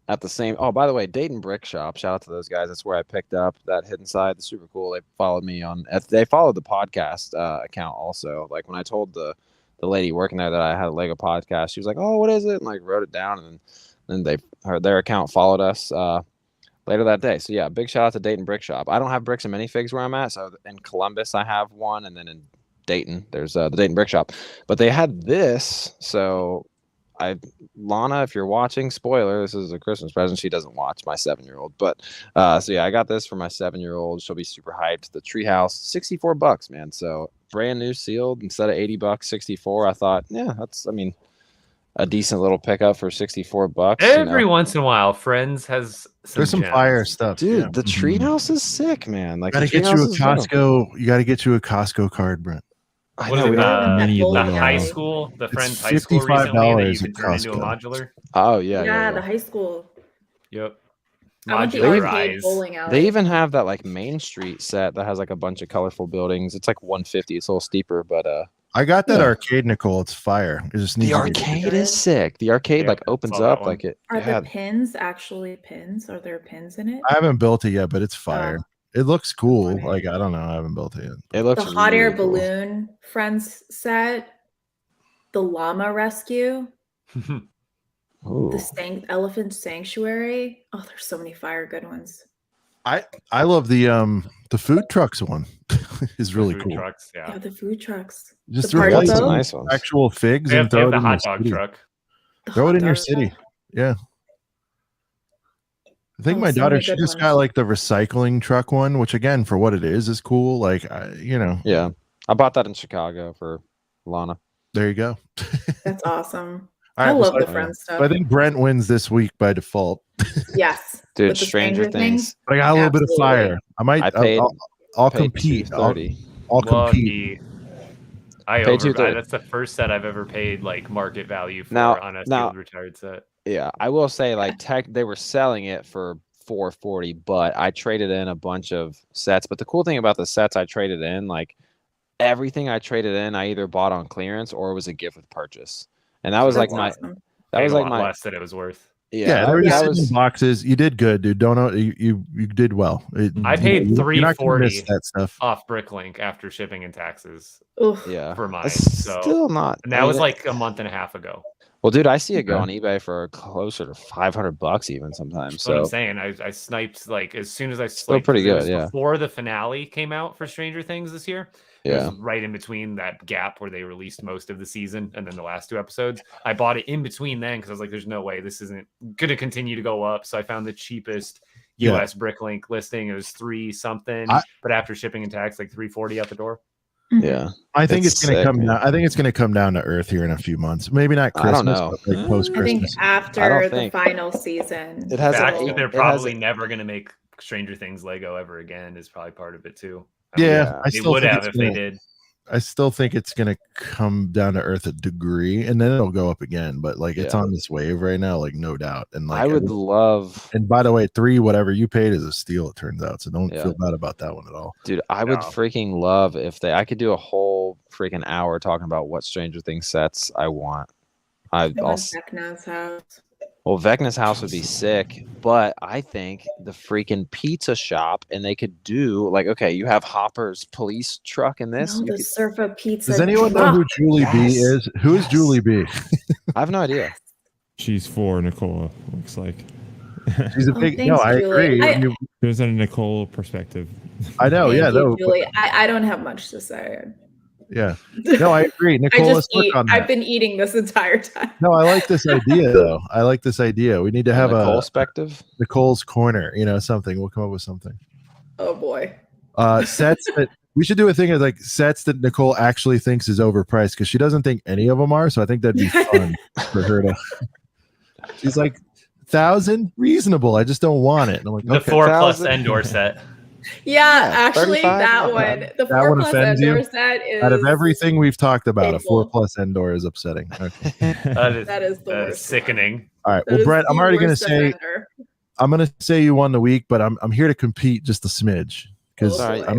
at the same. Oh, by the way, Dayton Brick Shop. Shout out to those guys. That's where I picked up that hidden side. It's super cool. They followed me on. They followed the podcast account also. Like when I told the lady working there that I had a Lego podcast, she was like, "Oh, what is it?" And like wrote it down, and then their account followed us later that day. So yeah, big shout out to Dayton Brick Shop. I don't have bricks and minifigs where I'm at. So in Columbus I have one, and then in Dayton there's the Dayton Brick Shop. But they had this, so Lana, if you're watching, spoiler, this is a Christmas present. She doesn't watch, my 7-year-old, but so yeah, I got this for my 7-year-old. She'll be super hyped. The treehouse, $64, man. So brand new, sealed, instead of $80, 64. I thought, yeah, that's, I mean, a decent little pickup for $64. Every once in a while, Friends has there's some fire stuff, dude. Yeah. The treehouse is sick, man. Like, gotta get you a Costco. You got to get you a Costco card, Brent. What is the high school? The Friends high school recently that you can turn into a modular. Oh yeah, the high school. Yep. Modular. They even have that like Main Street set that has like a bunch of colorful buildings. It's like 150. It's a little steeper, but I got that arcade, Nicole. It's fire. It just the arcade is sick. The arcade like opens up like it. Are the pins actually pins? Are there pins in it? I haven't built it yet, but it's fire. It looks cool. Like, I don't know. I haven't built it yet. It looks the hot really air cool. balloon Friends set, the llama rescue, the elephant sanctuary. Oh, there's so many fire good ones. I love the food trucks one. Is really cool. Trucks, yeah, the food trucks. Just throw nice actual figs and throw it the in hot dog truck. Throw it in your city. Yeah. I think my daughter, she just got like the recycling truck one, which again, for what it is cool. Like, Yeah. I bought that in Chicago for Lana. There you go. That's awesome. I love the Friends stuff. I think Brent wins this week by default. Yes. Dude, Stranger Things. I got a little bit of fire. I'll compete. I'll compete. That's the first set I've ever paid like market value for on a field retired set. Yeah, I will say like they were selling it for $440, but I traded in a bunch of sets. But the cool thing about the sets I traded in, like everything I traded in, I either bought on clearance or it was a gift with purchase. And that was awesome. That was like less than it was worth. Yeah, there was boxes. You did good, dude. You did well. I paid $340 that stuff off BrickLink after shipping and taxes. Oof. Yeah, for mine. Still not. And that was like a month and a half ago. Well, dude, I see it go on eBay for closer to $500 even sometimes. That's what I'm saying. I sniped like as soon as I still pretty good. Yeah. Before the finale came out for Stranger Things this year. Yeah. It was right in between that gap where they released most of the season and then the last 2 episodes. I bought it in between then because I was like, "There's no way this isn't going to continue to go up." So I found the cheapest US BrickLink listing. It was $3-something, but after shipping and tax, like $340 out the door. Yeah, I think it's going to come down. I think it's going to come down to earth here in a few months. Maybe not Christmas. I don't know. But like post Christmas. I think after the final season, it has. They're probably never going to make Stranger Things Lego ever again. Is probably part of it too. I still would have if they did. I still think it's going to come down to earth a degree, and then it'll go up again. But like it's on this wave right now, like no doubt. And like I would love. And by the way, $3 whatever you paid is a steal. It turns out, so don't feel bad about that one at all, dude. I would freaking love if I could do a whole freaking hour talking about what Stranger Things sets I want. Vecna's house. Well, Vecna's house would be sick, but I think the freaking pizza shop, and they could do like, okay, you have Hopper's police truck in this. No, the Surfa Pizza. Does anyone know who Julie B is? Who is Julie B? I have no idea. She's for Nicole, looks like. She's a big. Thanks, I Julie. agree. There's a Nicole perspective. I know. Thank you, Julie. I don't have much to say. Yeah. No, I agree. Nicole, let's work on that. I've been eating this entire time. No, I like this idea though. I like this idea. We need to have a perspective. Nicole's corner, something. We'll come up with something. Oh boy. Sets that we should do a thing of like sets that Nicole actually thinks is overpriced because she doesn't think any of them are. So I think that'd be fun for her to. She's like 1,000 reasonable. I just don't want it. And I'm like, the 4+ Endor set. Yeah, actually, that one. The 4+ Endor set is. Out of everything we've talked about, painful. A 4+ Endor is upsetting. Okay. that is the worst. Sickening. All right. Well, Brett, I'm already going to say. I'm going to say you won the week, but I'm here to compete just a smidge because I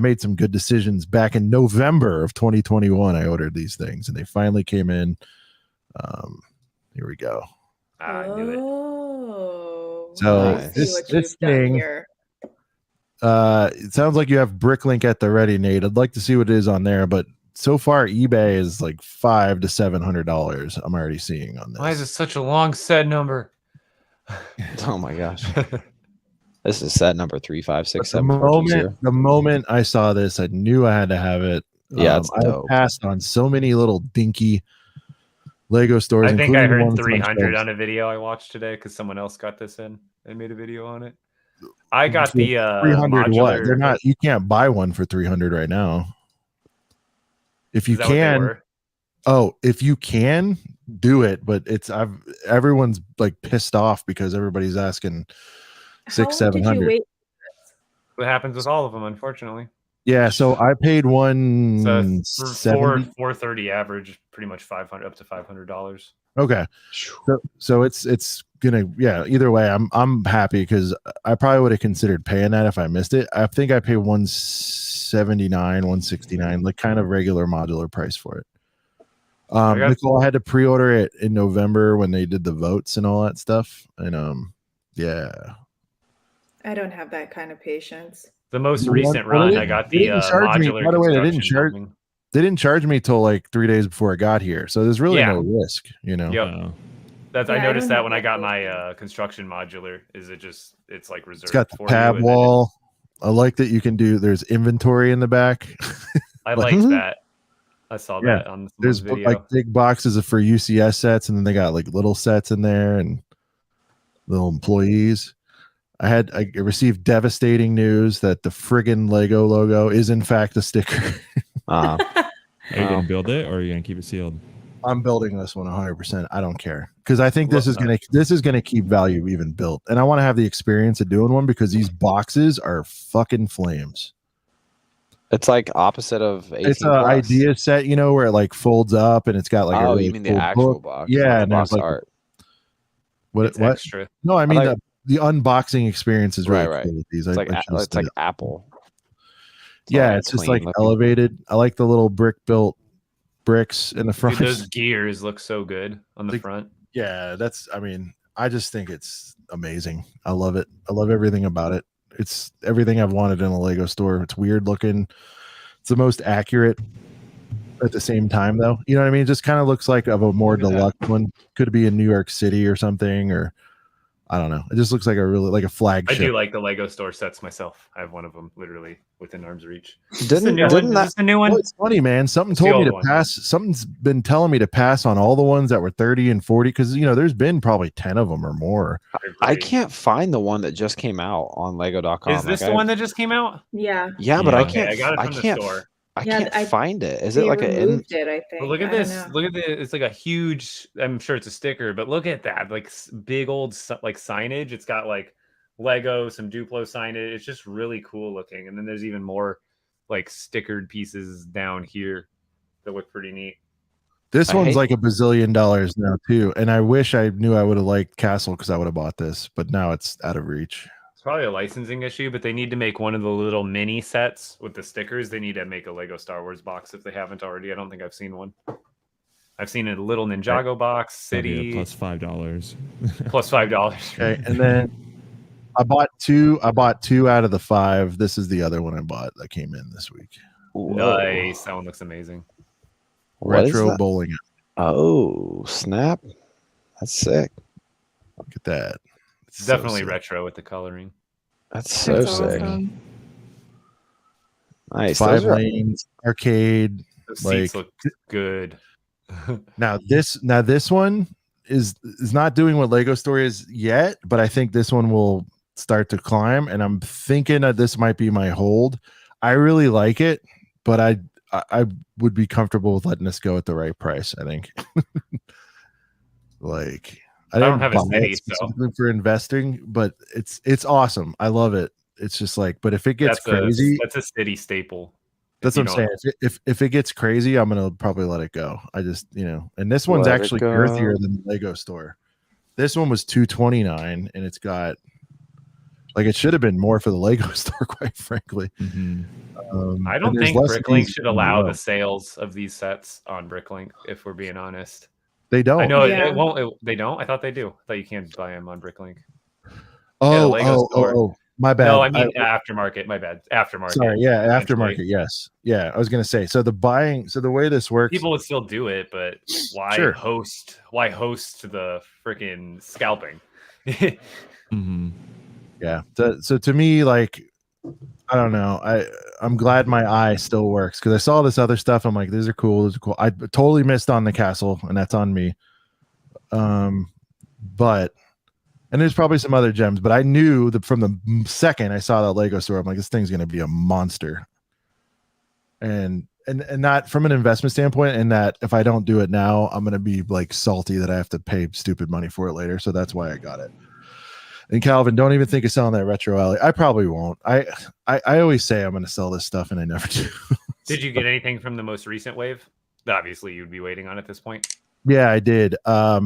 made some good decisions back in November of 2021. I ordered these things and they finally came in. Here we go. I knew it. So this thing, it sounds like you have BrickLink at the ready, Nate. I'd like to see what it is on there, but so far eBay is like $500 to $700. I'm already seeing on this. Why is it such a long set number? Oh my gosh. This is set number 356. The moment I saw this, I knew I had to have it. Yeah, it's dope. I passed on so many little dinky Lego stores. I think I heard 300 on a video I watched today because someone else got this in and made a video on it. I got the 300 modular. What? They're not. You can't buy one for 300 right now. If you can, if you can do it, but everyone's like pissed off because everybody's asking 600-700. What happens with all of them, unfortunately. Yeah, so I paid $430 average, pretty much $500 up to $500. Okay, so it's gonna Either way, I'm happy because I probably would have considered paying that if I missed it. I think I paid $179, $169, like kind of regular modular price for it. Nicole, I had to pre-order it in November when they did the votes and all that stuff, and I don't have that kind of patience. The most recent run, I got the modular. By the way, they didn't charge me till like 3 days before I got here, so there's really no risk, Yep. I noticed that when I got my construction modular. It's like reserved. It's got the tab wall. I like that you can do. There's inventory in the back. I liked that. I saw that on there's video. Like big boxes for UCS sets, and then they got like little sets in there and little employees. I received devastating news that the friggin' Lego logo is in fact a sticker. Are you gonna build it or are you gonna keep it sealed? I'm building this one 100%. I don't care because I think this is gonna keep value even built, and I want to have the experience of doing one because these boxes are fucking flames. It's like opposite of 18 it's an idea set, where it like folds up and it's got like you mean the actual box? Yeah, and there's like art. What? Extra. No, I mean the unboxing experience is really cool with these. It's like Apple. It's just like elevated. I like the little brick-built bricks in the front. Dude, those gears look so good on the front. Yeah, I just think it's amazing. I love it. I love everything about it. It's everything I've wanted in a Lego store. It's weird looking. It's the most accurate at the same time, though. You know what I mean? It just kind of looks like of a more deluxe one. Could be in New York City or something, or I don't know. It just looks like a flagship. I do like the Lego store sets myself. I have one of them literally within arm's reach. Didn't that a new one? Well, it's funny, man. Something told me to pass. Something's been telling me to pass on all the ones that were 30 and 40 because there's been probably 10 of them or more. I can't find the one that just came out on Lego.com. Is this the one that just came out? Yeah. But I got it from the store. I can't find it. Is it like it? I think. Well, look at this. Look at this. It's like a huge. I'm sure it's a sticker, but look at that. Like big old like signage. It's got like Lego, some Duplo signage. It's just really cool looking. And then there's even more like stickered pieces down here that look pretty neat. This one's like $1 bazillion now too. And I wish I knew I would have liked Castle because I would have bought this, but now it's out of reach. Probably a licensing issue, but they need to make one of the little mini sets with the stickers. They need to make a Lego Star Wars box if they haven't already. I don't think I've seen one. I've seen a little Ninjago box, City. Plus $5. Plus $5. Okay, and then I bought two out of the 5. This is the other one I bought that came in this week. Nice. That one looks amazing. Retro bowling. Oh, snap. That's sick. Look at that. It's definitely retro with the coloring. That's so sick. Awesome. Nice. 5 lanes, arcade. The seats look good. Now this one is not doing what Lego Story is yet, but I think this one will start to climb, and I'm thinking that this might be my hold. I really like it, but I would be comfortable with letting this go at the right price, I think. Like I don't have a city for investing, but it's awesome. I love it. It's just like, but if it gets crazy, that's a city staple. That's what I'm saying. If it gets crazy, I'm gonna probably let it go. I just and this one's actually girthier than the Lego Store. This one was $229, and it's got like it should have been more for the Lego Store, quite frankly. Mm-hmm. I don't think BrickLink should allow the sales of these sets on BrickLink. If we're being honest. They don't. I know it won't. They don't. I thought they do. I thought you can't buy them on BrickLink. Oh, my bad. No, I mean aftermarket. My bad. Aftermarket. Sorry. Yeah, aftermarket. Yes. Yeah, I was gonna say. So the way this works, people would still do it, but why host? Why host the freaking scalping? Mm-hmm. Yeah. So to me, like, I don't know. I'm glad my eye still works because I saw this other stuff. I'm like, these are cool. I totally missed on the castle, and that's on me. But there's probably some other gems, but I knew that from the second I saw that Lego Store, I'm like, this thing's gonna be a monster. And not from an investment standpoint, and that if I don't do it now, I'm gonna be like salty that I have to pay stupid money for it later. So that's why I got it. And Calvin, don't even think of selling that Retro Alley. I probably won't. I always say I'm going to sell this stuff, and I never do. Did you get anything from the most recent wave? Obviously, you'd be waiting on at this point. Yeah, I did. I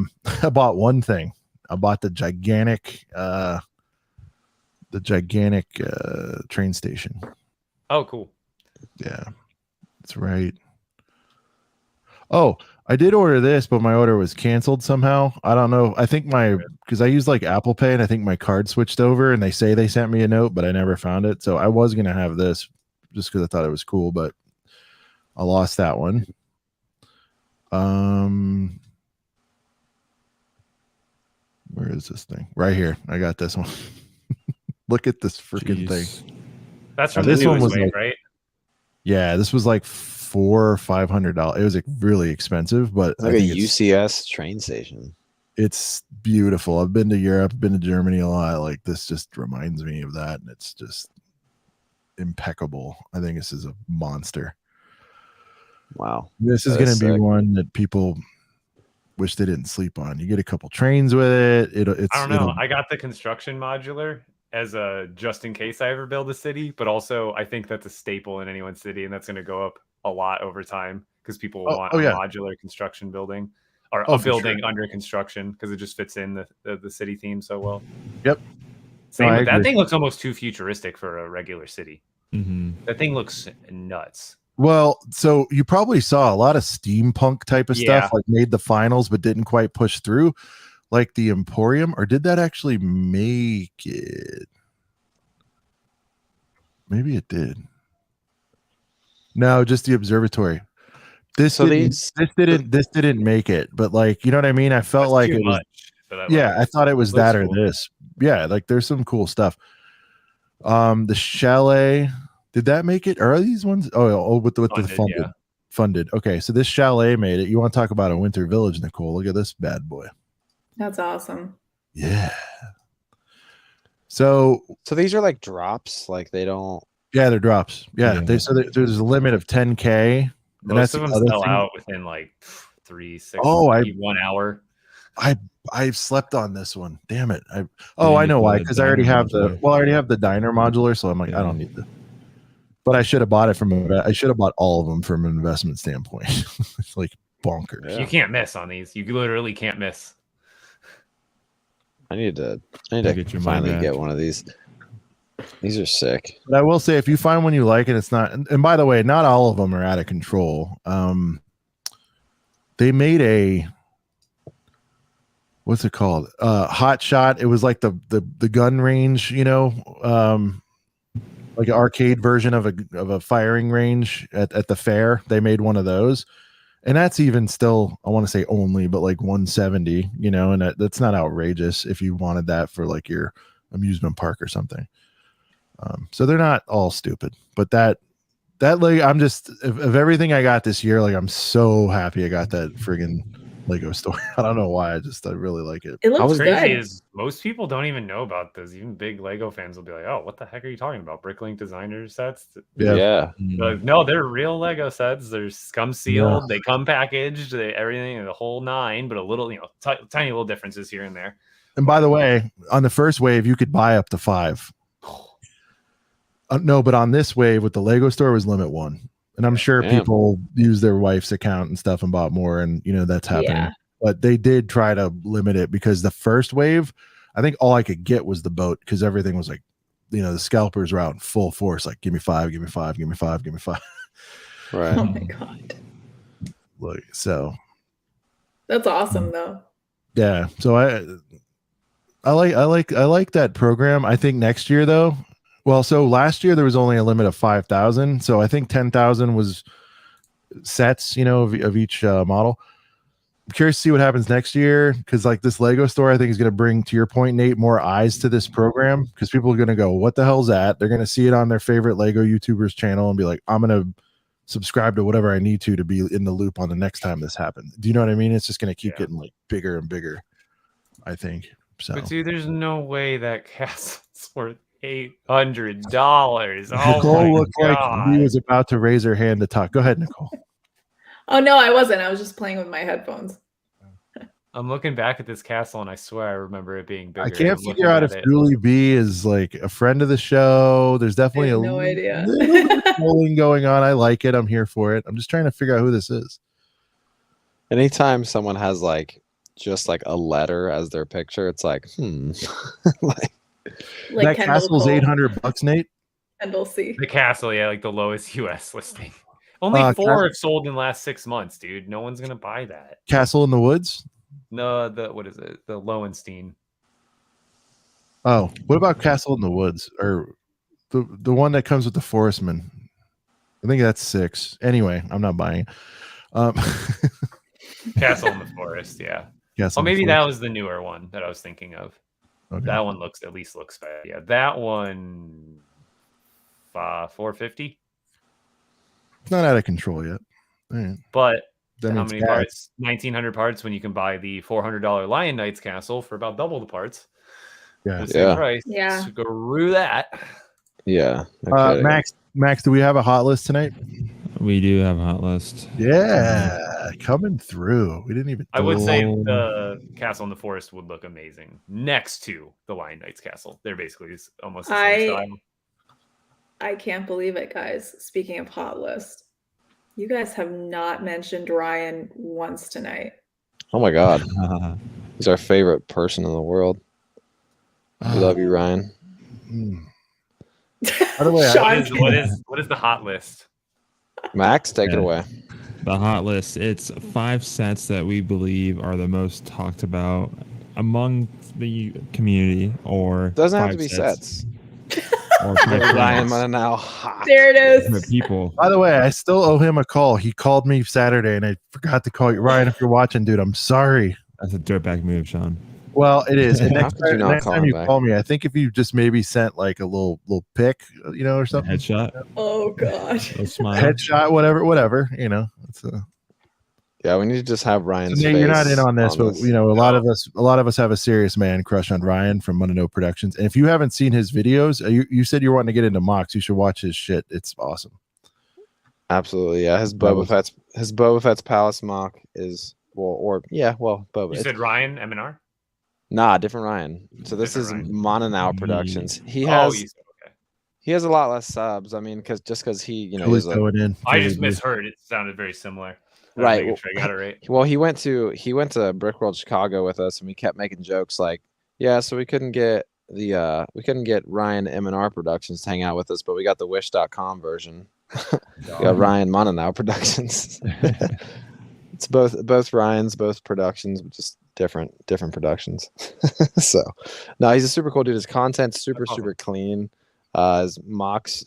bought one thing. I bought the gigantic train station. Oh, cool. Yeah, that's right. Oh, I did order this, but my order was canceled somehow. I don't know. I think because I use like Apple Pay, and I think my card switched over, and they say they sent me a note, but I never found it. So I was going to have this just because I thought it was cool, but I lost that one. Where is this thing? Right here. I got this one. Look at this freaking thing. That's from this one was wave, right? Yeah, this was like $400 or $500. It was like really expensive, but it's like a UCS train station. It's beautiful. I've been to Europe, been to Germany a lot. Like this just reminds me of that, and it's just impeccable. I think this is a monster. Wow, this is going to be one that people wish they didn't sleep on. You get a couple trains with it. I don't know. I got the construction modular as a just in case I ever build a city, but also I think that's a staple in anyone's city, and that's going to go up a lot over time because people want a modular construction building or a building under construction because it just fits in the city theme so well. Yep. That thing looks almost too futuristic for a regular city. Mm-hmm. That thing looks nuts. Well, so you probably saw a lot of steampunk type of stuff like made the finals but didn't quite push through, like the Emporium, or did that actually make it? Maybe it did. No, just the observatory. This didn't make it, but like, you know what I mean? I felt like it was I thought it was that or this. Yeah, like there's some cool stuff. The chalet, did that make it? Or are these ones? Oh, with the funded. Funded. Okay, so this chalet made it. You want to talk about a winter village, Nicole? Look at this bad boy. That's awesome. Yeah. So these are like drops, like they don't. Yeah, they're drops. Yeah, there's a limit of 10K. Most of them sell out within like 3, 6, 1 hour. I've slept on this one. Damn it. I know why. Because I already have the diner modular, so I'm like, I don't need the. But I should have bought it I should have bought all of them from an investment standpoint. It's like bonkers. Yeah. You can't miss on these. You literally can't miss. I need to finally get one of these. These are sick. But I will say, if you find one you like and it's not, and by the way, not all of them are out of control. They made what's it called? Hot Shot. It was like the gun range, like an arcade version of a firing range at the fair. They made one of those, and that's even still, I want to say only, but like 170, and that's not outrageous if you wanted that for like your amusement park or something. So they're not all stupid, but that like, I'm just of everything I got this year, like I'm so happy I got that friggin' Lego store. I don't know why. I really like it. It looks crazy. Good. Is most people don't even know about this. Even big Lego fans will be like, "Oh, what the heck are you talking about? BrickLink designer sets?" Yeah. Like, no, they're real Lego sets. They're come sealed. Yeah. They come packaged. Everything, the whole nine. But a little, tiny little differences here and there. And by the way, on the first wave, you could buy up to 5. No, but on this wave with the Lego store was limit 1. And I'm sure people use their wife's account and stuff and bought more, and that's happening. Yeah. But they did try to limit it because the first wave, I think all I could get was the boat, because everything was like, the scalpers were out in full force, like give me 5, give me 5, give me 5, give me 5. Right. Oh my god. Like, so that's awesome though. Yeah. So I like that program. I think next year though. Well, so last year there was only a limit of 5,000. So I think 10,000 was sets, of each model. I'm curious to see what happens next year, because like this Lego store, I think is going to bring, to your point, Nate, more eyes to this program, because people are going to go, what the hell's that? They're going to see it on their favorite Lego YouTubers channel and be like, I'm going to subscribe to whatever I need to be in the loop on the next time this happens. Do you know what I mean? It's just going to keep getting like bigger and bigger, I think. So, but dude, there's no way that castle's worth $800. Oh, Nicole looked like he was about to raise her hand to talk. Go ahead, Nicole. Oh no, I wasn't. I was just playing with my headphones. I'm looking back at this castle, and I swear I remember it being bigger. I can't figure out if Julie B is like a friend of the show. There's definitely no idea polling going on. I like it. I'm here for it. I'm just trying to figure out who this is. Anytime someone has like just like a letter as their picture, it's like, like that castle's $800, Nate. Kendall C. The castle, like the lowest US listing. Only 4 have sold in the last 6 months, dude. No one's gonna buy that. Castle in the Woods? No, what is it? The Lowenstein. Oh, what about Castle in the Woods, or the one that comes with the Forestman? I think that's 6. Anyway, I'm not buying. Castle in the Forest, yeah. Castle maybe that was the newer one that I was thinking of. Okay. That one looks bad. Yeah, that one, 450. It's not out of control yet. Right. But how many parts? 1,900 parts when you can buy the $400 Lion Knights castle for about double the parts. Yeah. The same price. Yeah. Screw that. Yeah. Okay. Max, do we have a hot list tonight? We do have a hot list. Yeah, coming through. We didn't even. I would say the castle in the forest would look amazing next to the Lion Knights castle. They're basically almost the same style. I can't believe it, guys. Speaking of hot list, you guys have not mentioned Ryan once tonight. Oh my god, he's our favorite person in the world. We love you, Ryan. By the way, what is the hot list? Max, take it away. The hot list. It's 5 sets that we believe are the most talked about among the community, or doesn't have to be sets. Ryan Munanau. There it is. People. By the way, I still owe him a call. He called me Saturday, and I forgot to call you. Ryan, if you're watching, dude, I'm sorry. That's a dirtbag move, Sean. Well, it is. And next time you back? call me, I think if you just maybe sent like a little pic, or something. A headshot. Oh gosh. Headshot, whatever. It's Yeah, we need to just have Ryan's face. You're not in on this, but a lot of us have a serious man crush on Ryan from Munanau Productions. And if you haven't seen his videos, you said you're wanting to get into mocks. You should watch his shit. It's awesome. Absolutely, yeah. His Boba Fett's Palace mock is Boba. You said Ryan M&R? Nah, different Ryan. So this is Munanau Productions. He has a lot less subs. I mean, because he, going in. I just misheard. It sounded very similar. Right. Sure I got it right. Well, he went to Brick World Chicago with us, and we kept making jokes like, yeah, so we couldn't get Ryan M&R Productions to hang out with us, but we got the Wish.com version. We got Ryan Munanau Productions. It's both Ryan's, both productions, but just different productions. So, no, he's a super cool dude. His content's super clean. His mocks,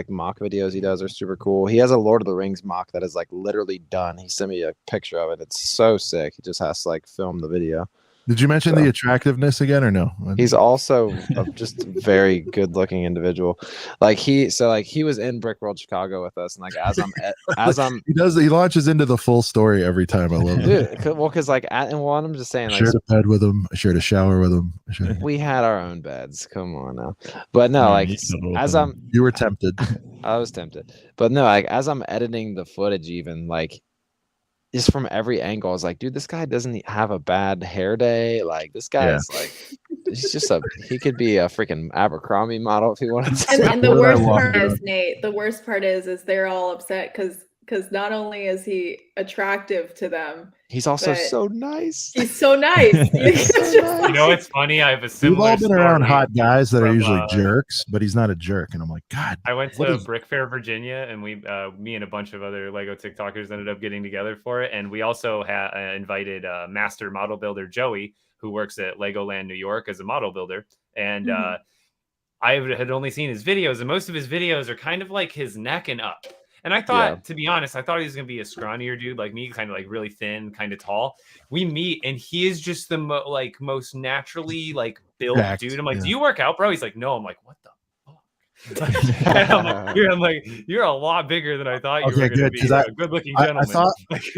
mock videos he does are super cool. He has a Lord of the Rings mock that is like literally done. He sent me a picture of it. It's so sick. He just has to like film the video. Did you mention the attractiveness again or no? He's also just a very good looking individual. He was in Brick World Chicago with us, and like he launches into the full story every time. I love it. Dude, well, because I'm just saying, shared a bed with him, I shared a shower with him. We had our own beds. Come on now, but no, you were tempted. I was tempted, but no, as I'm editing the footage, even just from every angle, I was like, dude, this guy doesn't have a bad hair day. Like, this guy is he's just he could be a freaking Abercrombie model if he wanted to. And the worst part is, Nate, is they're all upset because not only is he attractive to them, he's also so nice. He's so nice. You know, it's funny. I have a similar. We've all been around hot guys that are usually jerks, but he's not a jerk. And I'm like, God. I went to Brick Fair, Virginia, and me and a bunch of other Lego TikTokers ended up getting together for it. And we also invited master model builder Joey, who works at Legoland New York as a model builder. And I had only seen his videos, and most of his videos are kind of like his neck and up. And I thought, to be honest, I thought he was going to be a scrawnier dude like me, kind of like really thin, kind of tall. We meet, and he is just the most naturally built dude. I'm like, do you work out, bro? He's like, no. I'm like, what the fuck? I'm like, you're a lot bigger than I thought you were going to be. A good-looking gentleman.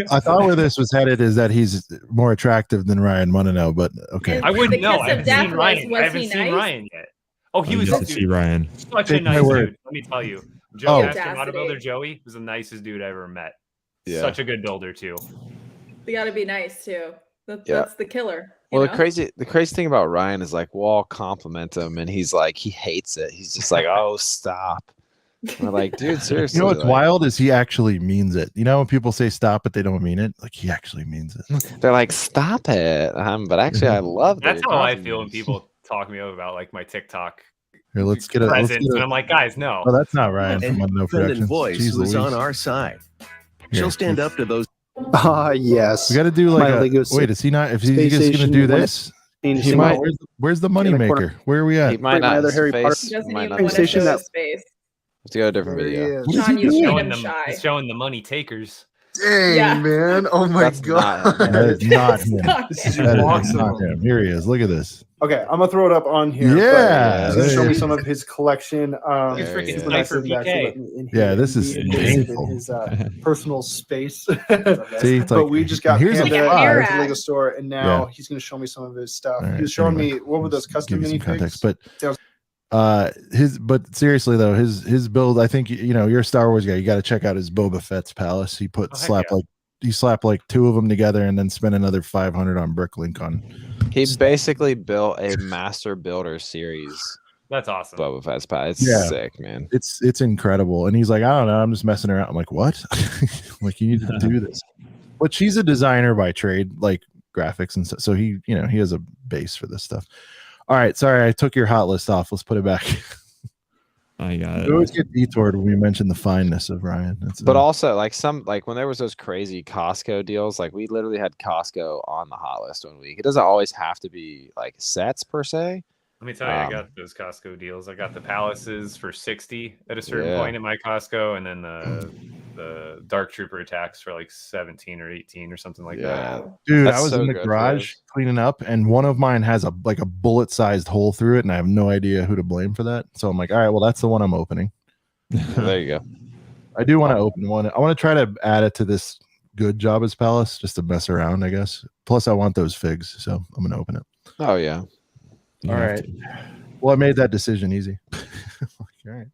I thought where this was headed is that he's more attractive than Ryan Munanau, but okay. I wouldn't know. I haven't seen Ryan. Ryan yet. Oh, he was see Ryan. Such a nice dude. Let me tell you. Master builder Joey was the nicest dude I ever met. Yeah. Such a good builder too. You got to be nice too. That's the killer. Well, the crazy thing about Ryan is we'll all compliment him, and he's like, he hates it. He's just like, oh, stop. We're like, dude, seriously. You know what's wild is he actually means it. You know when people say stop, but they don't mean it. Like he actually means it. They're like, stop it. But actually, I love that. That's how I feel when people talk me about my TikTok. Here, let's get a presence, and I'm like, guys, no. Oh, that's not Ryan. And voice who's on our side. She'll stand up to those. Yes. We got to do wait, is he not? If he's just going to do this, he might. Where's the money maker? Where are we at? He might not. Harry Potter. He doesn't even want to show his face. Let's go to a different video. John, you showing them shy. He's showing the money takers. Dang, man. Oh my God. That is not him. That is not him. Here he is. Look at this. Okay, I'm gonna throw it up on here. Yeah, he's gonna show me some of his collection. This is painful. His personal space. See, but we just got here's at the Lego store, and now he's gonna show me some of his stuff. He was showing me what were those custom minifigs. But seriously though, his build, I think you're a Star Wars guy. You got to check out his Boba Fett's palace. He slapped like two of them together and then spent another 500 on BrickLink on. He basically built a master builder series. That's awesome. Boba Fett's palace. It's sick, man. It's incredible. And he's like, I don't know, I'm just messing around. I'm like, what? Like, you need to do this. But she's a designer by trade, like graphics and stuff. So he has a base for this stuff. All right, sorry, I took your hot list off. Let's put it back. I got it. We always get detoured when we mention the fineness of Ryan. But also, when there was those crazy Costco deals, we literally had Costco on the hot list one week. It doesn't always have to be sets per se, Let me tell you, I got those Costco deals. I got the Palaces for 60 at a certain point in my Costco, and then the Dark Trooper attacks for like 17 or 18 or something like that. Dude, I was in the garage cleaning up, and one of mine has a bullet-sized hole through it, and I have no idea who to blame for that. So I'm like, all right, well, that's the one I'm opening. There you go. I do want to open one. I want to try to add it to this good Jabba's Palace just to mess around, I guess. Plus, I want those figs, so I'm going to open it. Oh, yeah. All right. Well, I made that decision easy. All right.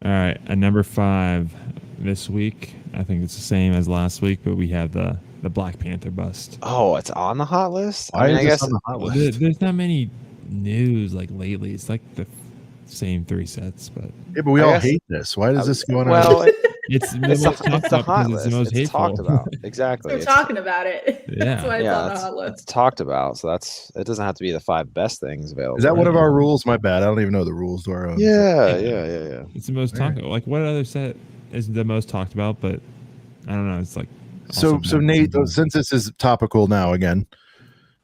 All right. At number 5 this week, I think it's the same as last week, but we have the Black Panther bust. Oh, it's on the hot list? I guess on the hot list? There's not many news like lately. It's like the same 3 sets, but yeah, but we all hate this. Why does this go on? Well, it's the hot list. It's the most hateful. Talked about. Exactly. We're talking about it. Yeah. That's why it's on the hot list. It's talked about, so it doesn't have to be the 5 best things available. Is that one of our rules? My bad. I don't even know the rules to our own. Yeah. It's the most talked about. Like, what other set is the most talked about? But I don't know. It's like so Nate, since this is topical now again,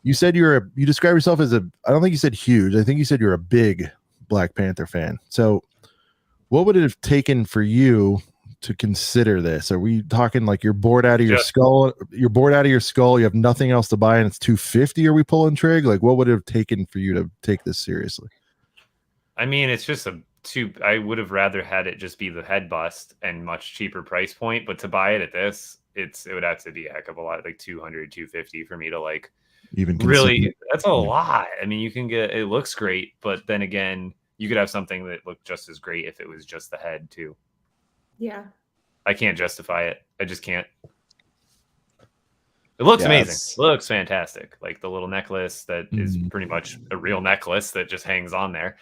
you said you describe yourself as I don't think you said huge. I think you said you're a big Black Panther fan. So what would it have taken for you to consider this? Are we talking like you're bored out of your skull? You're bored out of your skull. You have nothing else to buy, and it's $250. Are we pulling trig? Like, what would it have taken for you to take this seriously? I mean, it's just I would have rather had it just be the head bust and much cheaper price point, but to buy it at this, it would have to be a heck of a lot, like 200, 250 for me to like even really. That's a lot. I mean, you can get it looks great, but then again, you could have something that looked just as great if it was just the head too. Yeah. I can't justify it. I just can't. It looks amazing. It looks fantastic. Like the little necklace that is pretty much a real necklace that just hangs on there.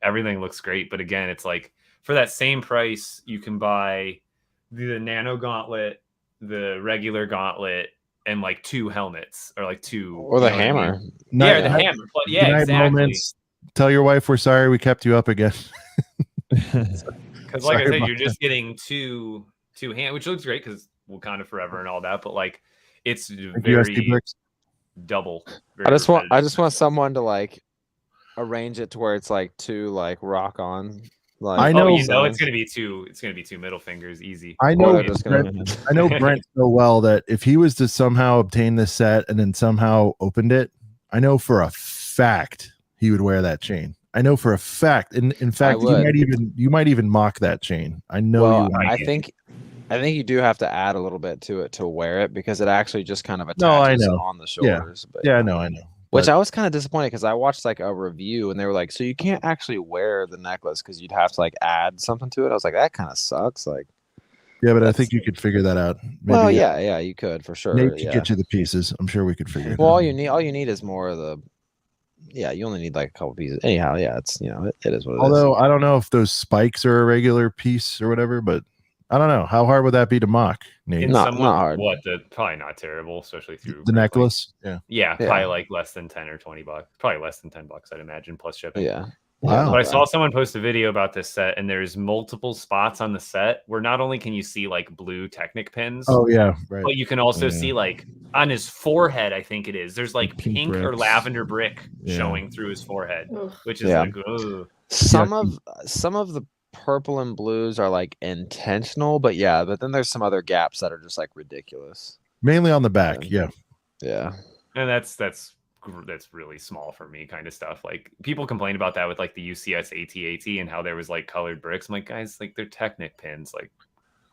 Everything looks great. But again, it's like for that same price, you can buy the nano gauntlet, the regular gauntlet, and like 2 helmets or like 2. Or the hammer. Yeah, the hammer. But yeah, exactly. Moments. Tell your wife we're sorry we kept you up again. Because like I said, you're just getting two hand, which looks great because Wakanda Forever and all that. But like, it's very double. I just want someone to like arrange it to where it's like 2 like rock on. Like, I know, it's gonna be 2. It's gonna be 2 middle fingers, easy. I know. I know Brent so well that if he was to somehow obtain this set and then somehow opened it, I know for a fact he would wear that chain. I know for a fact. In fact, you might even mock that chain. I know. Well, I think you do have to add a little bit to it to wear it because it actually just kind of attaches on the shoulders. Yeah, I know. Which I was kind of disappointed because I watched like a review and they were like, so you can't actually wear the necklace because you'd have to like add something to it. I was like, that kind of sucks. Like, yeah, but I think you could figure that out. Maybe, well, yeah, you could for sure. Nate could get you the pieces. I'm sure we could figure it out. All you need is more of the. Yeah, you only need like a couple pieces. Anyhow, yeah, it's it is what it is. Although I don't know if those spikes are a regular piece or whatever, but I don't know. How hard would that be to mock, Nate? Not hard. Probably not terrible, especially through the necklace. Yeah, probably like less than 10 or 20 bucks. Probably less than 10 bucks, I'd imagine, plus shipping. Yeah. Wow. But I saw someone post a video about this set, and there's multiple spots on the set where not only can you see like blue Technic pins. Oh yeah, right. But you can also see like on his forehead, I think it is. There's like pink or lavender brick showing through his forehead, which is like some of the purple and blues are like intentional, but then there's some other gaps that are just like ridiculous. Mainly on the back, yeah. And that's really small for me kind of stuff. Like people complain about that with like the UCS AT-AT and how there was like colored bricks. I'm like, guys, like they're Technic pins, like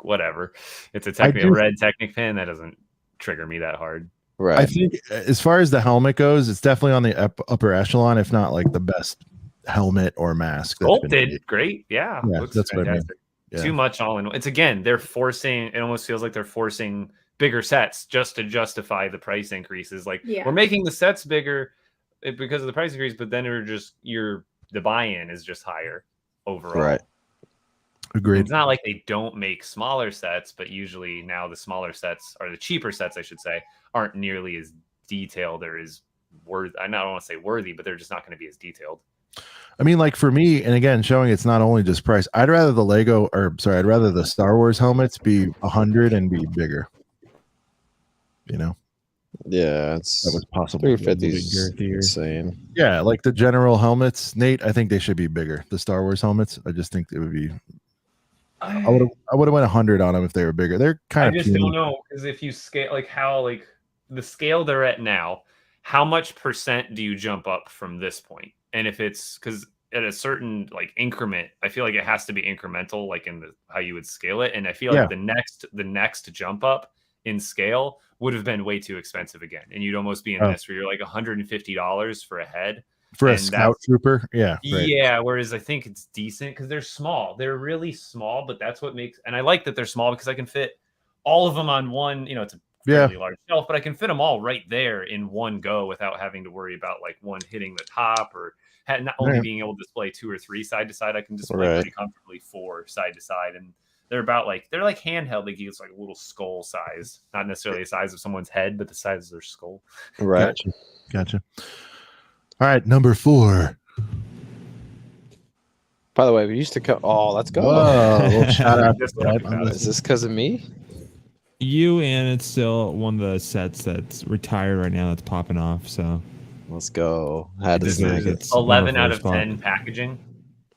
whatever. It's a red Technic pin that doesn't trigger me that hard. Right. I think as far as the helmet goes, it's definitely on the upper echelon, if not like the best helmet or mask. Sculpted, great. Yeah, looks that's fantastic. What I mean. Too much all in. It's again, they're forcing. It almost feels like they're forcing bigger sets just to justify the price increases. Like we're making the sets bigger because of the price increase, but then the buy-in is just higher overall. Right. Agreed. It's not like they don't make smaller sets, but usually now the smaller sets, or the cheaper sets, I should say, aren't nearly as detailed or as worthy. I don't want to say worthy, but they're just not going to be as detailed. I mean, like for me, and again, showing it's not only just price. I'd rather the Star Wars helmets be 100 and be bigger. Yeah, it's that was possible. 350 is insane. Yeah, like the general helmets, Nate. I think they should be bigger. The Star Wars helmets. I just think it would be. I would have went 100 on them if they were bigger. They're kind of. I just don't know, because if you scale like the scale they're at now, how much % do you jump up from this point? And if it's because at a certain like increment, I feel like it has to be incremental, like in the how you would scale it. And I feel like the next jump up in scale would have been way too expensive again, and you'd almost be in this where you're like $150 for a head. For a scout trooper, yeah. Right. Yeah, whereas I think it's decent because they're small. They're really small, but that's what makes... And I like that they're small because I can fit all of them on one... it's a fairly large shelf, but I can fit them all right there in one go without having to worry about, like, one hitting the top or not only being able to display 2 or 3 side to side. I can display pretty comfortably 4 side to side, and they're like handheld. Like, it's like a little skull size. Not necessarily the size of someone's head, but the size of their skull. Right. Gotcha. All right, number 4. By the way, we used to cut. Oh, let's go. Whoa, shout out. Is this because of me? You, and it's still one of the sets that's retired right now that's popping off. So let's go. How does it? 11 out of 10 packaging.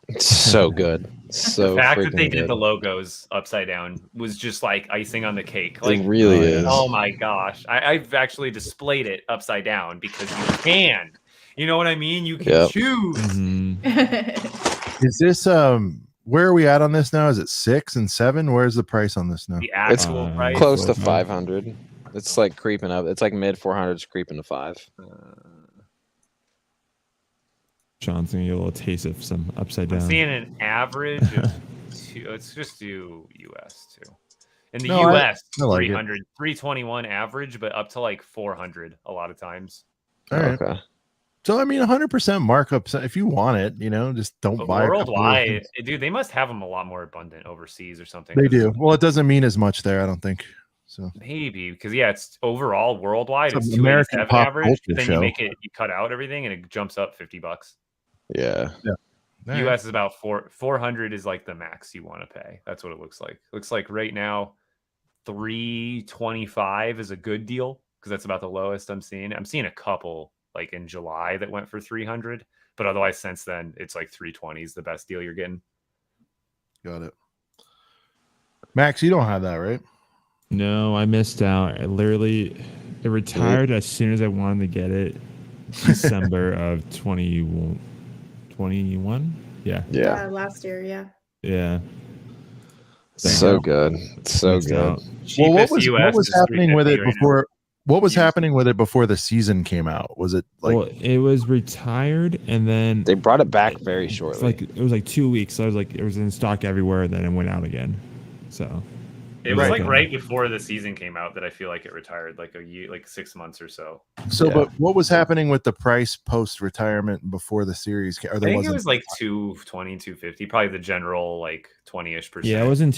It's so good. So the fact that they did the logos upside down was just like icing on the cake. Like, it really is. Oh my gosh. I've actually displayed it upside down because you can. You know what I mean? You can choose. Mm-hmm. Is this where are we at on this now? Is it 6 and 7? Where's the price on this now? The actual price, close to 500. It's like creeping up. It's like mid 400s, creeping to 5. Sean's gonna get a little taste of some upside down. I'm seeing an average of 2. Let's just do US too. In the US, I like 300, 321 average, but up to like 400 a lot of times. All right. Okay. So, I mean, 100% markup. If you want it, just don't buy it. Worldwide, dude, they must have them a lot more abundant overseas or something. They do. Well, it doesn't mean as much there, I don't think. So maybe because it's overall worldwide. It's American average. Then you cut out everything, and it jumps up $50. Yeah. US is about 400 is like the max you want to pay. That's what it looks like. Looks like right now, 325 is a good deal because that's about the lowest I'm seeing. I'm seeing a couple like in July that went for 300, but otherwise since then it's like 320 is the best deal you're getting. Got it. Max, you don't have that, right? No, I missed out. It retired as soon as I wanted to get it. December of 2021. Yeah. Last year. Yeah. So good. So good. Well, what was happening with it before? What was happening with it before the season came out? Was it like? Well, it was retired, and then they brought it back very shortly. It was like 2 weeks. So it was in stock everywhere, and then it went out again. So it was like right before the season came out that I feel like it retired, like a year, like 6 months or so. So, but what was happening with the price post retirement before the series? I think it was like 220, 250, probably the general like 20-ish%. Yeah, it wasn't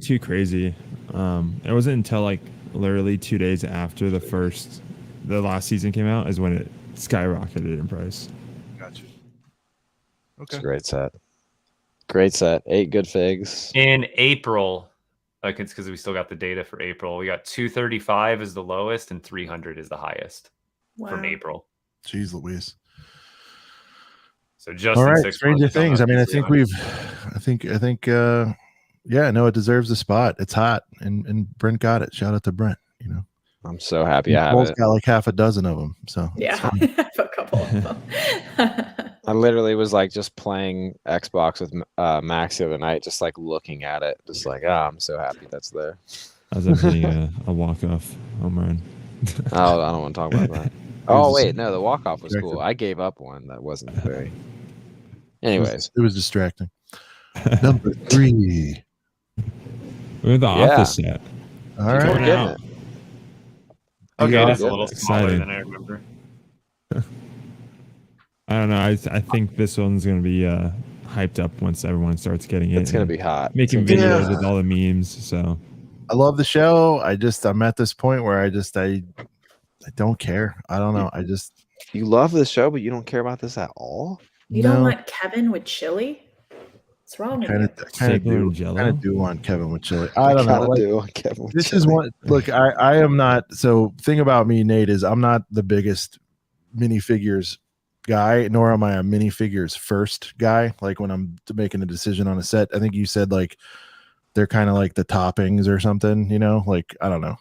too crazy. It wasn't until like literally 2 days after the last season came out is when it skyrocketed in price. Gotcha. Okay. It's a great set. Great set. 8 good figs. In April, like it's because we still got the data for April. We got 235 is the lowest and 300 is the highest from April. Jeez Louise. So just all right, Stranger Things. I mean, I think it deserves a spot. It's hot, and Brent got it. Shout out to Brent. I'm so happy I have it. Got like half a dozen of them. So yeah, a couple of them. I literally was like just playing Xbox with Max the other night, just like looking at it, just like, I'm so happy that's there. As I'm hitting a walk-off home run. Oh, I don't want to talk about that. Oh wait, no, the walk-off was cool. I gave up one that wasn't very. Anyways, it was distracting. Number 3. We're the office set. All right. Okay, that's a little smaller than I remember. I don't know. I think this one's going to be hyped up once everyone starts getting it. It's going to be hot. Making videos with all the memes. So I love the show. I'm at this point where I don't care. I don't know. You love the show, but you don't care about this at all? You don't want Kevin with chili? What's wrong with you? I kind of do want Kevin with chili. I don't know. This chili. Is one. Look, I am not. So thing about me, Nate, is I'm not the biggest minifigures guy, nor am I a minifigures first guy. Like when I'm making a decision on a set, I think you said like they're kind of like the toppings or something. You know, like I don't know.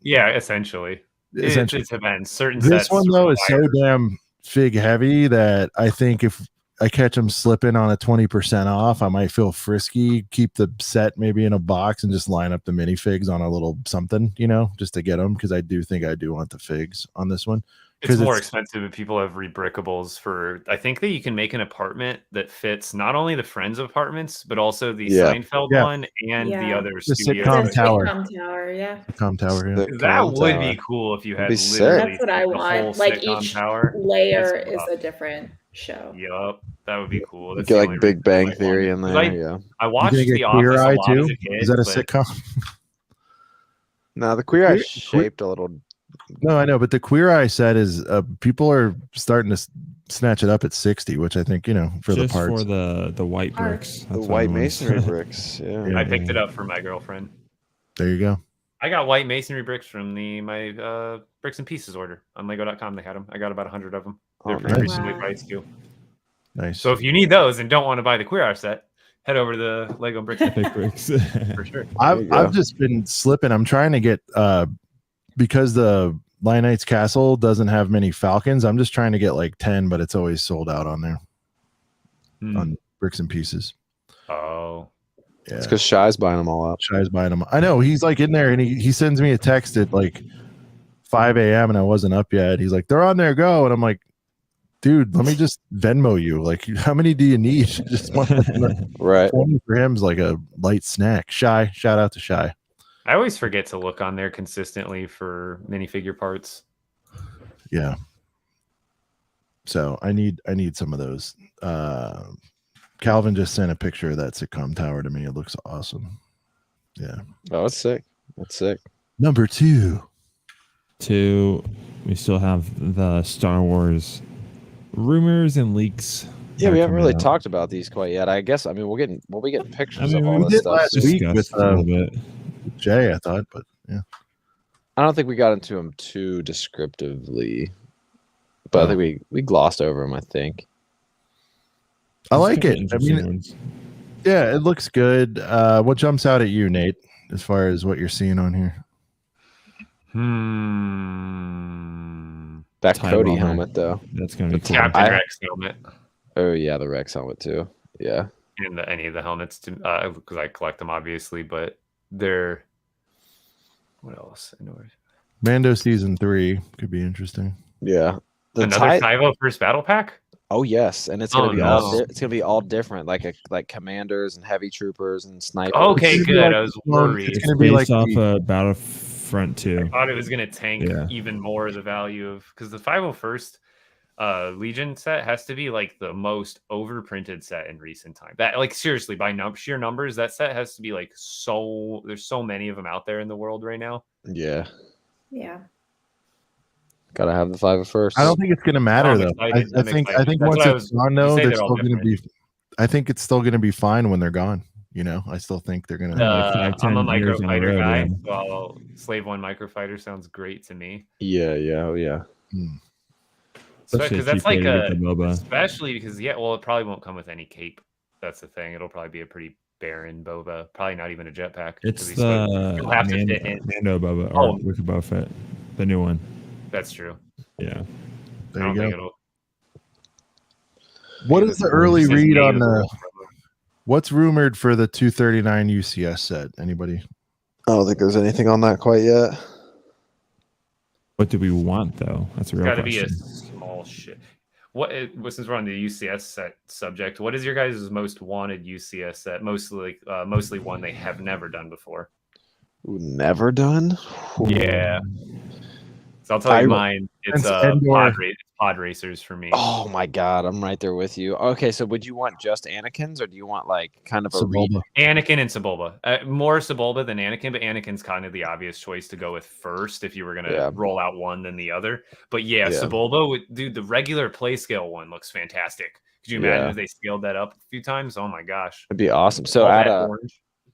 Essentially. It depends. Certain this sets one though is so damn fig heavy that I think if I catch them slipping on a 20% off, I might feel frisky, keep the set maybe in a box and just line up the minifigs on a little something, you know, just to get them. Cause I do think I do want the figs on this one. It's more expensive if people have rebrickables for, I think that you can make an apartment that fits not only the Friends apartments, but also the Seinfeld one and the other studio. Sitcom tower. Sitcom tower, yeah. That would be cool if you had literally that's what I want. Like each layer is a different show. Yep. That would be cool. That's get like Big Bang Theory in there. I watched The Office a lot as a kid. Is that a sitcom? No, the Queer Eye shaped a little. No, I know, but the Queer Eye set is people are starting to snatch it up at 60, which I think, you know, for just the parts. For the white bricks. The white masonry bricks. Yeah. I picked it up for my girlfriend. There you go. I got white masonry bricks from my Bricks and Pieces order on Lego.com. They had them. I got about 100 of them. They're pretty recently priced too. Nice. So if you need those and don't want to buy the Queer Eye set, head over to the Lego Bricks. For sure. I've just been slipping. I'm trying to get because the Lionites Castle doesn't have many Falcons. I'm just trying to get like 10, but it's always sold out on there on Bricks and Pieces. Oh, yeah. It's because Shy's buying them all up. Shy's buying them. I know he's like in there and he sends me a text at like 5 a.m. and I wasn't up yet. He's like, they're on there, go. And I'm like, dude, let me just Venmo you. Like, how many do you need? Just one. Right. 20 for him is like a light snack. Shy, shout out to Shy. I always forget to look on there consistently for minifigure parts. Yeah. So I need some of those. Calvin just sent a picture of that sitcom tower to me. It looks awesome. Yeah. Oh, that's sick. That's sick. Number 2. We still have the Star Wars rumors and leaks. Yeah, we haven't really talked about these quite yet. I guess. I mean, we'll be getting pictures of all this stuff last week with a little bit. Jay, I thought, but yeah. I don't think we got into them too descriptively, but I think we glossed over them. I think. I like it. I mean, yeah, it looks good. What jumps out at you, Nate, as far as what you're seeing on here? That Cody helmet, though. That's gonna be cool. Captain Rex helmet. Oh yeah, the Rex helmet too. Yeah. And any of the helmets, because I collect them obviously, but they're. What else? Mando season 3 could be interesting. Yeah. Another Tyvo first battle pack. Oh yes, and it's gonna be all different, like commanders and heavy troopers and snipers. Okay, good. I was worried. It's gonna be based off Battlefront 2. I thought it was gonna tank even more the value of, because the 501st Legion set has to be like the most overprinted set in recent time. That, like, seriously, by sheer numbers, that set has to be like so. There's so many of them out there in the world right now. Yeah. Yeah. Gotta have the 501st. I don't think it's gonna matter though. I think once it's gone though, they're still gonna be. I think it's still gonna be fine when they're gone. You know, I still think they're gonna. I'm a microfighter guy, so Slave One microfighter sounds great to me. Yeah. Oh yeah. Because that's like especially because it probably won't come with any cape. That's the thing. It'll probably be a pretty barren boba. Probably not even a jetpack. It's the Mando boba or Wicked Boba Fett, the new one. That's true. Yeah. There you go. What is the early read on the? What's rumored for the 239 UCS set? Anybody? I don't think there's anything on that quite yet. What do we want though? That's a real question. It's got to be a small shit. Since we're on the UCS set subject, what is your guys' most wanted UCS set? Mostly one they have never done before. Ooh, never done? Yeah. So I'll tell you mine. It's Padre pod racers for me. Oh my god, I'm right there with you. Okay, so would you want just Anakin's, or do you want like kind of a Anakin and Sebulba? More Sebulba than Anakin, but Anakin's kind of the obvious choice to go with first if you were gonna roll out one than the other. But Sebulba dude, the regular play scale one looks fantastic. Could you imagine if they scaled that up a few times? Oh my gosh, it'd be awesome. So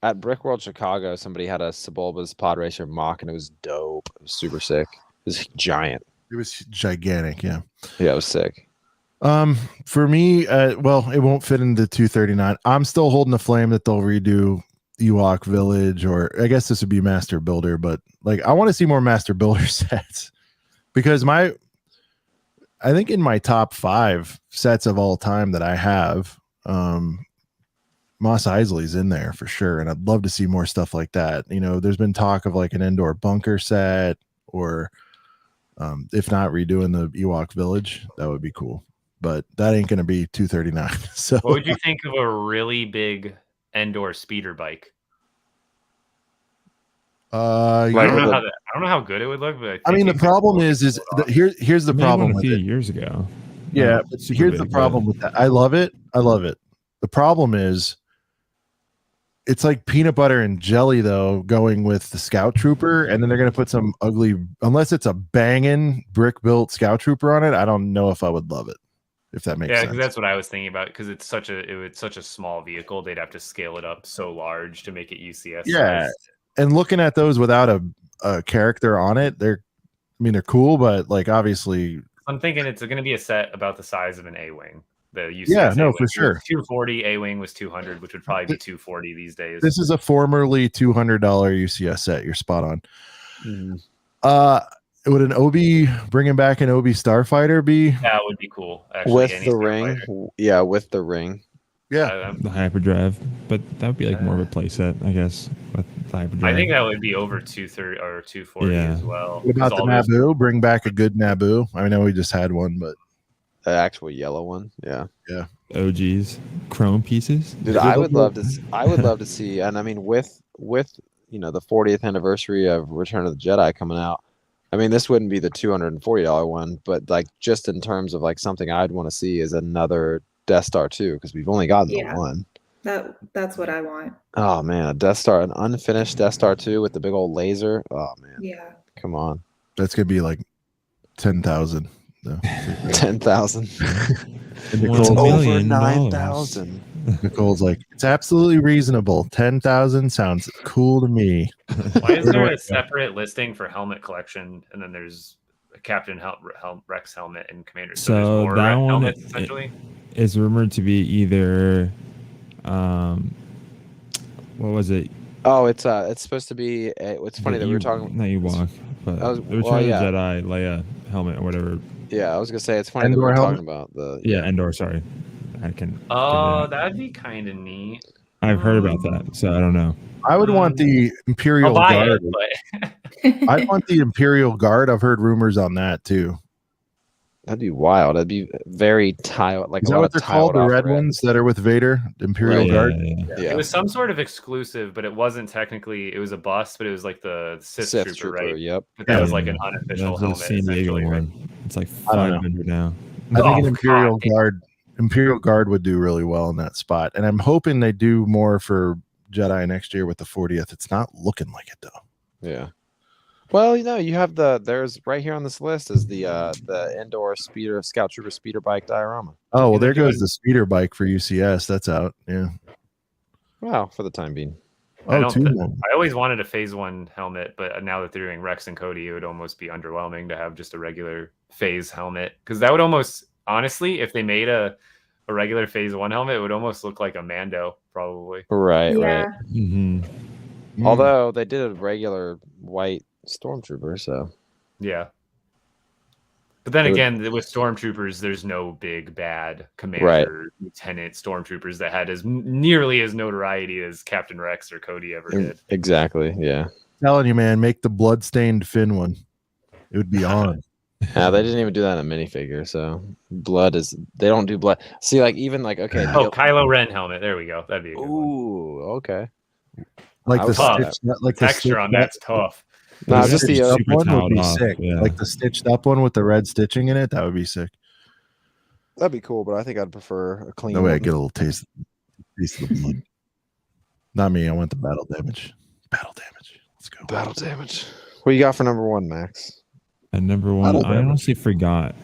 at Brick World Chicago, somebody had a Sebulba's pod racer mock, and it was dope. It was super sick. It was giant. It was gigantic. Yeah, it was sick. For me, well, it won't fit into 239. I'm still holding the flame that they'll redo Ewok Village, or I guess this would be Master Builder, but like I want to see more Master Builder sets, because I think in my top 5 sets of all time that I have, Mos Eisley's in there for sure, and I'd love to see more stuff like that. You know, there's been talk of like an indoor bunker set, or if not redoing the Ewok Village, that would be cool. But that ain't going to be 239. So what would you think of a really big Endor speeder bike? I don't know how good it would look, but I mean, the problem is here's the problem with a few years ago. Yeah, but here's the problem with that. I love it. The problem is it's like peanut butter and jelly, though, going with the Scout Trooper, and then they're going to put some ugly, unless it's a banging brick built Scout Trooper on it. I don't know if I would love it, if that makes sense. Yeah, because that's what I was thinking about, because it's such a small vehicle. They'd have to scale it up so large to make it UCS. Yeah, size. And looking at those without a character on it, they're cool, but like obviously, I'm thinking it's going to be a set about the size of an A-wing. The UCS A-wing. For sure. 240, A-wing was 200, which would probably be 240 these days. This is a formerly $200 UCS set. You're spot on. Would an Obi, bringing back an Obi Starfighter be? That would be cool. Actually, with the ring. Yeah, with the ring. Yeah, the hyperdrive, but that would be like more of a play set, I guess. With the hyperdrive, I think that would be over 230 or 240 as well. What about the Naboo? Bring back a good Naboo. I know we just had one, but the actual yellow one, yeah. OGs, chrome pieces. Dude, I would love to see, and I mean, with the 40th anniversary of Return of the Jedi coming out, I mean, this wouldn't be the $240 one, but like just in terms of like something I'd want to see is another Death Star 2, because we've only gotten the one. That's what I want. Oh man, a Death Star, an unfinished Death Star 2 with the big old laser. Oh man. Yeah. Come on. That's gonna be like 10,000. 10,000. Nicole's over 9,000. Nicole's like, it's absolutely reasonable. 10,000 sounds cool to me. Why is there a separate listing for helmet collection, and then there's a Captain Rex helmet and Commander? So there's more that one helmets, essentially is rumored to be either what was it? Oh, it's supposed to be. It's funny that we were talking. Not Ewok, but the Return of the Jedi Leia helmet or whatever. Yeah, I was gonna say it's funny that we were talking about the Endor. Sorry, I can. That'd be kind of neat. I've heard about that, so I don't know. I would want the Imperial Guard. I'd want the Imperial Guard. I've heard rumors on that too. That'd be wild. That'd be very tiled. Like, is that what they're called? The red ones that are with Vader, the Imperial Guard. Yeah. It was some sort of exclusive, but it wasn't technically. It was a bust, but it was like the Sith Trooper, right? Yep. But that was like an unofficial helmet. San Diego one. It's like 500 now. I think an Imperial Guard would do really well in that spot, and I'm hoping they do more for Jedi next year with the 40th. It's not looking like it though. Yeah. Well, you have there's right here on this list is the Endor speeder Scout Trooper speeder bike diorama. Oh, well, there goes the speeder bike for UCS. That's out. Yeah. Wow, for the time being. I always wanted a Phase 1 helmet, but now that they're doing Rex and Cody, it would almost be underwhelming to have just a regular Phase helmet, because that would almost, honestly, if they made a regular Phase 1 helmet, it would almost look like a Mando, probably. Right. Mm-hmm. Although they did a regular white Stormtrooper, so yeah. But then again, with Stormtroopers, there's no big bad commander, lieutenant Stormtroopers that had nearly as notoriety as Captain Rex or Cody ever did. Exactly, yeah. Telling you, man, make the bloodstained Finn one. It would be on. Yeah, they didn't even do that in a minifigure, so they don't do blood. See, like even like okay. Kylo Ren helmet. There we go. That'd be a good one. Ooh, okay. Like the texture on that's tough. No, just the up one would be off. sick. Yeah. Like the stitched up one with the red stitching in it. That would be sick. That'd be cool, but I think I'd prefer a clean. That way one. I get a little taste of the blood. Not me. I want the battle damage. Battle damage. Let's go. Battle damage. What you got for number 1, Max? At number 1, I honestly forgot.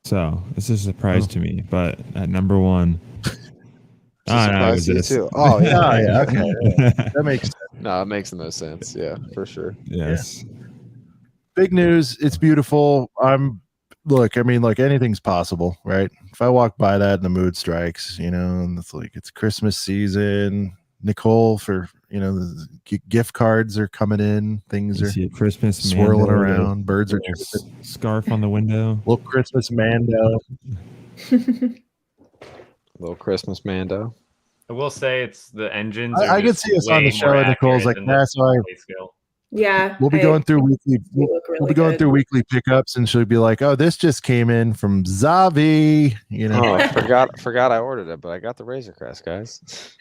So it's a surprise to me. But at number 1, surprise to you too. Oh yeah, yeah. Okay, that makes sense. No, it makes the most sense. Yeah, for sure. Yes. Yeah. Big news. It's beautiful. Look, I mean, like anything's possible, right? If I walk by that and the mood strikes, and it's like it's Christmas season. Nicole, for the gift cards are coming in. Things are Christmas swirling around. Birds are scarf on the window. Little Christmas Mando. Little Christmas Mando. I will say it's the engines. I can see us on the show. And Nicole's like, that's why. Yeah, we'll be going through weekly. We'll be going through weekly pickups, and she'll be like, "Oh, this just came in from Zavi." Oh, I forgot I ordered it, but I got the Razor Crest, guys.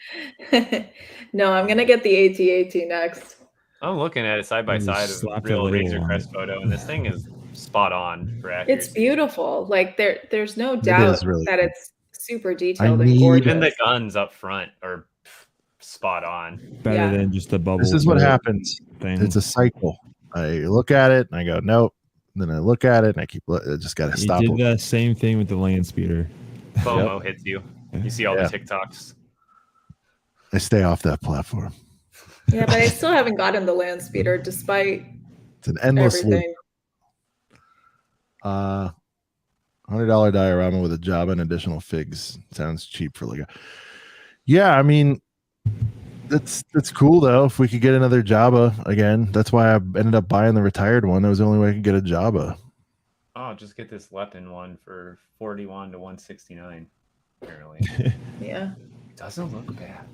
No, I'm gonna get the AT-AT next. I'm looking at it side by side of a real Razor Crest photo, and this thing is spot on for accuracy. It's beautiful. Like there's no doubt really that cool. It's super detailed and gorgeous. Even the guns up front are spot on. Better than just the bubble. This is what happens. Thing. It's a cycle. I look at it and I go, nope. And then I look at it and I just got to stop. You did the same thing with the land speeder. FOMO hits you. You see all the TikToks. I stay off that platform. Yeah, but I still haven't gotten the land speeder despite it's an endless everything. $100 diorama with a job and additional figs sounds cheap for Lego. Yeah, I mean, that's cool though. If we could get another Jabba again, that's why I ended up buying the retired one. That was the only way I could get a Jabba. Oh, just get this Lepin one for 41 to 169. Apparently, yeah, doesn't look bad.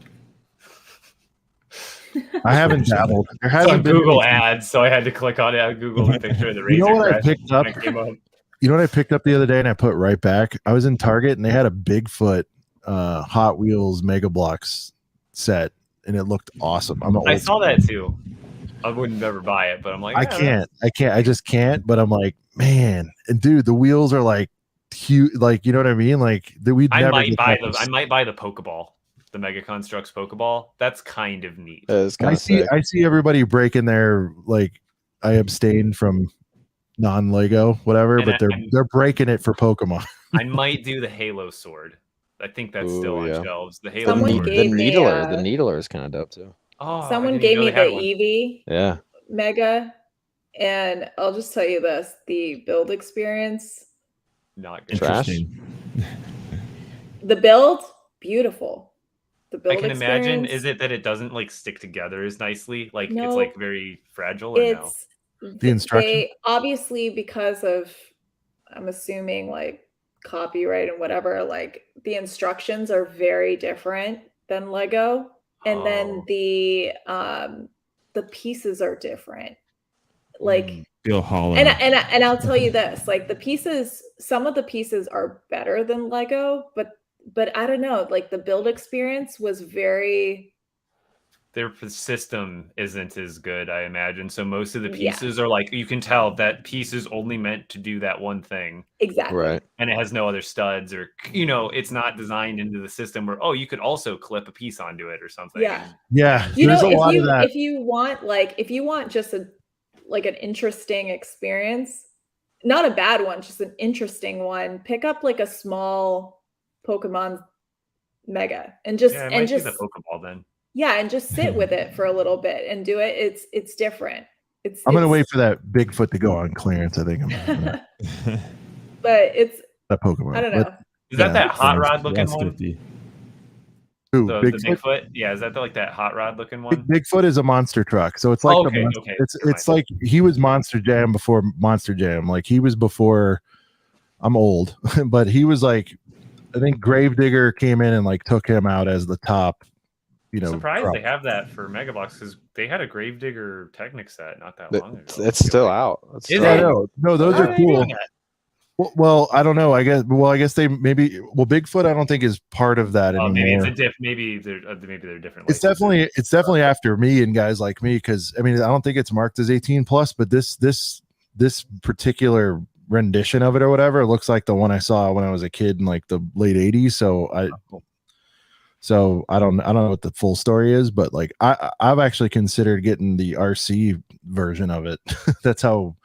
I haven't dabbled. There hasn't been Google ads, so I had to click on it. I Googled a picture of the Razor what Crest I picked up? You know what I picked up the other day and I put right back? I was in Target and they had a Bigfoot Hot Wheels Mega Bloks set and it looked awesome. I saw that too. I wouldn't never buy it, but I'm like, I just can't. But I'm like, man, and dude, the wheels are like huge. Like, you know what I mean? Like I might buy the Pokeball, the Mega Constructs Pokeball. That's kind of neat. I see everybody breaking their like. I abstain from non-Lego whatever, but they're breaking it for Pokemon. I might do the Halo sword. I think that's still on shelves. The Halo sword. The Needler is kind of dope too. Oh, someone gave me the Eevee Mega, and I'll just tell you this: the build experience, not good. Interesting. The build, beautiful. The build I can experience, imagine. Is it that it doesn't like stick together as nicely? Like it's like very fragile. Or it's the instruction. Obviously, because of, I'm assuming like copyright and whatever. Like the instructions are very different than Lego. And then the pieces are different. Like feel hollow. And I'll tell you this, like the pieces, some of the pieces are better than Lego, but I don't know, like the build experience was very, their system isn't as good, I imagine. So most of the pieces are like, you can tell that piece is only meant to do that one thing. Exactly. Right. And it has no other studs or, it's not designed into the system where, you could also clip a piece onto it or something. Yeah. Yeah. There's a lot of that. If you want just an interesting experience, not a bad one, just an interesting one, pick up like a small Pokemon Mega and just the Pokeball then. Yeah, and just sit with it for a little bit and do it. It's different. I'm gonna wait for that Bigfoot to go on clearance. I think but it's that Pokemon. I don't know. Is that hot rod looking one? Ooh, the Bigfoot? Yeah, is that like that hot rod looking one? Bigfoot is a monster truck, so it's like it's like he was Monster Jam before Monster Jam. Like he was before. I'm old, but he was like, I think Gravedigger came in and like took him out as the top. I'm surprised they have that for Mega Bloks because they had a Gravedigger Technic set not that long ago. It's still out. No, those are cool. Well, I don't know. I guess they maybe. Well, Bigfoot, I don't think is part of that anymore. Maybe they're different. It's definitely after me and guys like me, because I mean I don't think it's marked as 18 plus, but this particular rendition of it or whatever looks like the one I saw when I was a kid in like the late 80s. So I don't know what the full story is, but like I've actually considered getting the RC version of it. That's how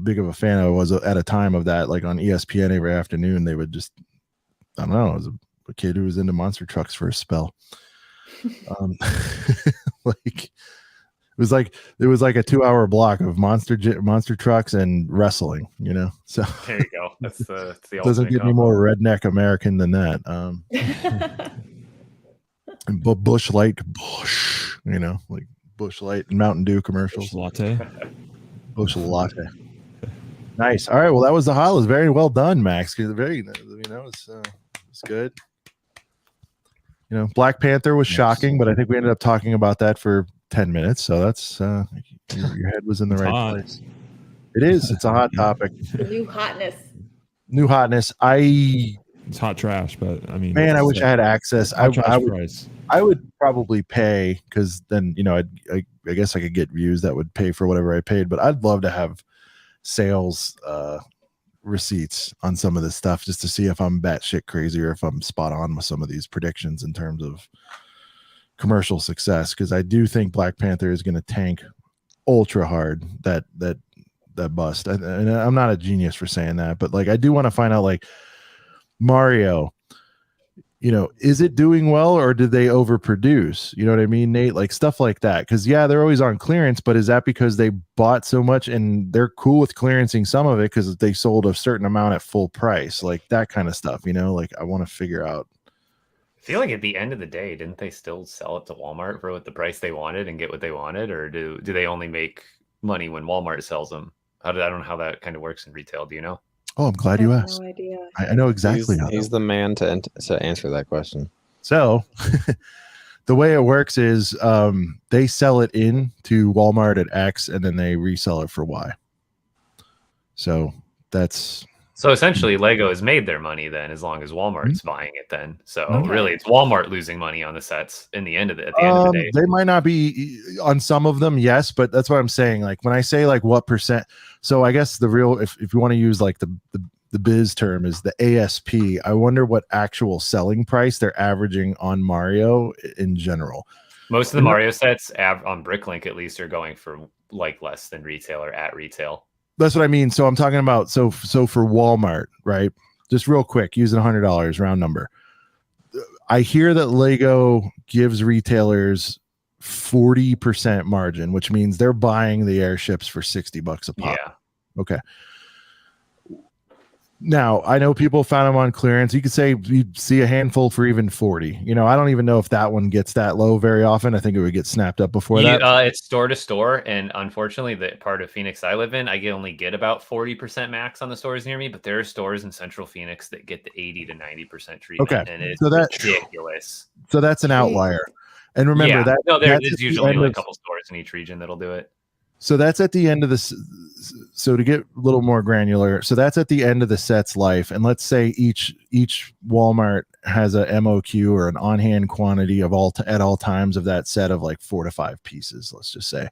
big of a fan I was at a time of that. Like on ESPN every afternoon, they would just, I don't know, I was a kid who was into monster trucks for a spell. Like it was like a 2-hour block of monster trucks and wrestling, so there you go. That's the doesn't get any more redneck American than that. But Bush Light, like Bush Light and Mountain Dew commercials. Bush Latte. Nice. All right. Well, that was the haul. It was very well done, Max. It's good. Black Panther was shocking, but I think we ended up talking about that for 10 minutes. So that's your head was in the right place. It is. It's a hot topic. New hotness. It's hot trash, but I mean, man, I wish I had access. I would probably pay, because then I guess I could get views that would pay for whatever I paid. But I'd love to have sales receipts on some of this stuff just to see if I'm batshit crazy or if I'm spot on with some of these predictions in terms of commercial success, because I do think Black Panther is going to tank ultra hard that bust. And I'm not a genius for saying that, but like I do want to find out, like Mario, is it doing well, or did they overproduce? You know what I mean, Nate? Like stuff like that. Because they're always on clearance, but is that because they bought so much and they're cool with clearancing some of it because they sold a certain amount at full price, like that kind of stuff? Like I want to figure out. I feel like at the end of the day, didn't they still sell it to Walmart for what the price they wanted and get what they wanted, or do they only make money when Walmart sells them? I don't know how that kind of works in retail. Do you know? Oh, I'm glad you asked. No idea. I know exactly. He's the man to answer that question. So the way it works is they sell it in to Walmart at X and then they resell it for Y. So essentially Lego has made their money then, as long as Walmart's buying it then. So really it's Walmart losing money on the sets at the end of the day. They might not be on some of them, yes, but that's what I'm saying. Like when I say like what percent, so I guess the real, if you want to use like the biz term, is the ASP. I wonder what actual selling price they're averaging on Mario in general. Most of the Mario sets on BrickLink at least are going for like less than retail or at retail. That's what I mean. So I'm talking about, so for Walmart, right? Just real quick, using $100 round number. I hear that Lego gives retailers 40% margin, which means they're buying the airships for $60 a pop. Yeah. Okay. Now, I know people found them on clearance. You could say you see a handful for even 40. I don't even know if that one gets that low very often. I think it would get snapped up before that. It's store to store, and unfortunately, the part of Phoenix I live in, I only get about 40% max on the stores near me. But there are stores in Central Phoenix that get the 80 to 90% treatment, and it's ridiculous. So that's an outlier. And remember there's usually only a couple stores in each region that'll do it. So that's at the end of this. So to get a little more granular, so that's at the end of the set's life. And let's say each Walmart has a MOQ or an on-hand quantity of at all times of that set of like 4 to 5 pieces, let's just say.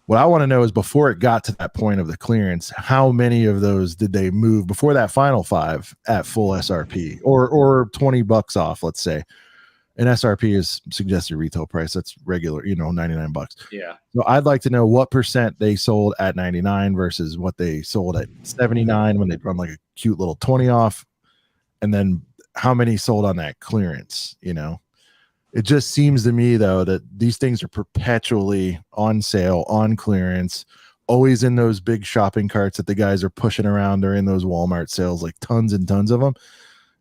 What I want to know is, before it got to that point of the clearance, how many of those did they move before that final 5 at full SRP or $20 off, let's say. And SRP is suggested retail price. That's regular, $99. Yeah. So I'd like to know what percent they sold at 99 versus what they sold at 79 when they'd run like a cute little 20 off. And then how many sold on that clearance, It just seems to me, though, that these things are perpetually on sale, on clearance, always in those big shopping carts that the guys are pushing around during those Walmart sales, like tons and tons of them.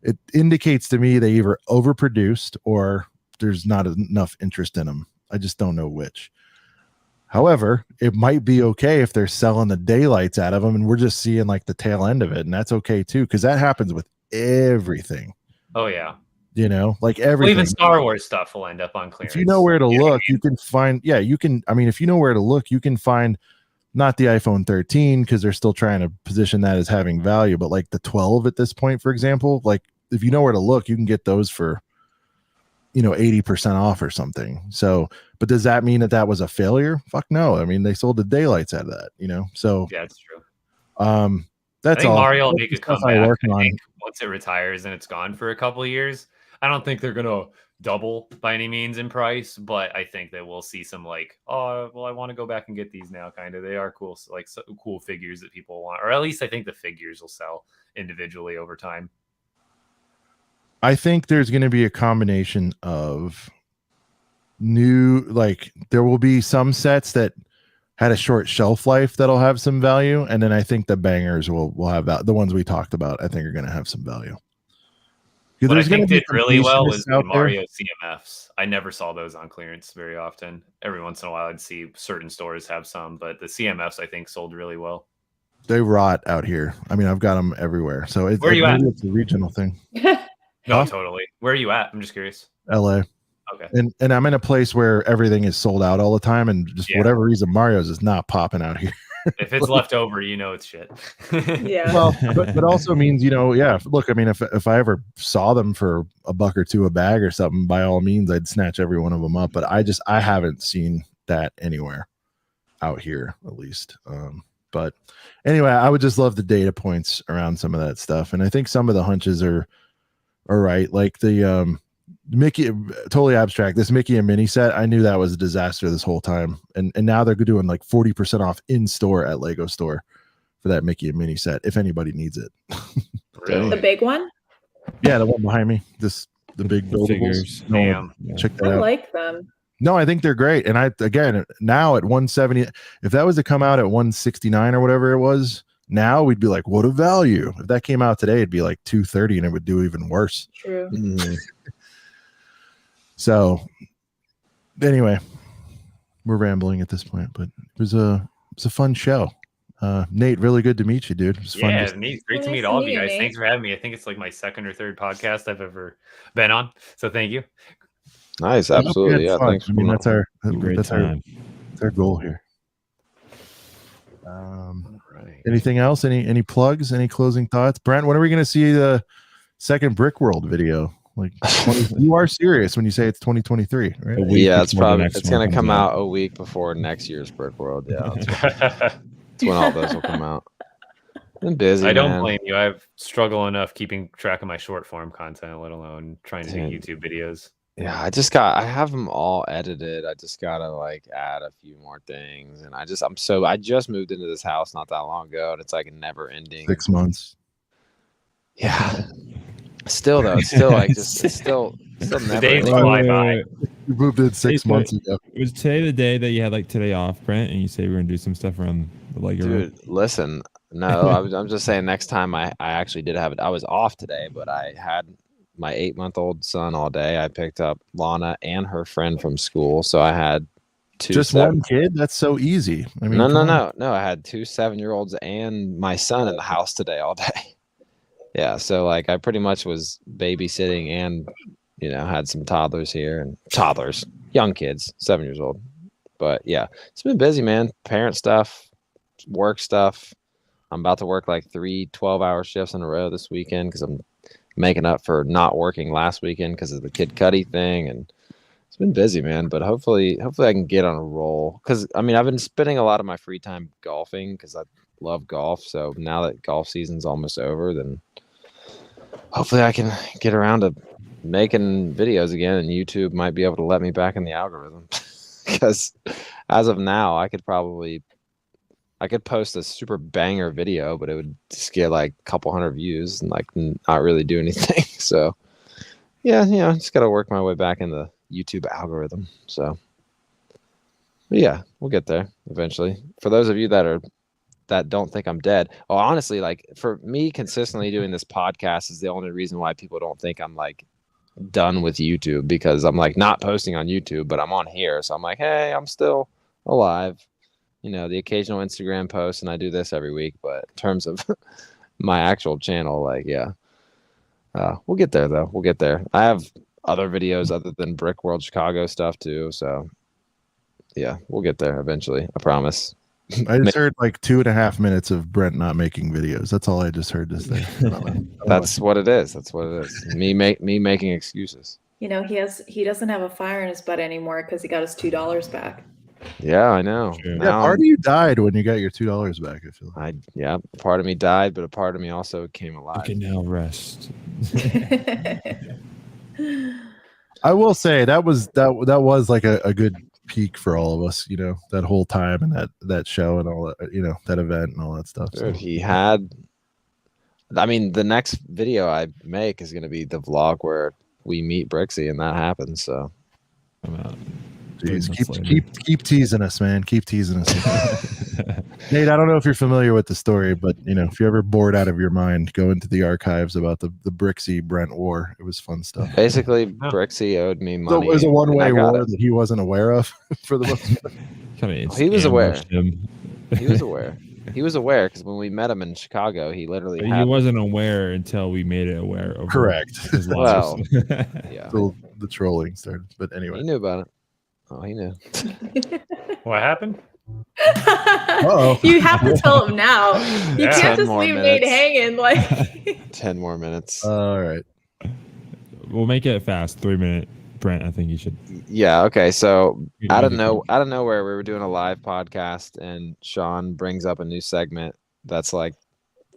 It indicates to me they either overproduced or there's not enough interest in them. I just don't know which. However, it might be okay if they're selling the daylights out of them and we're just seeing like the tail end of it. And that's okay too, because that happens with everything. Oh, yeah. Like everything. Well, even Star Wars stuff will end up on clearance. If you know where to look, you can find, if you know where to look, you can find not the iPhone 13 because they're still trying to position that as having value, but like the 12 at this point, for example, like if you know where to look, you can get those for 80% off or something. So, but does that mean that was a failure? Fuck no. I mean, they sold the daylights out of that, so yeah, it's true. That's I think all. Mario will make a comeback. I think once it retires and it's gone for a couple of years, I don't think they're gonna double by any means in price, but I think that we'll see some like, oh, well, I want to go back and get these now. Kind of, they are cool, like cool figures that people want, or at least I think the figures will sell individually over time. I think there's going to be a combination of new, like there will be some sets that had a short shelf life that'll have some value, and then I think the bangers will have that. The ones we talked about, I think, are going to have some value. What I think did really well was the Mario CMFs. I never saw those on clearance very often. Every once in a while, I'd see certain stores have some, but the CMFs I think sold really well. They rot out here. I mean, I've got them everywhere. So where are you at? It's a regional thing. No, totally. Where are you at? I'm just curious. LA. Okay. And I'm in a place where everything is sold out all the time, and just whatever reason, Mario's is not popping out here. If it's left over, it's shit. Yeah. Well, but also means, look, I mean, if I ever saw them for $1 or $2 a bag or something, by all means, I'd snatch every one of them up. But I haven't seen that anywhere out here, at least. But anyway, I would just love the data points around some of that stuff. And I think some of the hunches are right. Like the Mickey, totally abstract, this Mickey and Minnie set, I knew that was a disaster this whole time, and now they're doing like 40% off in store at Lego store for that Mickey and Minnie set if anybody needs it. Really? The big one? Yeah, the one behind me, the big buildables. Check that out. I like them. No, I think they're great. And again, now at 170, if that was to come out at 169 or whatever it was, now we'd be like, what a value. If that came out today, it'd be like 230 and it would do even worse. True. So anyway, we're rambling at this point, but it was a fun show. Nate, really good to meet you, dude. It was fun. Yeah, Nate, great to meet all of you guys. Nate. Thanks for having me. I think it's like my second or third podcast I've ever been on. So thank you. Nice, absolutely. Yeah, thanks. I mean, that's our goal here. Right. Anything else? Any plugs? Any closing thoughts? Brent, when are we going to see the second Brick World video? Like you are serious when you say it's 2023, right? Yeah, it's going to come out a week before next year's Brick World. Yeah, that's when all those will come out. I'm busy. I don't blame you. I've struggled enough keeping track of my short form content, let alone trying to do YouTube videos. Yeah, I have them all edited. I just gotta like add a few more things, and I just moved into this house not that long ago, and it's like a never ending 6 months. Yeah. Still though, it's still like just it's still never. Days fly by. You moved in 6 months ago. Was today the day that you had like today off, Brent, and you say we're gonna do some stuff around the Lego room? Dude, listen, no, I'm just saying next time I actually did have it. I was off today, but I had my 8-month-old son all day. I picked up Lana and her friend from school, so I had one kid. That's so easy. I mean, no. I had 2 7-year-olds and my son in the house today all day. Yeah, so like I pretty much was babysitting and had some toddlers here and young kids, 7 years old. But yeah, it's been busy, man. Parent stuff, work stuff. I'm about to work like 3 12-hour shifts in a row this weekend because I'm making up for not working last weekend because of the Kid Cudi thing, and it's been busy, man. But hopefully I can get on a roll because I mean I've been spending a lot of my free time golfing because I love golf. So now that golf season's almost over, then hopefully I can get around to making videos again, and YouTube might be able to let me back in the algorithm because as of now I could post a super banger video, but it would just get like a couple hundred views and like not really do anything. So yeah, just got to work my way back in the YouTube algorithm. So but yeah, we'll get there eventually. For those of you that don't think I'm dead. Oh, honestly, like for me, consistently doing this podcast is the only reason why people don't think I'm like done with YouTube, because I'm like not posting on YouTube, but I'm on here. So I'm like, hey, I'm still alive. The occasional Instagram post, and I do this every week. But in terms of my actual channel, like, yeah, we'll get there though. We'll get there. I have other videos other than Brick World Chicago stuff too. So yeah, we'll get there eventually. I promise. I just heard like 2.5 minutes of Brent not making videos. That's all I just heard this thing. That's what it is. That's what it is. Me making excuses. He doesn't have a fire in his butt anymore because he got his $2 back. Yeah, I know. Yeah, part of you died when you got your $2 back. I feel like. Part of me died, but a part of me also came alive. You can now rest. I will say that was like a good peak for all of us, that whole time and that show and all that, that event and all that stuff. Dude, the next video I make is going to be the vlog where we meet Brixie and that happens. So I'm out. Jeez, keep teasing us, man. Keep teasing us. Nate, I don't know if you're familiar with the story, but if you're ever bored out of your mind, go into the archives about the Brixie Brent war. It was fun stuff. Basically, Brixie owed me money. So it was a one-way war that he wasn't aware of for the most part. He was aware. He was aware. He was aware because when we met him in Chicago, he literally he wasn't aware until we made it aware of correct. Well, yeah. The trolling started, but anyway, he knew about it. Oh, he knew. What happened? You have to tell him now. You can't just leave Nate hanging 10 more minutes. All right. We'll make it fast. 3-minute. Brent, I think you should. Yeah. Okay. So out of nowhere, we were doing a live podcast, and Sean brings up a new segment that's like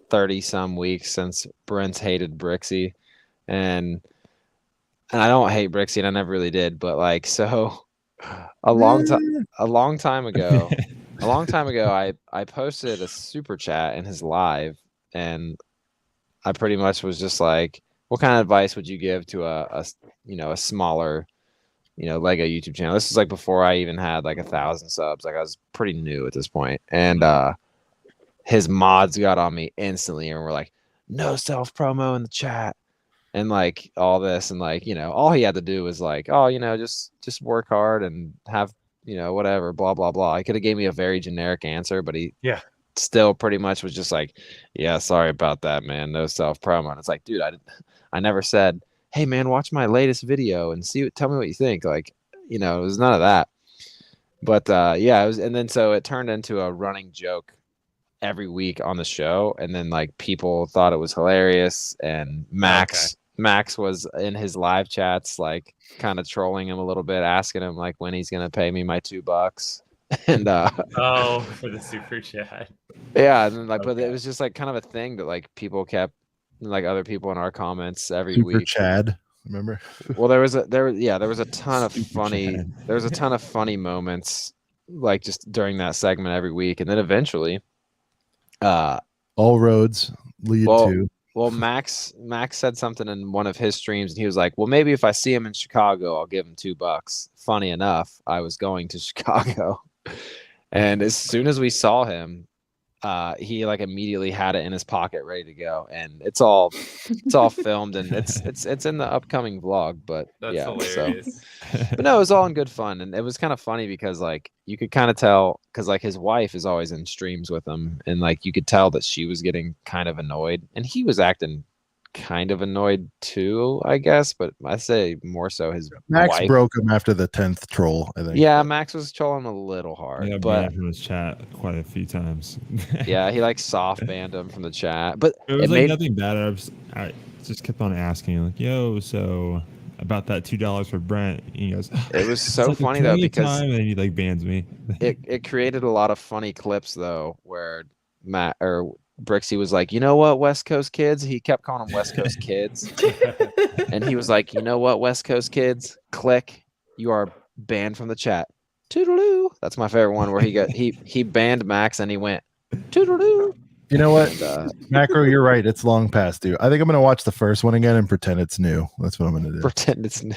30 some weeks since Brent's hated Brixie, and I don't hate Brixie, and I never really did, but like so. A long time ago, I posted a super chat in his live, and I pretty much was just like, "What kind of advice would you give to a smaller, Lego YouTube channel?" This is like before I even had like 1,000 subs. Like I was pretty new at this point, and his mods got on me instantly and were like, "No self promo in the chat." And like all this, and like all he had to do was like, just work hard and have whatever, blah blah blah. He could have gave me a very generic answer, but he still pretty much was just like, "Yeah, sorry about that, man. No self promo." And it's like, dude, I never said, "Hey, man, watch my latest video and tell me what you think." Like, it was none of that. But it was, and then so it turned into a running joke every week on the show, and then like people thought it was hilarious, and Max was in his live chats, like kind of trolling him a little bit, asking him like when he's gonna pay me my $2. And for the super chat. Yeah, and then like, but it was just like kind of a thing that like people kept, like other people in our comments every super week. Chad, remember? Well, there was a ton of funny moments, like just during that segment every week, and then eventually, all roads lead to. Well, Max said something in one of his streams, and he was like, "Well, maybe if I see him in Chicago, I'll give him $2." Funny enough, I was going to Chicago, and as soon as we saw him, he like immediately had it in his pocket, ready to go, and it's all filmed, and it's in the upcoming vlog. But that's hilarious. But no, it was all in good fun, and it was kind of funny because like you could kind of tell, because like his wife is always in streams with him, and like you could tell that she was getting kind of annoyed, and he was acting kind of annoyed too, I guess, but I say more so his Max wife. broke him after the 10th troll, I think. Yeah, Max was trolling a little hard, but from his chat quite a few times. Yeah, he like soft banned him from the chat, but it was like nothing bad. I just kept on asking, like, "Yo, so about that $2 for Brent?" He goes, "It was so like funny though because," and then he like bans me. it created a lot of funny clips though, where Brixie was like, "You know what, West Coast kids?" He kept calling them West Coast kids. And he was like, "You know what, West Coast kids? Click. You are banned from the chat." Toodaloo. That's my favorite one where he banned Max and he went toodaloo. You know what? Macro, you're right. It's long past due. I think I'm going to watch the first one again and pretend it's new. That's what I'm going to do. Pretend it's new.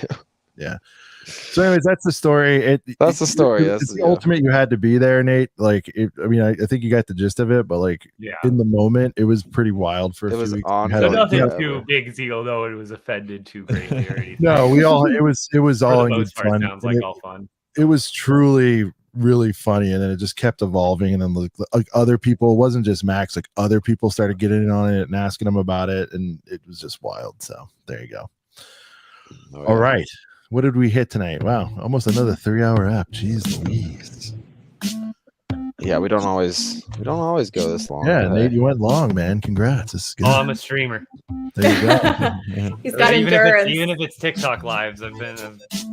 Yeah. So anyways, that's the story. That's the story. It's the ultimate. You had to be there, Nate. Like, I think you got the gist of it, but like in the moment, it was pretty wild for a few weeks. Nothing too big deal, though. It was offended too greatly or anything. No, it was all in good fun. Sounds like all fun. It was truly really funny, and then it just kept evolving, and then like other people, it wasn't just Max, like other people started getting in on it and asking him about it, and it was just wild. So there you go. Oh, yeah. All right. What did we hit tonight? Wow, almost another 3-hour app. Jeez Louise. Yeah, we don't always go this long. Yeah, Nate, you went long, man. Congrats. This is good. Oh, I'm a streamer. There you go. He's got endurance. Even if it's TikTok lives, I've been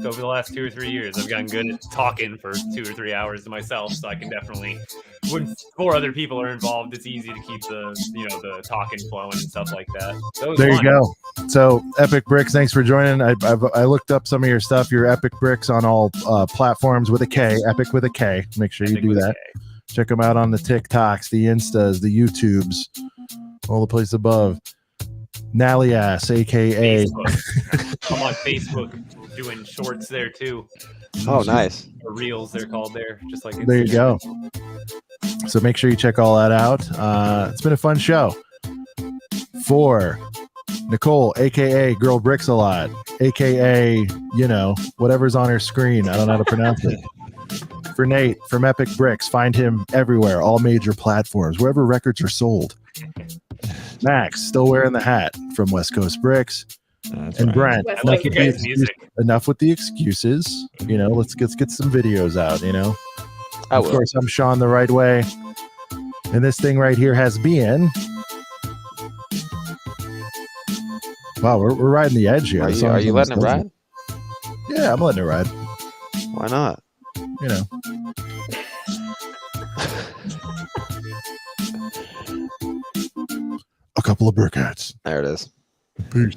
over the last 2 or 3 years, I've gotten good at talking for 2 or 3 hours to myself. So I can definitely, when 4 other people are involved, it's easy to keep the talking flowing and stuff like that. So there you go. So EPIK Bricks, thanks for joining. I looked up some of your stuff. Your EPIK Bricks on all platforms with a K. EPIK with a K. Make sure you do that. Check them out on the TikToks, the Instas, the YouTubes, all the places above. Nalias, aka I'm on Facebook doing shorts there too. Oh, nice. Or reels, they're called there. Just like there you go. So make sure you check all that out. It's been a fun show. For Nicole, aka Girl Bricks a Lot, aka whatever's on her screen. I don't know how to pronounce it. For Nate from EPIK Bricks, find him everywhere, all major platforms, wherever records are sold. Max, still wearing the hat from West Coast Bricks. And Brent, enough with the excuses. Let's get some videos out. Of course, I'm Sean the Right Way, and this thing right here has been. Wow, we're riding the edge here. Are you letting it ride? Yeah, I'm letting it ride. Why not? A couple of brick hats. There it is. Peace.